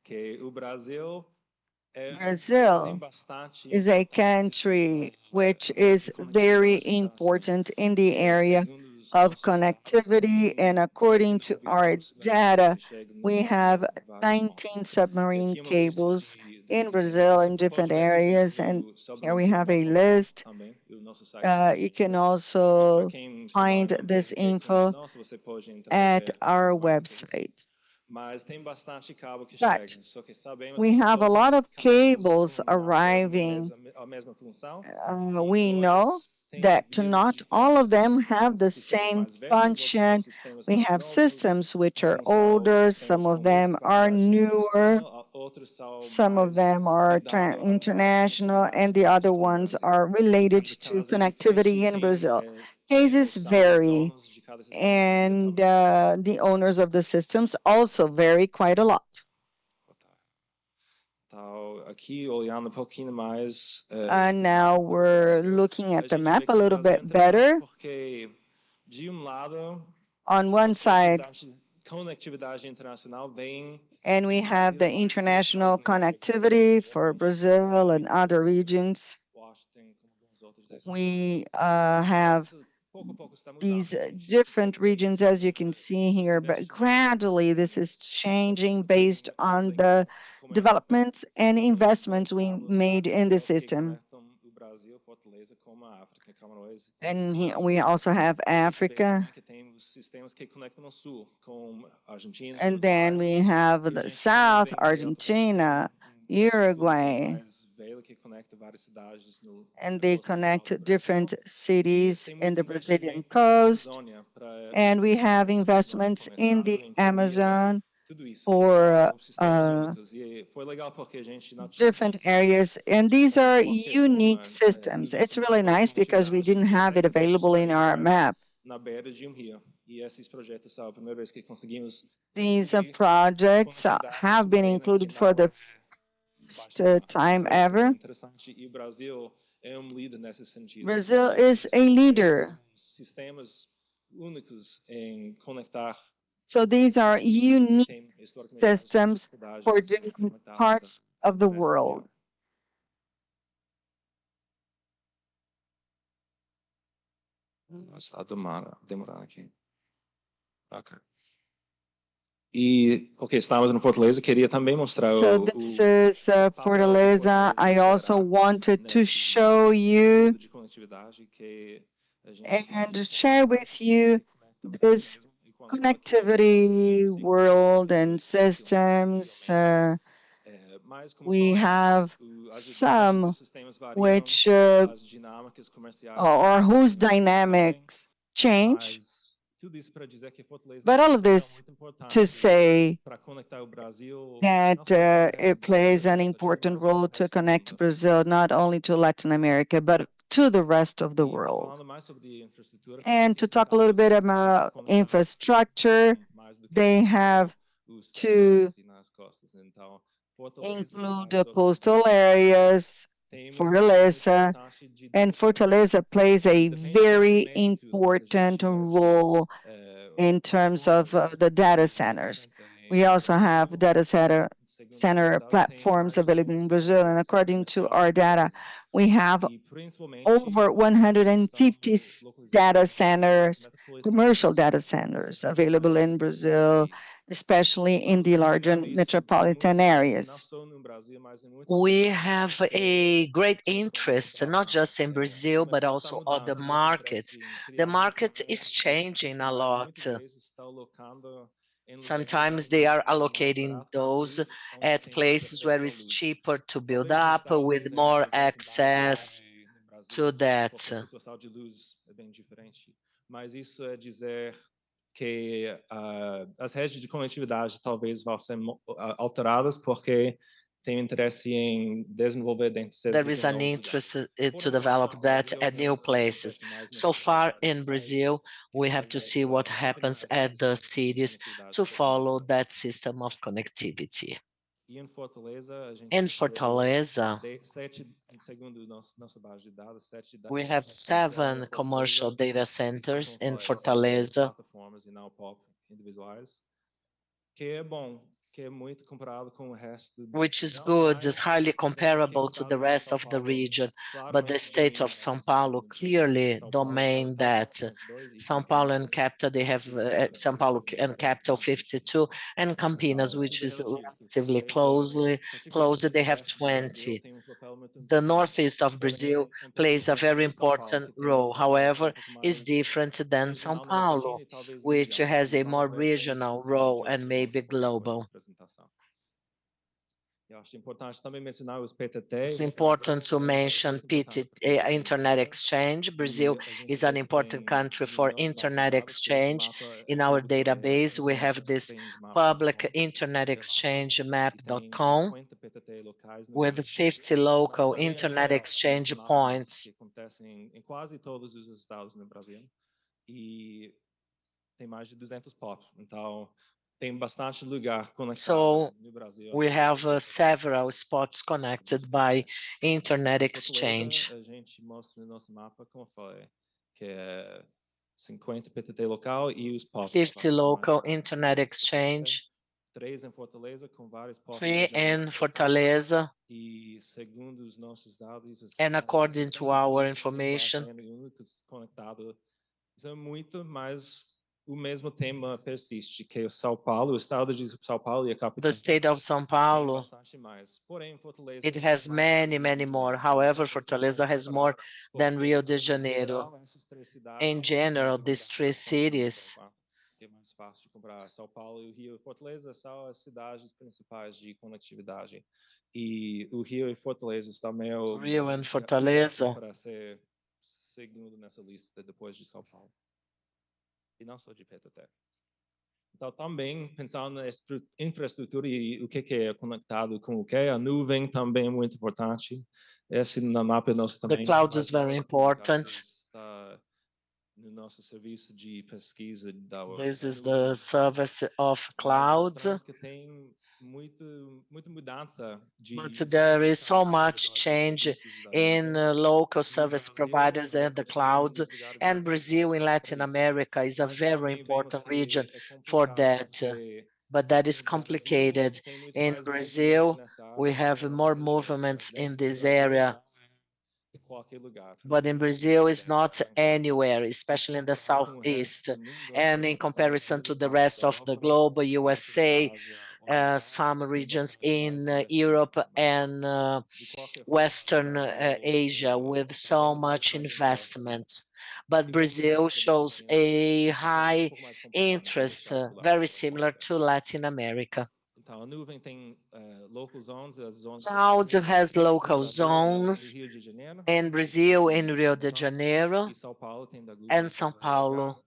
que o Brasil tem Brazil bastante is a importância country na which área is de very conectividade internacional. important in the area Segundo os of nossos dados, connectivity, tem and according to 19 our cabos submarinos data, que chegam no we Brasil have em vários 19 pontos. E submarine aqui uma lista cables do in que tem. Brazil Você in different pode ver tudo isso areas, and no here we have a submarino.com list. também, o nosso site em You can português. E para also quem find trabalha em this empresa que é cliente info nosso, você pode entrar e at ver our mais informação. website. Mas tem bastante cabo que But chega, só que sabemos we que have a todos lot of cabos cables não servem arriving. a mesma função. We know Tem that havido not all of diferenças them entre have the sistemas same mais velhos, outros são function. sistemas We mais have novos, systems which are alguns são older, sistemas some of com muita them are capacidade de newer, transmissão, outros são some of mais them are ligados à international, and conectividade the no other resto do ones Brasil. are E related cada to caso é diferente e connectivity in quem Brazil. tem Cases noção, os vary, donos de cada sistema varia and também. the owners of the systems also vary quite a lot. Então, aqui olhando um pouquinho mais And now we're looking a at the gente vê map que a o little Brasil é bit interessante better. porque de lado On one side, conectividade internacional vem and we have the international connectivity for Brazil and other regions. Washington, como algumas outras dessas We regiões. have Isso pouco a pouco está mudando. these A gente different consegue ver regions, isso as you can see here, but perceber gradually this is changing based on the como é developments and investments dois we cabos made in the artificial que system. conectam o Brasil, Fortaleza, com a África, Camarões. And we also have A gente vê Africa, também que tem os sistemas que conectam ao sul, com a Argentina, and then Uruguai. we have E a the gente South, também vê atualmente tem Argentina, infraestrutura Uruguay, mais velha que conecta várias cidades no and they costa litoral connect do different Brasil. E cities tem in muito the Brazilian investimento na coast. Amazônia para And we have sistemas de investments hidrogênio in the conectado, infravias, Amazon tudo isso, que for são sistemas únicos. E foi legal porque a gente não tinha different noção areas, and de these are qualquer forma unique systems. It's investimento really ou nice because we conectividade didn't de have it ter available in our submarinos map. na beira de rio. E esses projetos são a primeira vez que conseguimos These incluir projects conectividade have been submarina que included for não the é first debaixo do mar. time Então isso é ever. bem interessante e o Brasil é líder nesse sentido. Brazil porque is a leader. sistemas únicos em conectar. So these are unique Tem historicamente várias systems dificuldades for de ser different conectados parts of the beira do rio. world. Está demorando aqui. Ok. E, ok, estávamos no Fortaleza, queria também mostrar So this is papel que Fortaleza. I also será wanted to nesse show you mundo de conectividade que a gente and share with you this mesmo e quando connectivity world and systems. mas como We falamos, have as idades some dos sistemas variam, which as dinâmicas comerciais or whose também, dynamics change. mas tudo isso para dizer que Fortaleza But all of é this muito to importante say para conectar o Brasil that não só para o resto it do mundo, plays an América Latina, important mas para o role to resto do connect mundo. Brazil not only to Latin America, but to the rest of the world. And to talk a little bit about infrastructure, they have to include the coastal areas, Fortaleza, and Fortaleza plays a very important role in terms of the data centers. We also have data center platforms available in Brazil, and according to our data, we have over 150 data centers, commercial data centers available in Brazil, especially in the larger metropolitan areas. We have a great interest, not just in Brazil, but also other markets. The market is changing a lot. Sometimes they are allocating those at places where it's cheaper to build up with more access to that. Mas isso é dizer que as redes de conectividade talvez vão ser alteradas porque tem interesse em desenvolver dentro de There is an interest to develop that at new places. So far in Brazil, we have to see what happens at the cities to follow that system of connectivity. In Fortaleza, we have 7 commercial data centers in Fortaleza, which is good, is highly comparable to the rest of the region, but the state of São Paulo clearly domain that. São Paulo and capital, they have São Paulo and capital 52, and Campinas, which is relatively close, they have 20. The northeast of Brazil plays a very important role, however, is different than São Paulo, which has a more regional role and maybe global. It's important to mention Internet Exchange. Brazil is an important country for Internet Exchange. In our database, we have this public Internet Exchange map.com with 50 local Internet Exchange points. So we have several spots connected by Internet Exchange. 50 local Internet Exchange, 3 in Fortaleza, and according to our information, o mesmo tema persiste, que São Paulo, o estado de São Paulo e a capital. The state of São Paulo, it has many more. However, Fortaleza has more than Rio de Janeiro. In general, these 3 cities, que é mais fácil de comprar. São Paulo e o Rio e Fortaleza são as cidades principais de conectividade. E o Rio e Fortaleza estão meio Rio and Fortaleza para ser segundo nessa lista depois de São Paulo. E não só de PTT. Então, também pensando na infraestrutura e o que é conectado com o que, a nuvem também é muito importante. Esse na mapa nós também. The cloud is very important. No nosso serviço de pesquisa da This is the service of clouds. But there is so much change in local service providers and the clouds, and Brazil in Latin America is a very important region for that. But that is complicated. In Brazil, we have more movements in this area. But in Brazil, it's not anywhere, especially in the southeast. And in comparison to the rest of the globe, USA, some regions in Europe and Western Asia with so much investment. But Brazil shows a high interest, very similar to Latin America. Cloud has local zones in Brazil, in Rio de Janeiro, and São Paulo.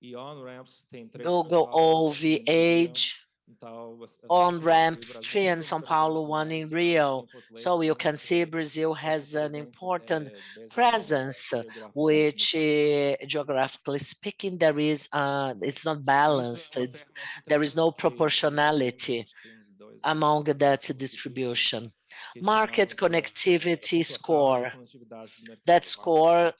Google OVH on-ramps, 3 in São Paulo, 1 in Rio. So you can see Brazil has an important presence, which geographically speaking, it's not balanced. There is no proportionality among that distribution. Market connectivity score. That score,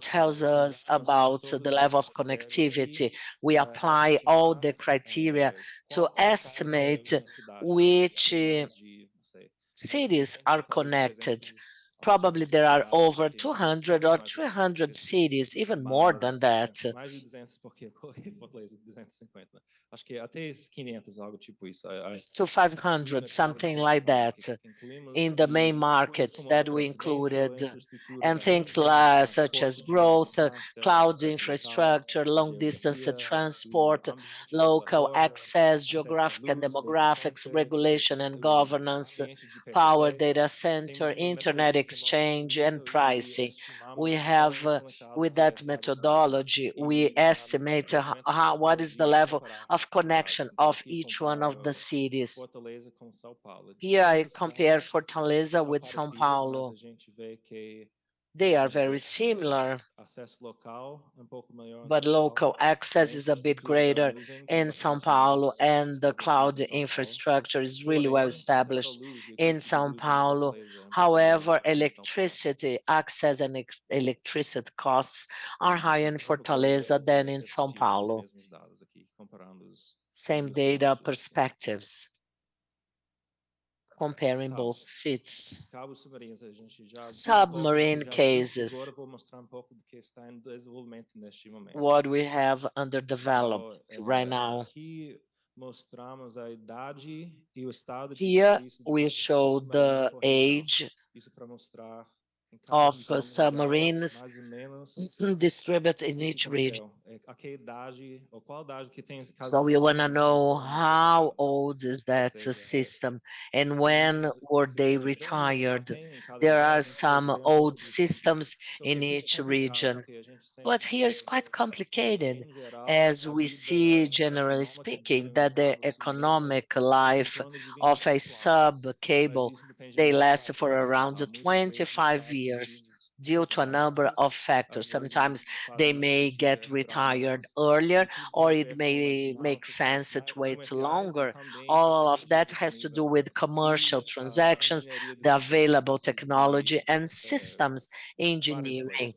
tells us about the level of connectivity. We apply all the criteria to estimate which cities are connected. Probably there are over 200 or 300 cities, even more than that. Mais de 200 porque eu coloquei Fortaleza, 250. Acho que até 500, algo tipo isso. To 500, something like that, in the main markets that we included, and things such as growth, cloud infrastructure, long-distance transport, local access, geographic and demographics, regulation and governance, power data center, internet exchange, and pricing. We have, with that methodology, we estimate what is the level of connection of each one of the cities. Here I compare Fortaleza with São Paulo. They are very similar, but local access is a bit greater in São Paulo, and the cloud infrastructure is really well established in São Paulo. However, electricity access and electricity costs are higher in Fortaleza than in São Paulo. Same data perspectives, comparing both cities. Submarine cases. What we have under development right now. Here we show the age of submarines distributed in each region. So we want to know how old is that system and when were they retired. There are some old systems in each region, but here it's quite complicated, as we see, generally speaking, that the economic life of a sub-cable, they last for around 25 years due to a number of factors. Sometimes they may get retired earlier, or it may make sense to wait longer. All of that has to do with commercial transactions, the available technology, and systems engineering.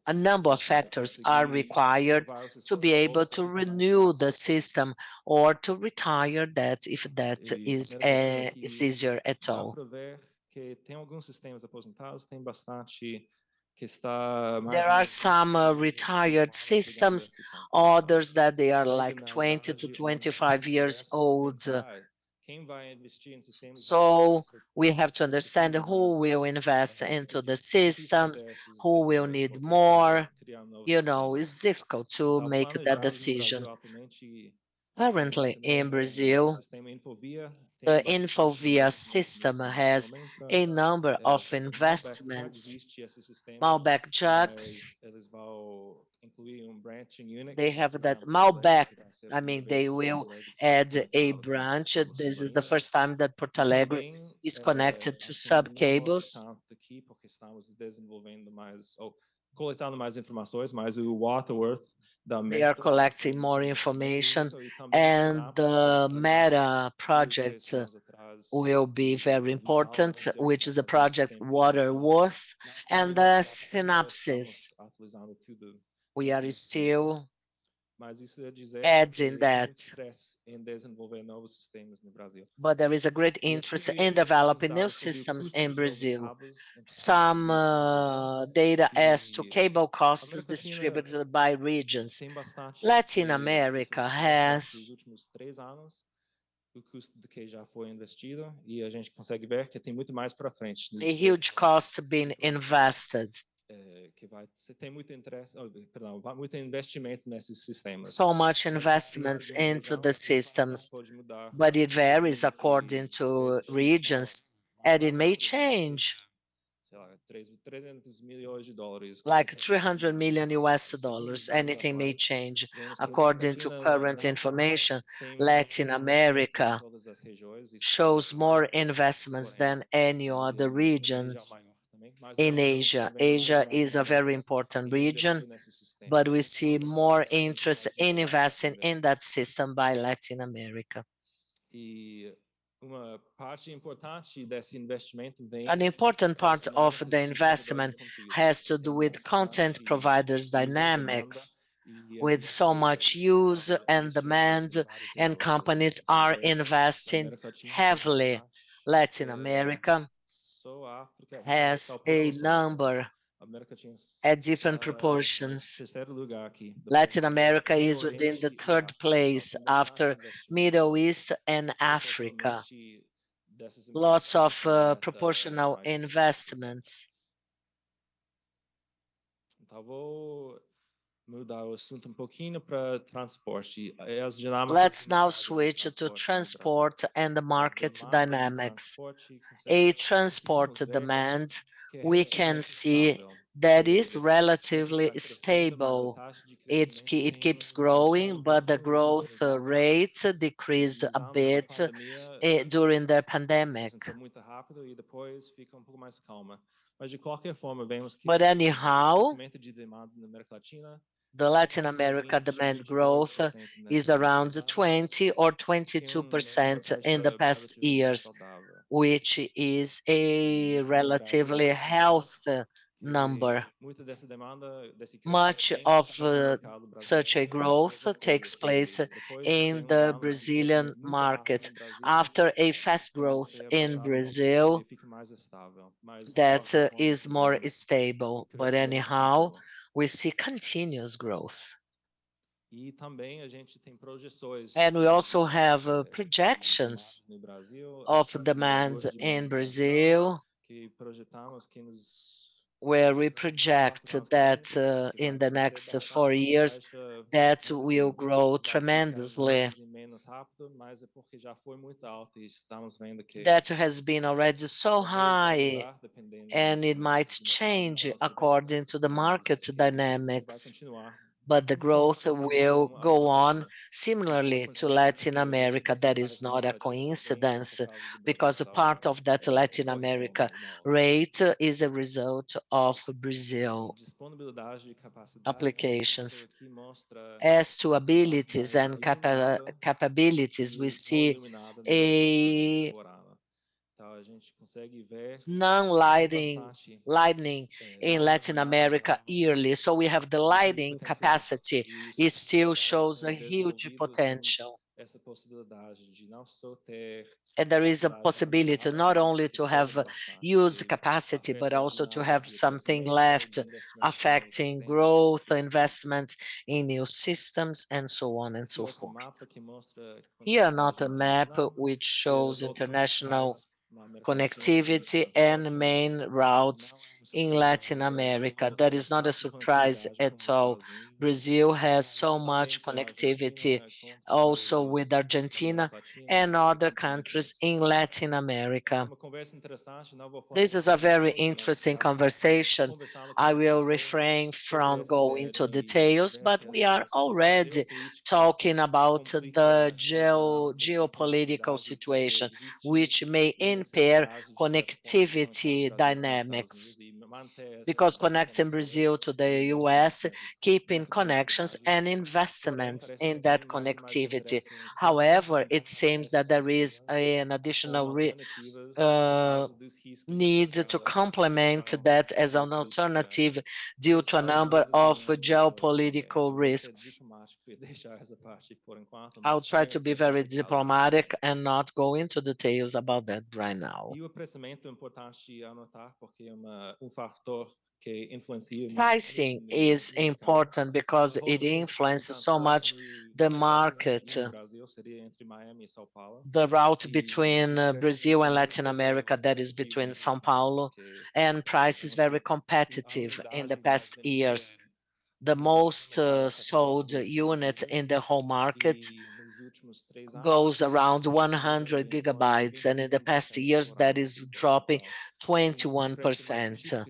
A number of factors are required to be able to renew the system or to retire that if that is easier at all. There are some retired systems, others that they are like 20 to 25 years old. So we have to understand who will invest into the systems, who will need more. It's difficult to make that decision. Currently in Brazil, the Infovia system has a number of investments. Malbec jugs, they have that Malbec. They will add a branch. This is the first time that Porto Alegre is connected to sub-cables. They are collecting more information, and the Meta project will be very important, which is the project Waterworth, and the Synapses. We are still adding that. But there is a great interest in developing new systems in Brazil. Some data as to cable costs distributed by regions. Latin America has a huge cost being invested. So much investments into the systems, but it varies according to regions, and it may change. sei lá, 300 milhões de dólares. like $300 million. Anything may change. According to current information, Latin America shows more investments than any other regions in Asia. Asia is a very important region, but we see more interest in investing in that system by Latin America. Uma parte importante desse investimento vem An important part of the investment has to do with content providers' dynamics. With so much use and demand, and companies are investing heavily. Latin America has a number at different proportions. Latin America is within the third place after Middle East and Africa. Lots of proportional investments. Então, vou mudar o assunto pouquinho para transporte. Let's now switch to transport and the market dynamics. A transport demand, we can see that is relatively stable. It keeps growing, but the growth rate decreased a bit during the pandemic. But anyhow, the Latin America demand growth is around 20 or 22% in the past years, which is a relatively healthy number. Much of such a growth takes place in the Brazilian market. After a fast growth in Brazil, that is more stable. But anyhow, we see continuous growth. And we also have projections of demand in Brazil, where we project that in the next 4 years, that will grow tremendously. That has been already so high, and it might change according to the market dynamics. But the growth will go on similarly to Latin America. That is not a coincidence, because a part of that Latin America rate is a result of Brazil applications. As to abilities and capabilities, we see a lightning in Latin America yearly. So we have the lighting capacity. It still shows a huge potential. And there is a possibility not only to have used capacity, but also to have something left affecting growth, investment in new systems, and so on and so forth. Here another map which shows international connectivity and main routes in Latin America. That is not a surprise at all. Brazil has so much connectivity also with Argentina and other countries in Latin America. This is a very interesting conversation. I will refrain from going into details, but we are already talking about the geopolitical situation, which may impair connectivity dynamics, because connecting Brazil to the US, keeping connections and investments in that connectivity. However, it seems that there is an additional need to complement that as an alternative due to a number of geopolitical risks. I'll try to be very diplomatic and not go into details about that right now. Pricing is important because it influences so much the market. The route between Brazil and Latin America, that is between São Paulo, and price is very competitive in the past years. The most sold units in the whole market goes around 100 gigabytes, and in the past years that is dropping 21%.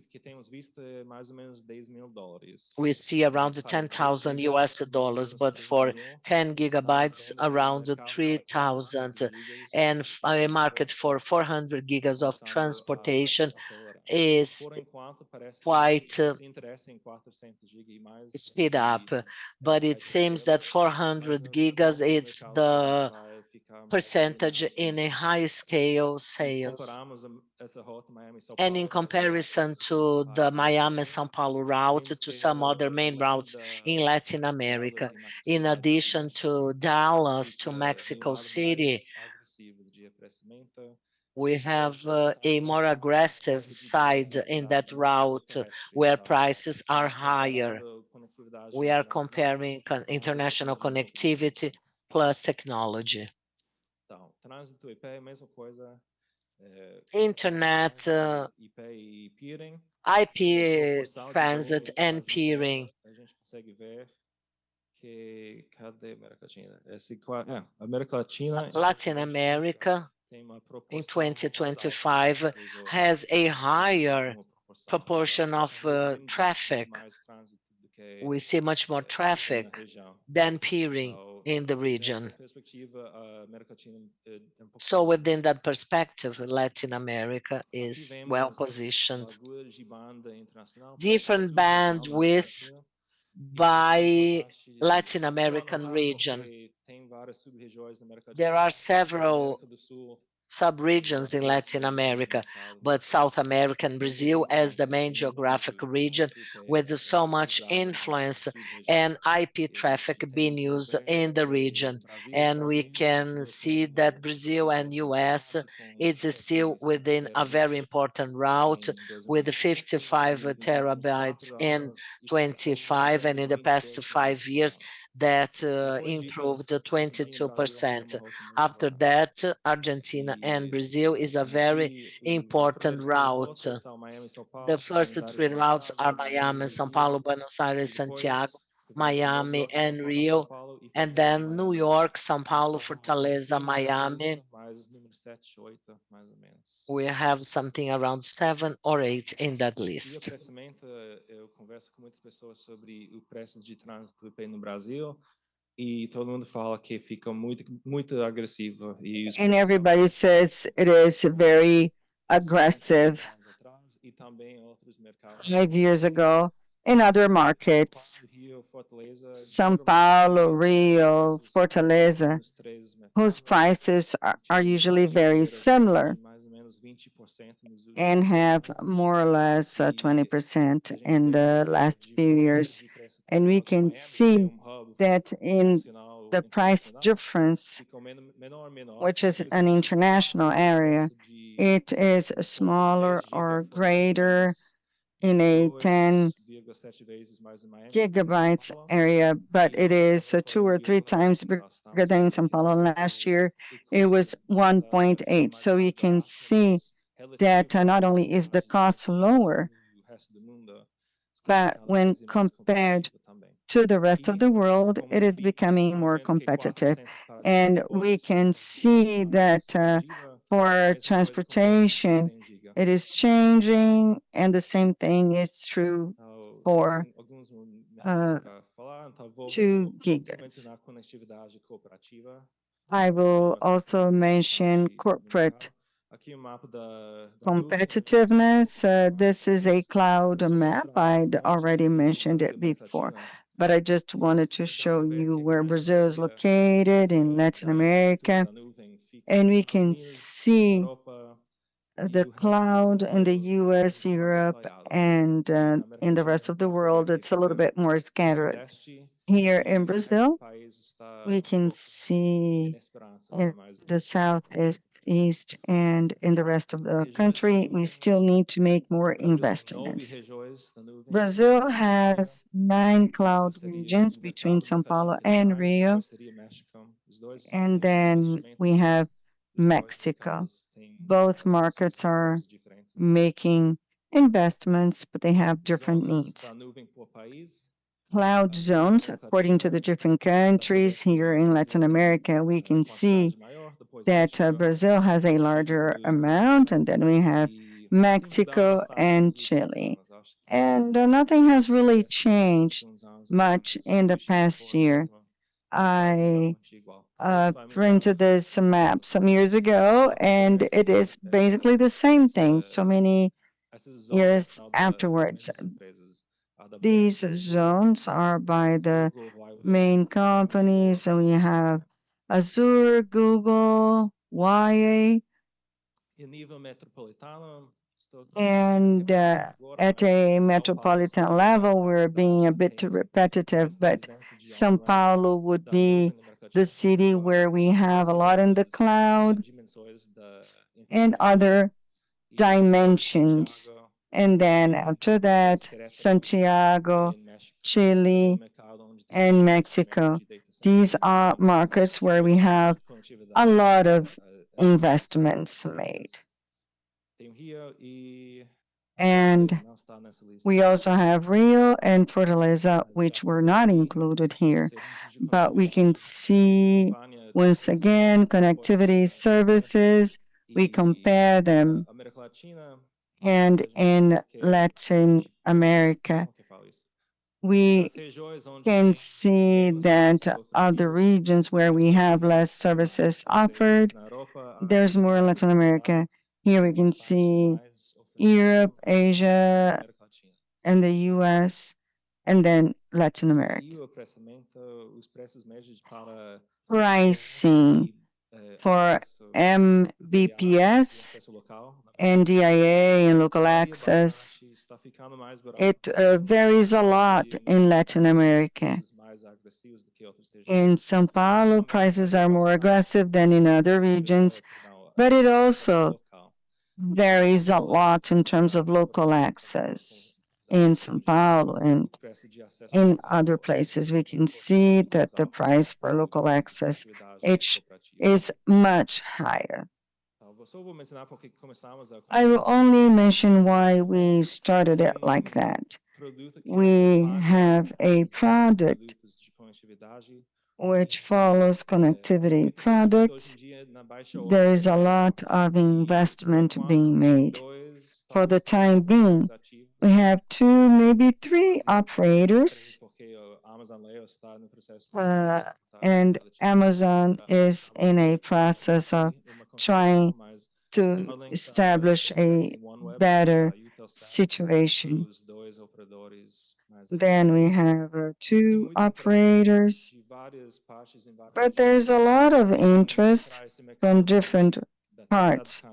We see around 10,000 US dollars, but for 10 gigabytes, around 3,000, and a market for 400 gigas of transportation is quite speed up, but it seems that 400 gigas, it's the percentage in a high scale sales. And in comparison to the Miami-São Paulo route, to some other main routes in Latin America, in addition to Dallas, to Mexico City, we have a more aggressive side in that route where prices are higher. We are comparing international connectivity plus technology. Internet, IP transit and peering. Latin America in 2025 has a higher proportion of traffic. We see much more traffic than peering in the region. So within that perspective, Latin America is well positioned. Different bandwidth by Latin American region. There are several sub-regions in Latin America, but South America and Brazil as the main geographic region with so much influence and IP traffic being used in the region. And we can see that Brazil and US is still within a very important route with 55 terabytes in 25, and in the past 5 years that improved 22%. After that, Argentina and Brazil is a very important route. The first three routes are Miami, São Paulo, Buenos Aires, Santiago, Miami, and Rio, and then New York, São Paulo, Fortaleza, Miami. We have something around 7 or 8 in that list. And everybody says it is very aggressive. 5 years ago, in other markets, São Paulo, Rio, Fortaleza, whose prices are usually very similar and have more or less 20% in the last few years. And we can see that in the price difference, which is an international area, it is smaller or greater in a 10 gigabytes area, but it is 2 or 3 times bigger than in São Paulo. Last year, it was 1.8. So you can see that not only is the cost lower, but when compared to the rest of the world, it is becoming more competitive. And we can see that for transportation, it is changing, and the same thing is true for 2 gigas. I will also mention corporate competitiveness. This is a cloud map. I'd already mentioned it before, but I just wanted to show you where Brazil is located in Latin America. And we can see the cloud in the US, Europe, and in the rest of the world. It's a little bit more scattered. Here in Brazil, we can see in the southeast and in the rest of the country, we still need to make more investments. Brazil has 9 cloud regions between São Paulo and Rio, and then we have Mexico. Both markets are making investments, but they have different needs. cloud zones according to the different countries. Here in Latin America, we can see that Brazil has a larger amount, and then we have Mexico and Chile. And nothing has really changed much in the past year. I printed this map some years ago, and it is basically the same thing so many years afterwards. These zones are by the main companies, and we have Azure, Google, YA, and at a metropolitan level, we're being a bit repetitive, but São Paulo would be the city where we have a lot in the cloud and other dimensions. And then after that, Santiago, Chile, and Mexico. These are markets where we have a lot of investments made. And we also have Rio and Fortaleza, which were not included here. But we can see, once again, connectivity services. We compare them. And in Latin America, we can see that other regions where we have less services offered, there's more in Latin America. Here we can see Europe, Asia, and the US, and then Latin America. Pricing for MBPS and DIA and local access, it varies a lot in Latin America. In São Paulo, prices are more aggressive than in other regions, but it also varies a lot in terms of local access. In São Paulo and in other places, we can see that the price for local access is much higher. I will only mention why we started it like that. We have a product which follows connectivity products. There is a lot of investment being made. For the time being, we have 2, maybe 3 operators, and Amazon is in a process of trying to establish a better situation. Then we have 2 operators, but there's a lot of interest from different parts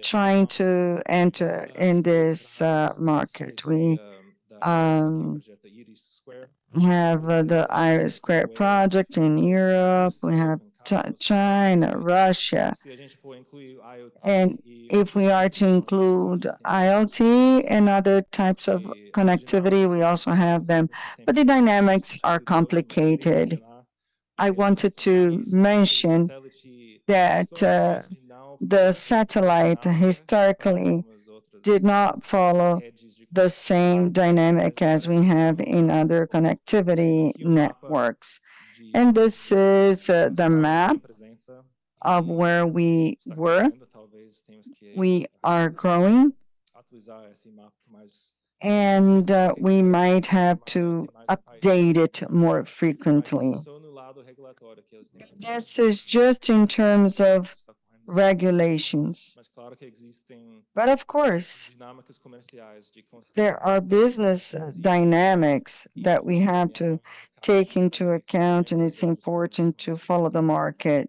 trying to enter in this market. We have the IX Square project in Europe, we have China, Russia, and if we are to include IoT and other types of connectivity, we also have them, but the dynamics are complicated. I wanted to mention that the satellite historically did not follow the same dynamic as we have in other connectivity networks. And this is the map of where we were. We are growing, and we might have to update it more frequently. This is just in terms of regulations. But of course, there are business dynamics that we have to take into account, and it's important to follow the market.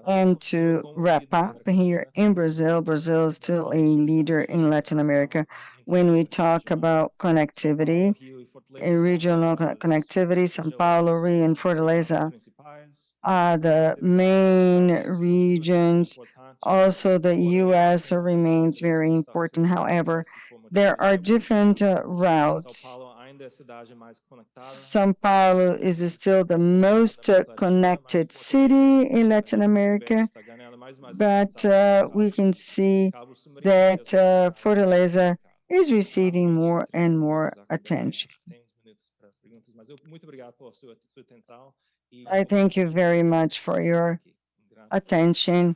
And to wrap up here, in Brazil, Brazil is still a leader in Latin America when we talk about connectivity, a regional connectivity. São Paulo, Rio, and Fortaleza are the main regions. Also, the US remains very important. However, there are different routes. São Paulo is still the most connected city in Latin America, but we can see that Fortaleza is receiving more and more attention. I thank you very much for your attention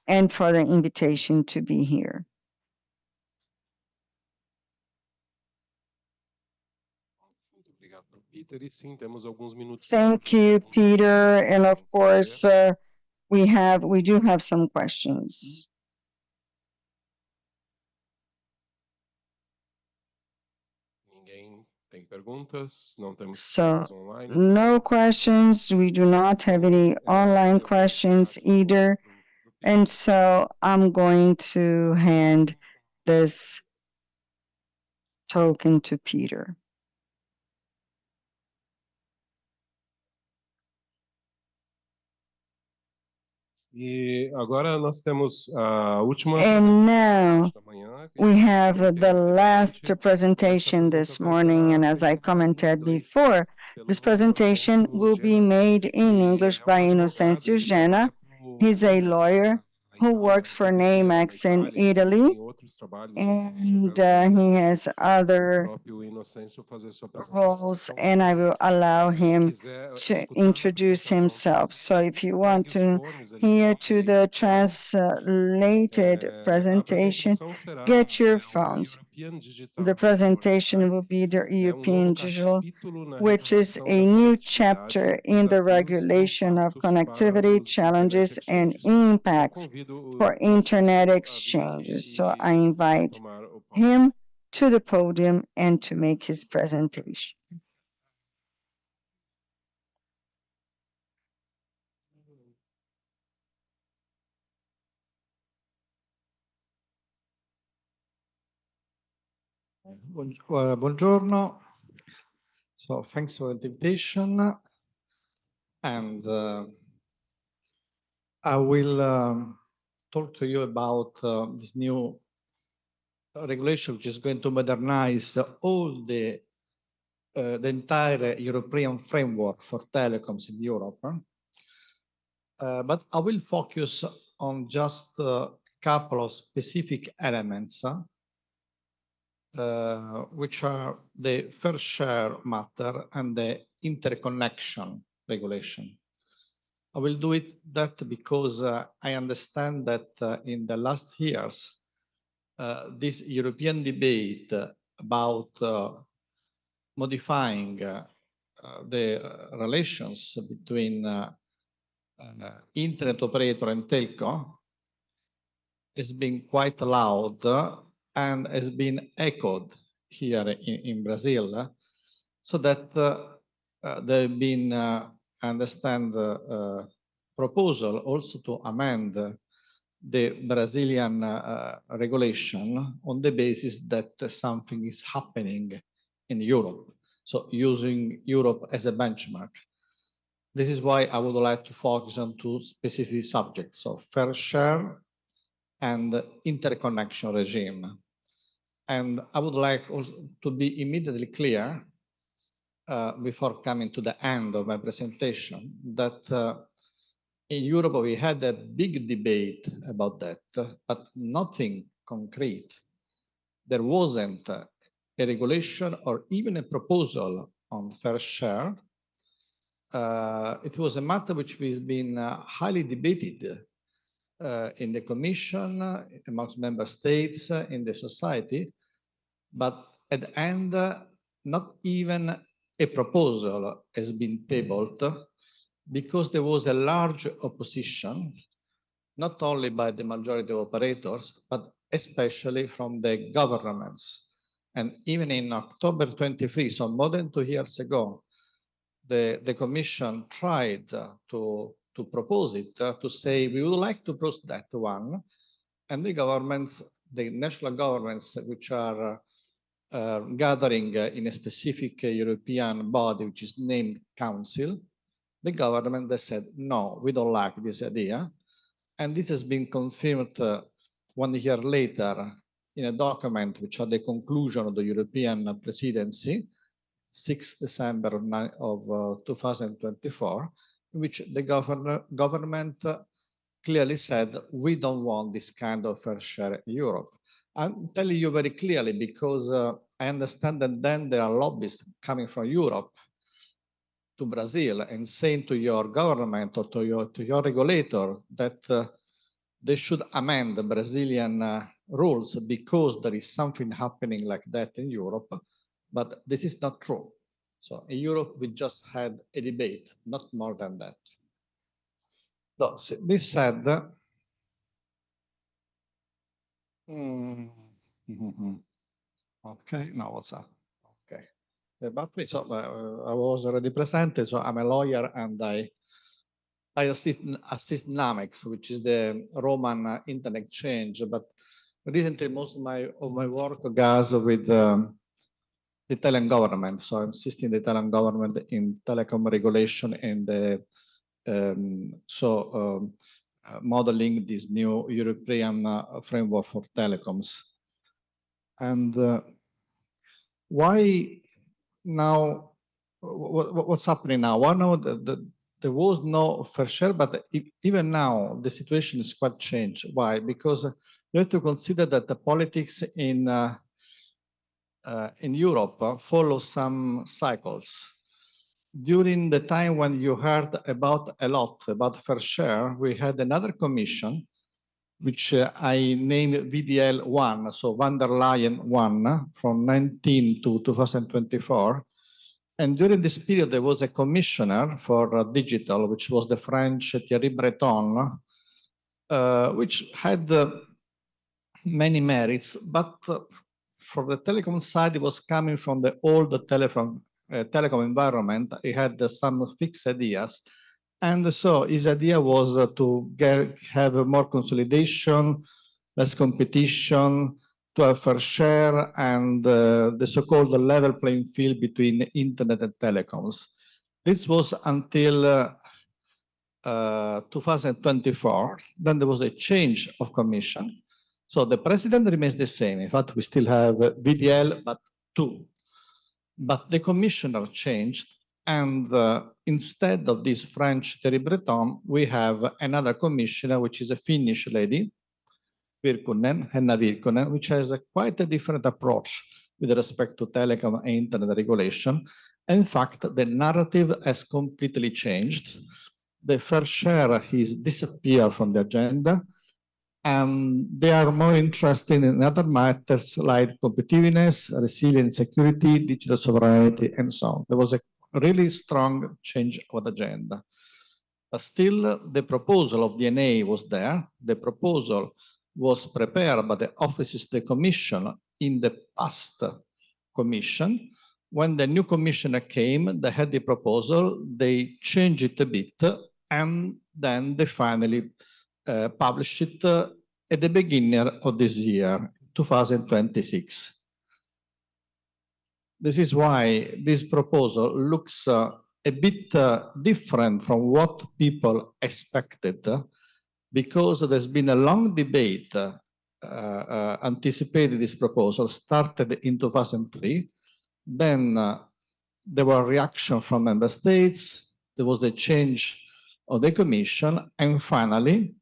and for the invitation to be here. Thank you, Peter. And of course, we do have some questions. So, no questions. We do not have any online questions either. And so I'm going to hand this token to Peter. And now we have the last presentation this morning, and as I commented before, this presentation will be made in English by Inocêncio Gena. He's a lawyer who works for IX in Italy, and he has other roles, and I will allow him to introduce himself. So if you want to hear to the translated presentation, get your phones. The presentation will be the European Digital, which is a new chapter in the regulation of connectivity, challenges, and impacts for internet exchanges. So I invite him to the podium and to make his presentation. Buongiorno. So thanks for the invitation. And I will talk to you about this new regulation, which is going to modernize all the entire European framework for telecoms in Europe. But I will focus on just a couple of specific elements, which are the fair share matter and the interconnection regulation. I will do that because I understand that in the last years, this European debate about modifying the relations between internet operator and telco has been quite loud and has been echoed here in Brazil, so that there have been, I understand, proposal also to amend the Brazilian regulation on the basis that something is happening in Europe, so using Europe as a benchmark. This is why I would like to focus on two specific subjects, so fair share and interconnection regime. And I would like also to be immediately clear before coming to the end of my presentation that in Europe we had a big debate about that, but nothing concrete. There wasn't a regulation or even a proposal on fair share. It was a matter which has been highly debated in the Commission, amongst member states, in the society, but at the end, not even a proposal has been tabled because there was a large opposition, not only by the majority of operators, but especially from the governments. And even in October 23, so more than 2 years ago, the Commission tried to propose it, to say, we would like to propose that one. And the governments, the national governments, which are gathering in a specific European body, which is named Council, the government they said, no, we don't like this idea. And this has been confirmed 1 year later in a document which are the conclusion of the European presidency, 6th December of 2024, in which the government clearly said, we don't want this kind of fair share in Europe. I'm telling you very clearly because I understand that then there are lobbyists coming from Europe to Brazil and saying to your government or to your regulator that they should amend the Brazilian rules because there is something happening like that in Europe, but this is not true. So in Europe, we just had a debate, not more than that. So this said, okay, now what's up? Okay, about me. So I was already presented. So I'm a lawyer, and I assist NAMEX, which is the Roman Internet Exchange. But recently, most of my work goes with the Italian government. So I'm assisting the Italian government in telecom regulation and modeling this new European framework for telecoms. And why now? What's happening now? Well, now there was no fair share, but even now the situation is quite changed. Why? Because you have to consider that the politics in Europe follow some cycles. During the time when you heard a lot about fair share, we had another commission, which I named VDL 1, so van der Leyen 1, from 19 to 2024. And during this period, there was a commissioner for digital, which was the French Thierry Breton, which had many merits, but for the telecom side, it was coming from the old telecom environment. He had some fixed ideas. And so his idea was to have more consolidation, less competition, to have fair share, and the so-called level playing field between internet and telecoms. This was until 2024. Then there was a change of commission. So the president remains the same. In fact, we still have VDL, but 2. But the commissioner changed, and instead of this French Thierry Breton, we have another commissioner, which is a Finnish lady, Henna Virkkunen, which has quite a different approach with respect to telecom and internet regulation. In fact, the narrative has completely changed. The fair share has disappeared from the agenda, and they are more interested in other matters like competitiveness, resilience, security, digital sovereignty, and so on. There was a really strong change of the agenda. But still, the proposal of DNA was there. The proposal was prepared by the offices of the Commission in the past Commission. When the new commissioner came, they had the proposal, they changed it a bit, and then they finally published it at the beginning of this year, 2026. This is why this proposal looks a bit different from what people expected, because there's been a long debate anticipating this proposal, started in 2003. Then there were reactions from member states, there was a change of the Commission, and finally,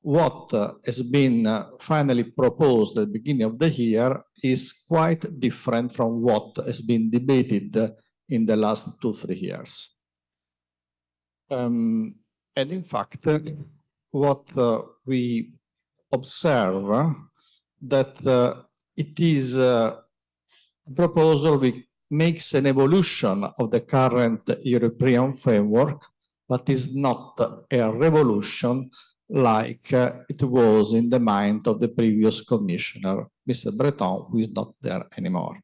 what has been finally proposed at the beginning of the year is quite different from what has been debated in the last 2-3 years. And in fact, what we observe that it is a proposal which makes an evolution of the current European framework, but is not a revolution like it was in the mind of the previous commissioner, Mr. Breton, who is not there anymore.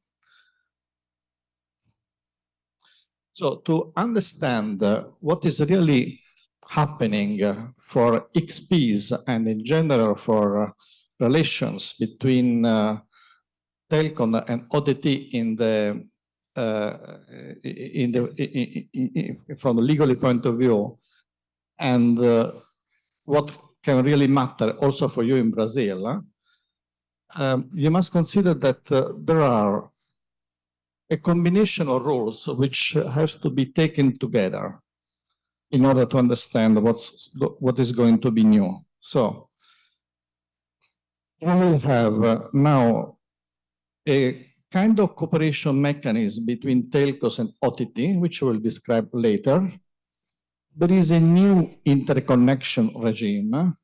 So to understand what is really happening for XPs and in general for relations between telecom and OTT from a legally point of view, and what can really matter also for you in Brazil, you must consider that there are a combination of rules which has to be taken together in order to understand what is going to be new. So we will have now a kind of cooperation mechanism between telcos and OTT, which I will describe later. There is a new interconnection regime,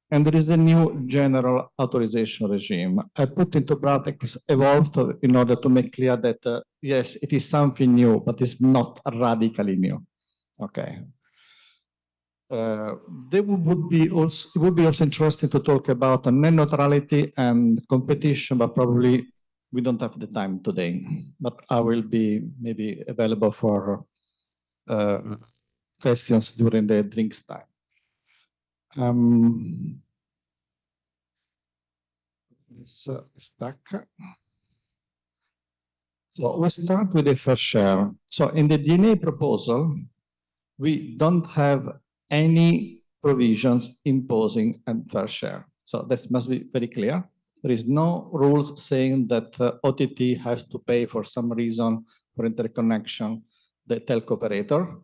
and there is a new general authorization regime. I put into brackets evolved in order to make clear that, yes, it is something new, but it's not radically new. Okay. It would be also interesting to talk about net neutrality and competition, but probably we don't have the time today. But I will be maybe available for questions during the drinks time. It's back. So we start with the fair share. So in the DNA proposal, we don't have any provisions imposing a fair share. So this must be very clear. There is no rules saying that OTT has to pay for some reason for interconnection, the telco operator.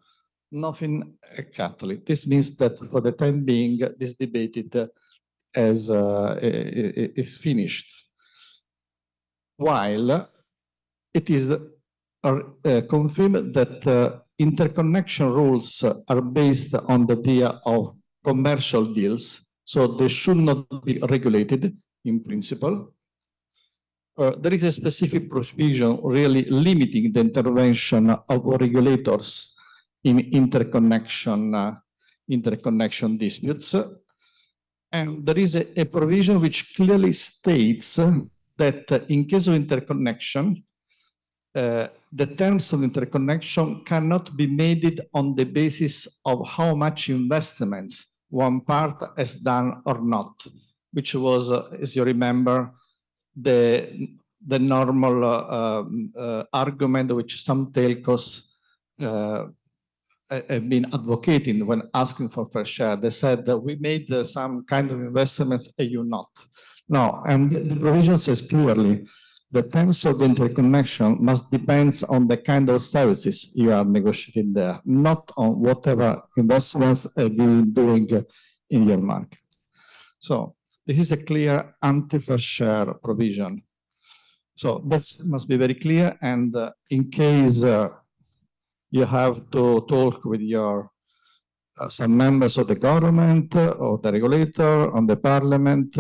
Nothing Catholic. This means that for the time being, this debate is finished. While it is confirmed that interconnection rules are based on the idea of commercial deals, so they should not be regulated in principle. There is a specific provision really limiting the intervention of regulators in interconnection disputes. And there is a provision which clearly states that in case of interconnection, the terms of interconnection cannot be made on the basis of how much investments one part has done or not, which was, as you remember, the normal argument which some telcos have been advocating when asking for fair share. They said that we made some kind of investments and you not. No, and the provision says clearly the terms of the interconnection must depend on the kind of services you are negotiating there, not on whatever investments have been doing in your market. So this is a clear anti-fair share provision. So that must be very clear, and in case you have to talk with your some members of the government or the regulator on the parliament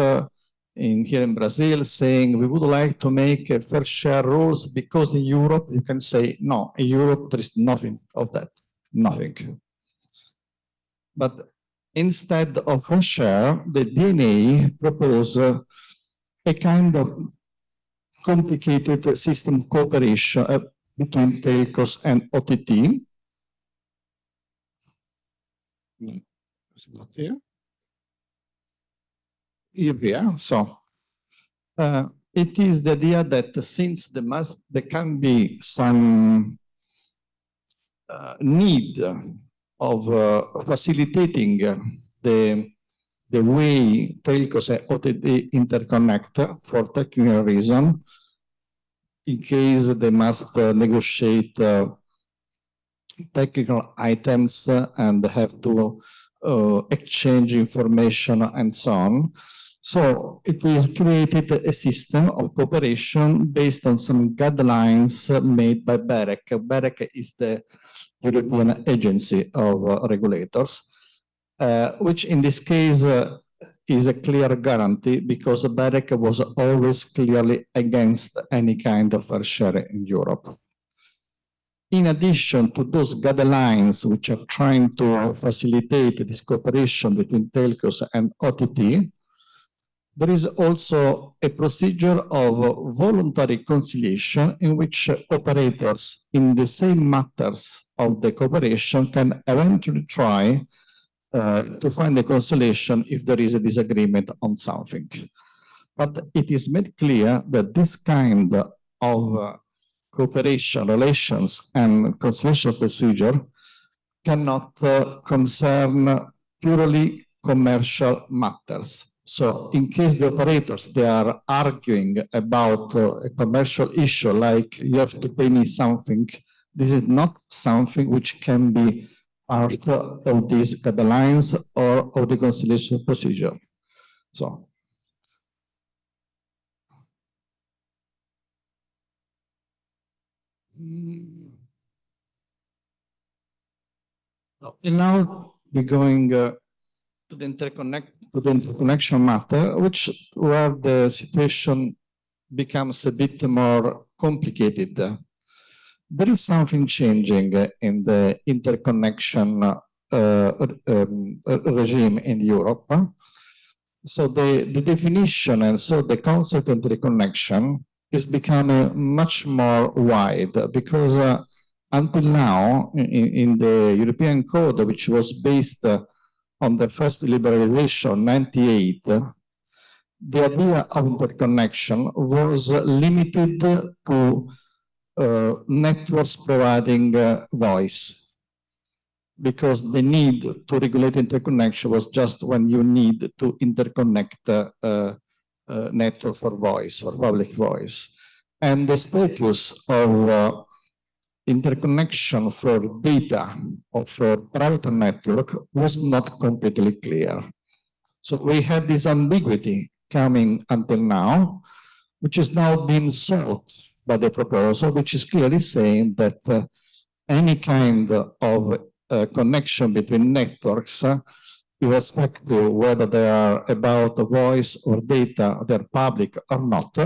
here in Brazil, saying we would like to make a fair share rules because in Europe you can say no. In Europe there is nothing of that, nothing. But instead of fair share, the DNA propose a kind of complicated system cooperation between telcos and OTT. Is it not here? Here. So it is the idea that since there can be some need of facilitating the way telcos and OTT interconnect for technical reason, in case they must negotiate technical items and have to exchange information and so on. So it is created a system of cooperation based on some guidelines made by BEREC. BEREC is the European Agency of Regulators, which in this case is a clear guarantee because BEREC was always clearly against any kind of fair share in Europe. In addition to those guidelines which are trying to facilitate this cooperation between telcos and OTT, there is also a procedure of voluntary conciliation in which operators in the same matters of the cooperation can eventually try to find a conciliation if there is a disagreement on something. But it is made clear that this kind of cooperation, relations, and conciliation procedure cannot concern purely commercial matters. So in case the operators, they are arguing about a commercial issue like you have to pay me something, this is not something which can be part of these guidelines or of the conciliation procedure. So. And now we're going to the interconnection matter, where the situation becomes a bit more complicated. There is something changing in the interconnection regime in Europe. So the definition and so the concept of interconnection is becoming much more wide because until now in the European Code, which was based on the first liberalization 98, the idea of interconnection was limited to networks providing voice, because the need to regulate interconnection was just when you need to interconnect network for voice, for public voice. And the status of interconnection for data or for private network was not completely clear. So we had this ambiguity coming until now, which is now being solved by the proposal, which is clearly saying that any of connection between networks, irrespective whether they are about voice or data, they're public or not.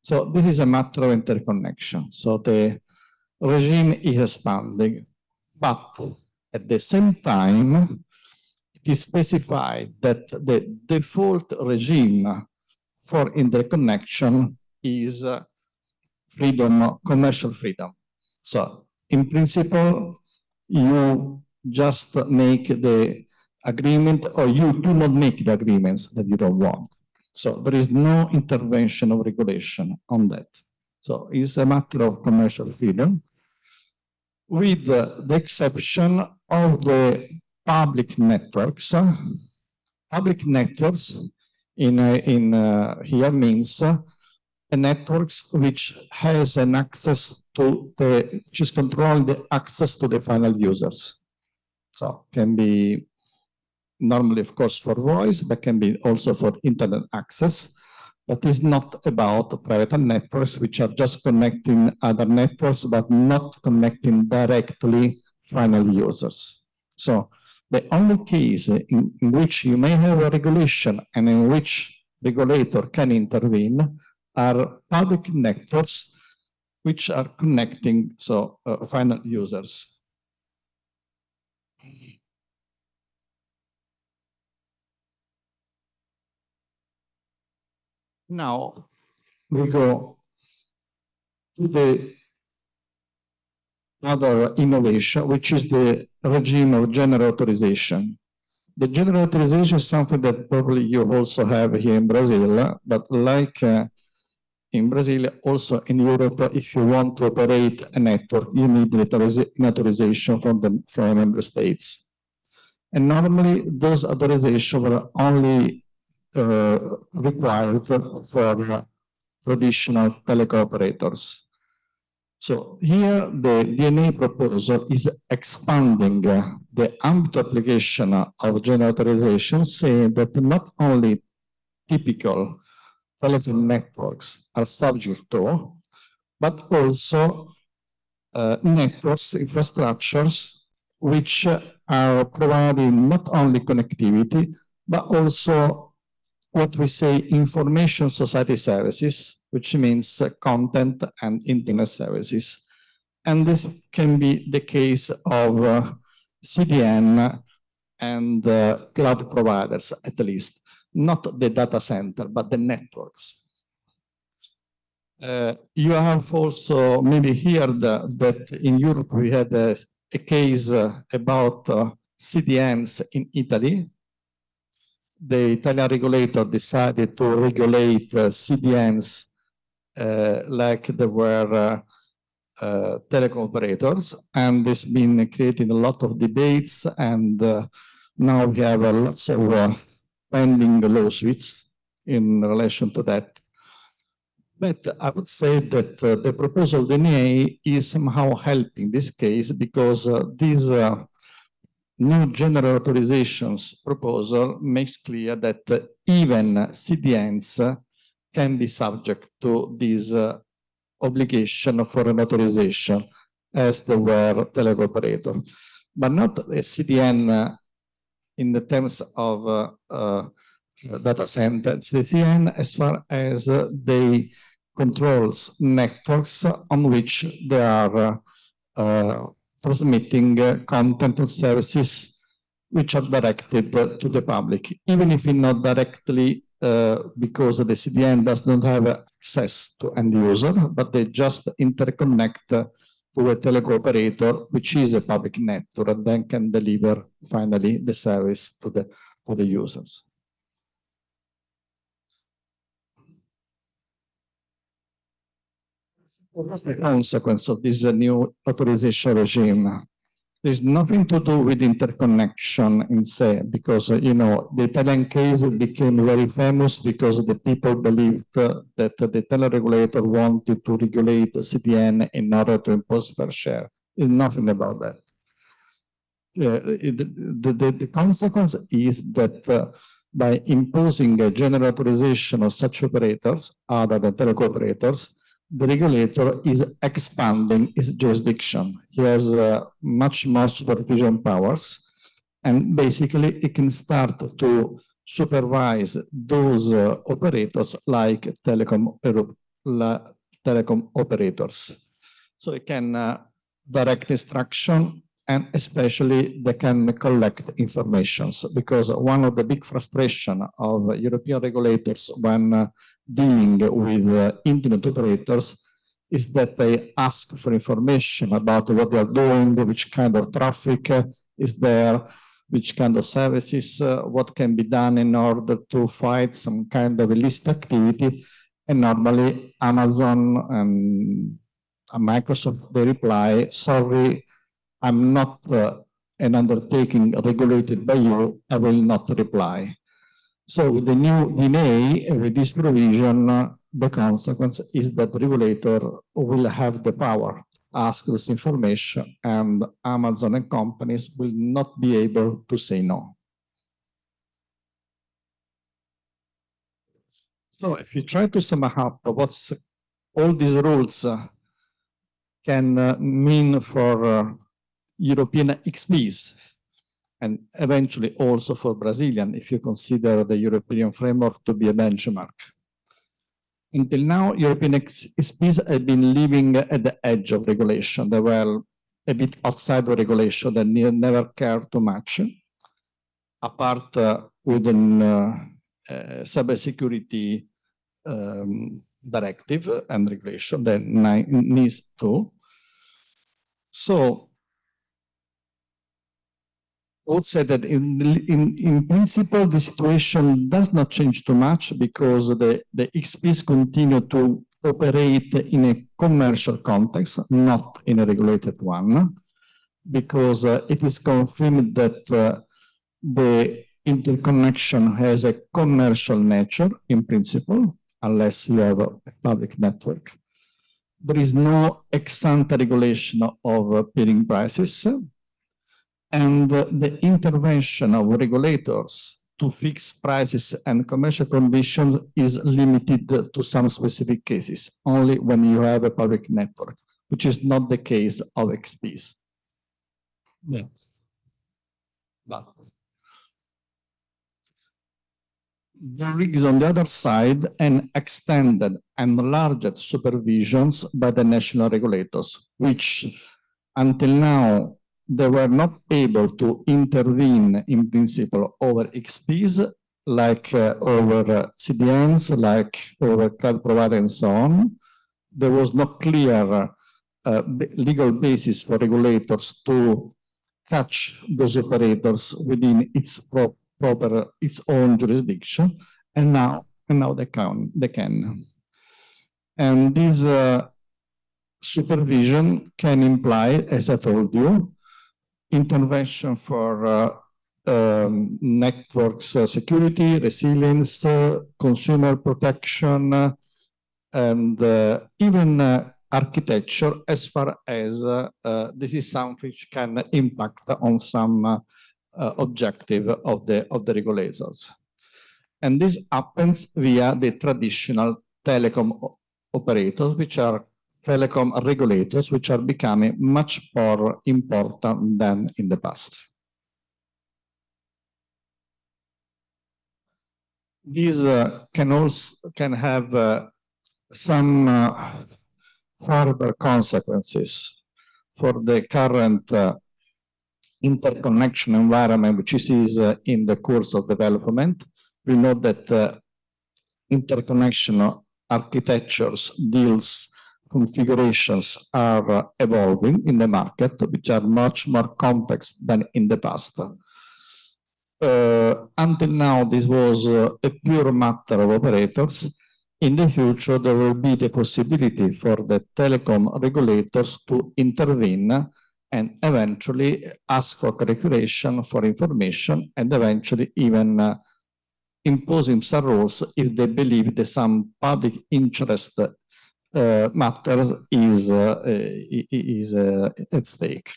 So this is a matter of interconnection. So the regime is expanding, but at the same time, it is specified that the default regime for interconnection is freedom, commercial freedom. So in principle, you just make the agreement, or you do not make the agreements that you don't want. So there is no intervention of regulation on that. So it's a matter of commercial freedom, with the exception of the public networks. Public networks here means networks which has an access to which is controlling the access to the final users. So can be normally, of course, for voice, but can be also for internet access. But is not about private networks which are just connecting other networks, but not connecting directly final users. So the only case in which you may have a regulation and in which regulator can intervene are public networks which are connecting final users. Now we go to the other innovation, which is the regime of general authorization. The general authorization is something that probably you also have here in Brazil, but like in Brazil, also in Europe, if you want to operate a network, you need an authorization from the member states. And normally, those authorizations were only required for traditional telecom operators. So here, the DNA proposal is expanding the ambit application of general authorization, saying that not only typical telephone networks are subject to, but also networks, infrastructures, which are providing not only connectivity, but also what we say information society services, which means content and internet services. And this can be the case of CDN and cloud providers, at least. Not the data center, but the networks. You have also maybe heard that in Europe we had a case about CDNs in Italy. The Italian regulator decided to regulate CDNs like they were telecom operators, and it's been creating a lot of debates, and now we have lots of pending lawsuits in relation to that. But I would say that the proposal of the DNA is somehow helping this case, because these new general authorizations proposal makes clear that even CDNs can be subject to this obligation for an authorization as they were telecom operator, but not a CDN in the terms of data centers. The CDN as far as they controls networks on which they are transmitting content and services which are directed to the public, even if not directly because the CDN does not have access to end user, but they just interconnect to a telecom operator, which is a public network, and then can deliver finally the service to the users. What's the consequence of this new authorization regime? There's nothing to do with interconnection in se, because the Italian case became very famous because the people believed that the teleregulator wanted to regulate CDN in order to impose fair share. It's nothing about that. The consequence is that by imposing a general authorization of such operators, other than telecom operators, the regulator is expanding its jurisdiction. He has much more supervision powers, and basically it can start to supervise those operators like telecom operators. So it can direct instruction, and especially they can collect information, because one of the big frustrations of European regulators when dealing with internet operators is that they ask for information about what they are doing, which kind of traffic is there, which kind of services, what can be done in order to fight some kind of illicit activity. And normally Amazon and Microsoft, they reply, sorry, I'm not an undertaking regulated by you, I will not reply. So with the new DNA, with this provision, the consequence is that the regulator will have the power to ask this information, and Amazon and companies will not be able to say no. So if you try to sum up what all these rules can mean for European XPs, and eventually also for Brazilian, if you consider the European framework to be a benchmark. Until now, European XPs have been living at the edge of regulation. They were a bit outside of regulation, they never cared too much, apart within cybersecurity directive and regulation, the NIS 2. So, I would say that in principle, the situation does not change too much because the XPs continue to operate in a commercial context, not in a regulated one, because it is confirmed that the interconnection has a commercial nature in principle, unless you have a public network. There is no ex-ante regulation of peering prices, and the intervention of regulators to fix prices and commercial conditions is limited to some specific cases, only when you have a public network, which is not the case of XPs. Yes. But there is, on the other side, an extended and enlarged supervisions by the national regulators, which until now they were not able to intervene in principle over XPs, like over CDNs, like over cloud provider and so on. There was no clear legal basis for regulators to catch those operators within its its own jurisdiction, and now they can. And this supervision can imply, as I told you, intervention for networks security, resilience, consumer protection, and even architecture, as far as this is something which can impact on some objective of the regulators. And this happens via the traditional telecom operators, which are telecom regulators, which are becoming much more important than in the past. These can have some further consequences for the current interconnection environment, which is in the course of development. We know that interconnection architectures, deals, configurations are evolving in the market, which are much more complex than in the past. Until now, this was a pure matter of operators. In the future, there will be the possibility for the telecom regulators to intervene and eventually ask for clarification, for information, and eventually even imposing some rules if they believe that some public interest matters is at stake.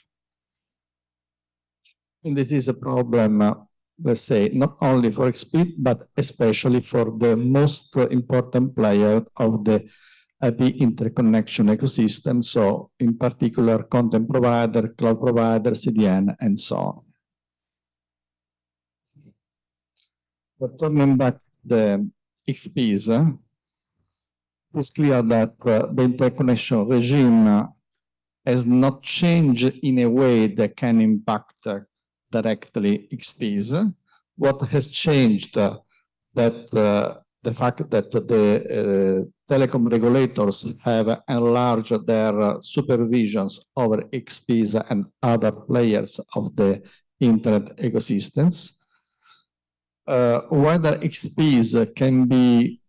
And this is a problem, let's say, not only for XP, but especially for the most important player of the IP interconnection ecosystem. So in particular, content provider, cloud provider, CDN, and so on. But turning back the XPs, it's clear that the interconnection regime has not changed in a way that can impact directly XPs. What has changed that the fact that the telecom regulators have enlarged their supervisions over XPs and other players of the internet ecosystems. Whether XPs can be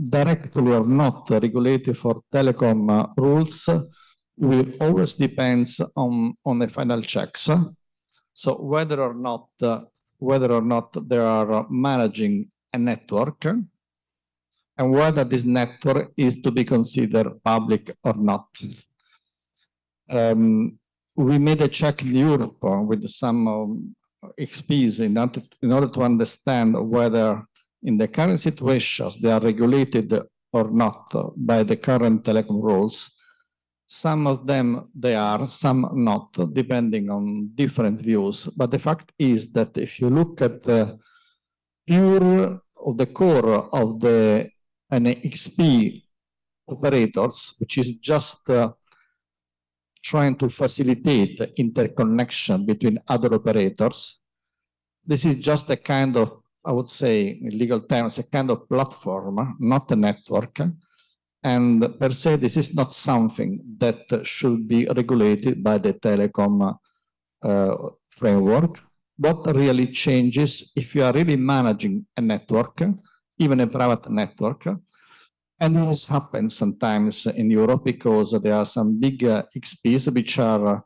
directly or not regulated for telecom rules will always depends on the final checks. So whether or not they are managing a network and whether this network is to be considered public or not. We made a check in Europe with some XPs in order to understand whether in the current situations they are regulated or not by the current telecom rules. Some of them they are, some not, depending on different views. But the fact is that if you look at the core of the XP operators, which is just trying to facilitate interconnection between other operators, this is just a kind of, I would say, in legal terms, a kind of platform, not a network. And per se, this is not something that should be regulated by the telecom framework. What really changes if you are really managing a network, even a private network, and this happens sometimes in Europe because there are some big XPs which are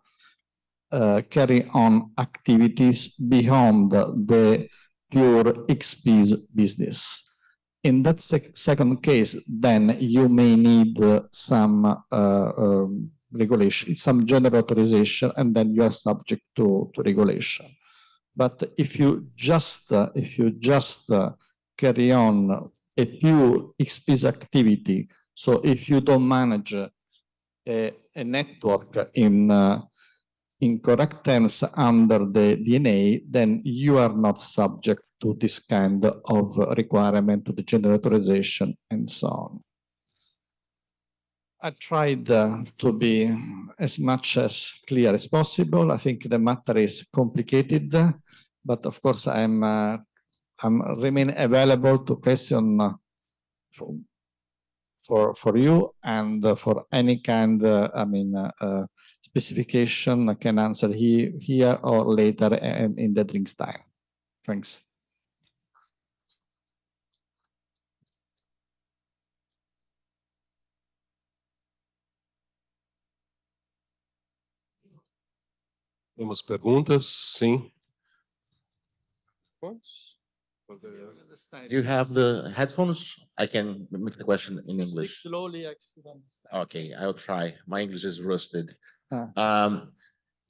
carrying on activities beyond the pure XP's business. In that second case, then you may need some regulation, some general authorization, and then you are subject to regulation. But if you just carry on a pure XP's activity, so if you don't manage a network in correct terms under the DNA, then you are not subject to this kind of requirement, to the general authorization, and so on. I tried to be as much as clear as possible. I think the matter is complicated, but of course I'm remain available to question for you and for any kind, specification I can answer here or later in the drinks time. Thanks. Temos perguntas? Sim. Do you have the headphones? I can make the question in English. Slowly, Okay, I'll try. My English is rusted.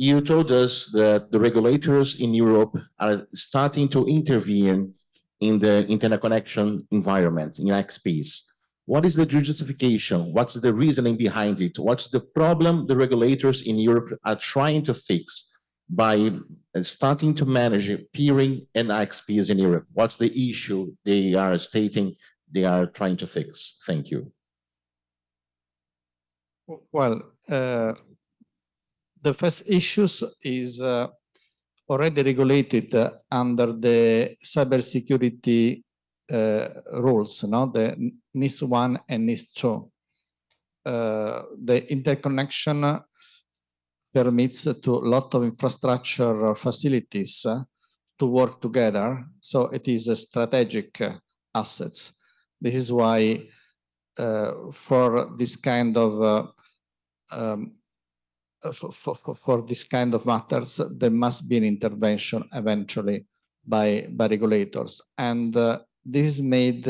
you told us that the regulators in Europe are starting to intervene in the interconnection environment, in XPs. What is the justification? What's the reasoning behind it? What's the problem the regulators in Europe are trying to fix by starting to manage peering and XPs in Europe? What's the issue they are stating they are trying to fix? Thank you. Well, the first issues is already regulated under the cybersecurity rules, the NIS1 and NIS2. The interconnection permits to a lot of infrastructure facilities to work together, so it is a strategic assets. This is why for this kind of for this kind of matters, there must be an intervention eventually by regulators. And this is made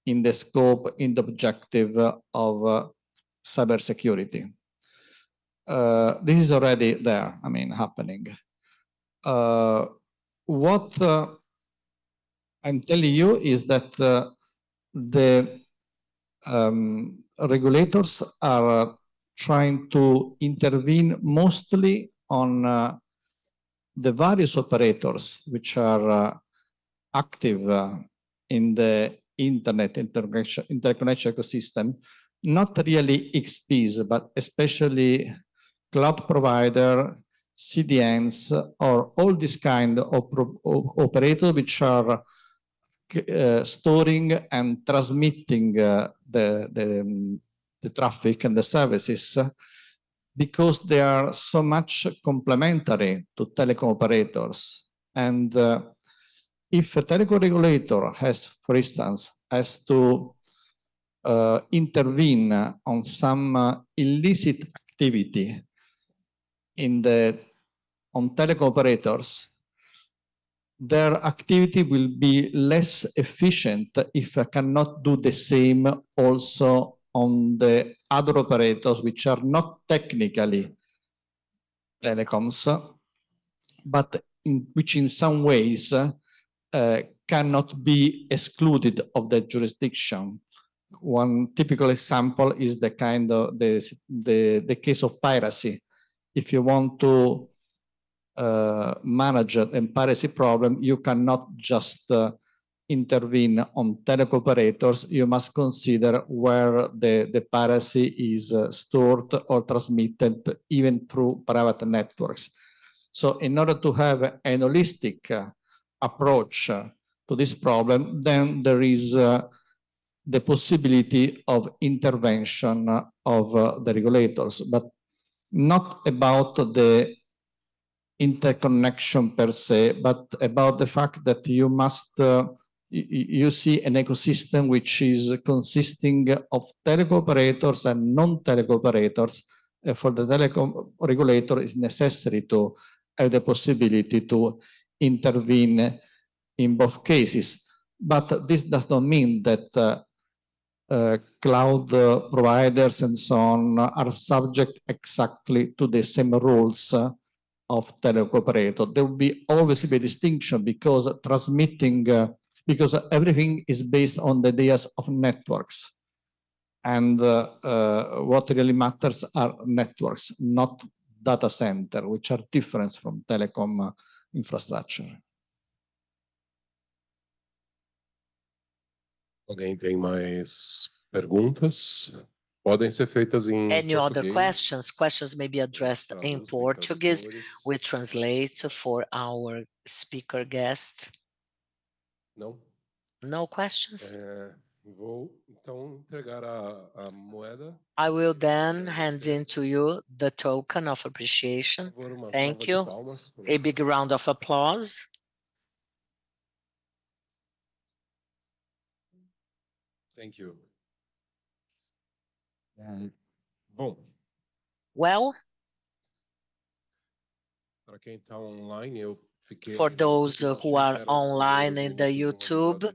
in the scope, in the objective of cybersecurity. This is already there, I mean, happening. What I'm telling you is that the regulators are trying to intervene mostly on the various operators which are active in the internet interconnection ecosystem, not really XPs, but especially cloud provider, CDNs, or all this kind of operators which are storing and transmitting the traffic and the services, because they are so much complementary to telecom operators. And if a telecom regulator has, for instance, has to intervene on some illicit activity on telecom operators, their activity will be less efficient if I cannot do the same also on the other operators which are not technically telecoms, but which in some ways cannot be excluded of the jurisdiction. One typical example is the kind of the case of piracy. If you want to manage a piracy problem, you cannot just intervene on telecom operators. You must consider where the piracy is stored or transmitted, even through private networks. So in order to have an holistic approach to this problem, then there is the possibility of intervention of the regulators, but not about the interconnection per se, but about the fact that you must, you see an ecosystem which is consisting of telecom operators and non-telecom operators. For the telecom regulator, it's necessary to have the possibility to intervene in both cases. But this does not mean that cloud providers and so on are subject exactly to the same rules of telecom operator. There will always be a distinction because transmitting, because everything is based on the ideas of networks. And what really matters are networks, not data center, which are different from telecom infrastructure. Alguém tem mais perguntas? Podem ser feitas em Any other português. questions? Questions may be addressed in Portuguese. We translate for our speaker guest. Não? No questions? Vou então entregar a moeda. I will then hand in to you the token of appreciation. Thank you. A big round of applause. Thank you. Bom. Well, Para quem está online, eu For those who are online in the YouTube,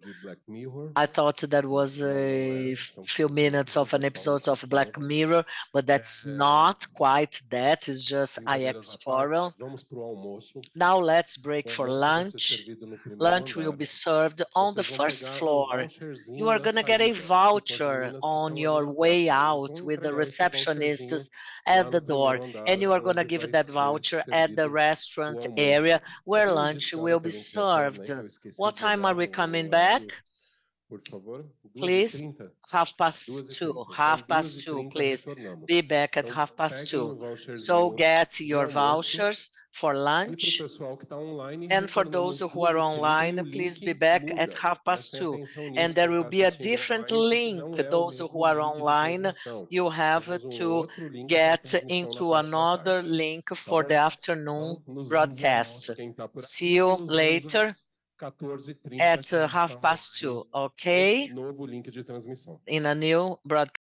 I thought that was a few minutes of an episode of Black Mirror, but that's not quite that. It's just IX Forum. Now let's break for lunch. Lunch will be served on the first floor. You are going to get a voucher on your way out with the receptionists at the door, and you are going to give that voucher at the restaurant area where lunch will be served. What time are we coming back? Please, 2:30. 2:30, please. Be back at 2:30. So get your vouchers for lunch. And for those who are online, please be back at 2:30. And there will be a different link. Those who are online, you have to get into another link for the afternoon broadcast. See you later at 2:30, okay? In a new broadcast.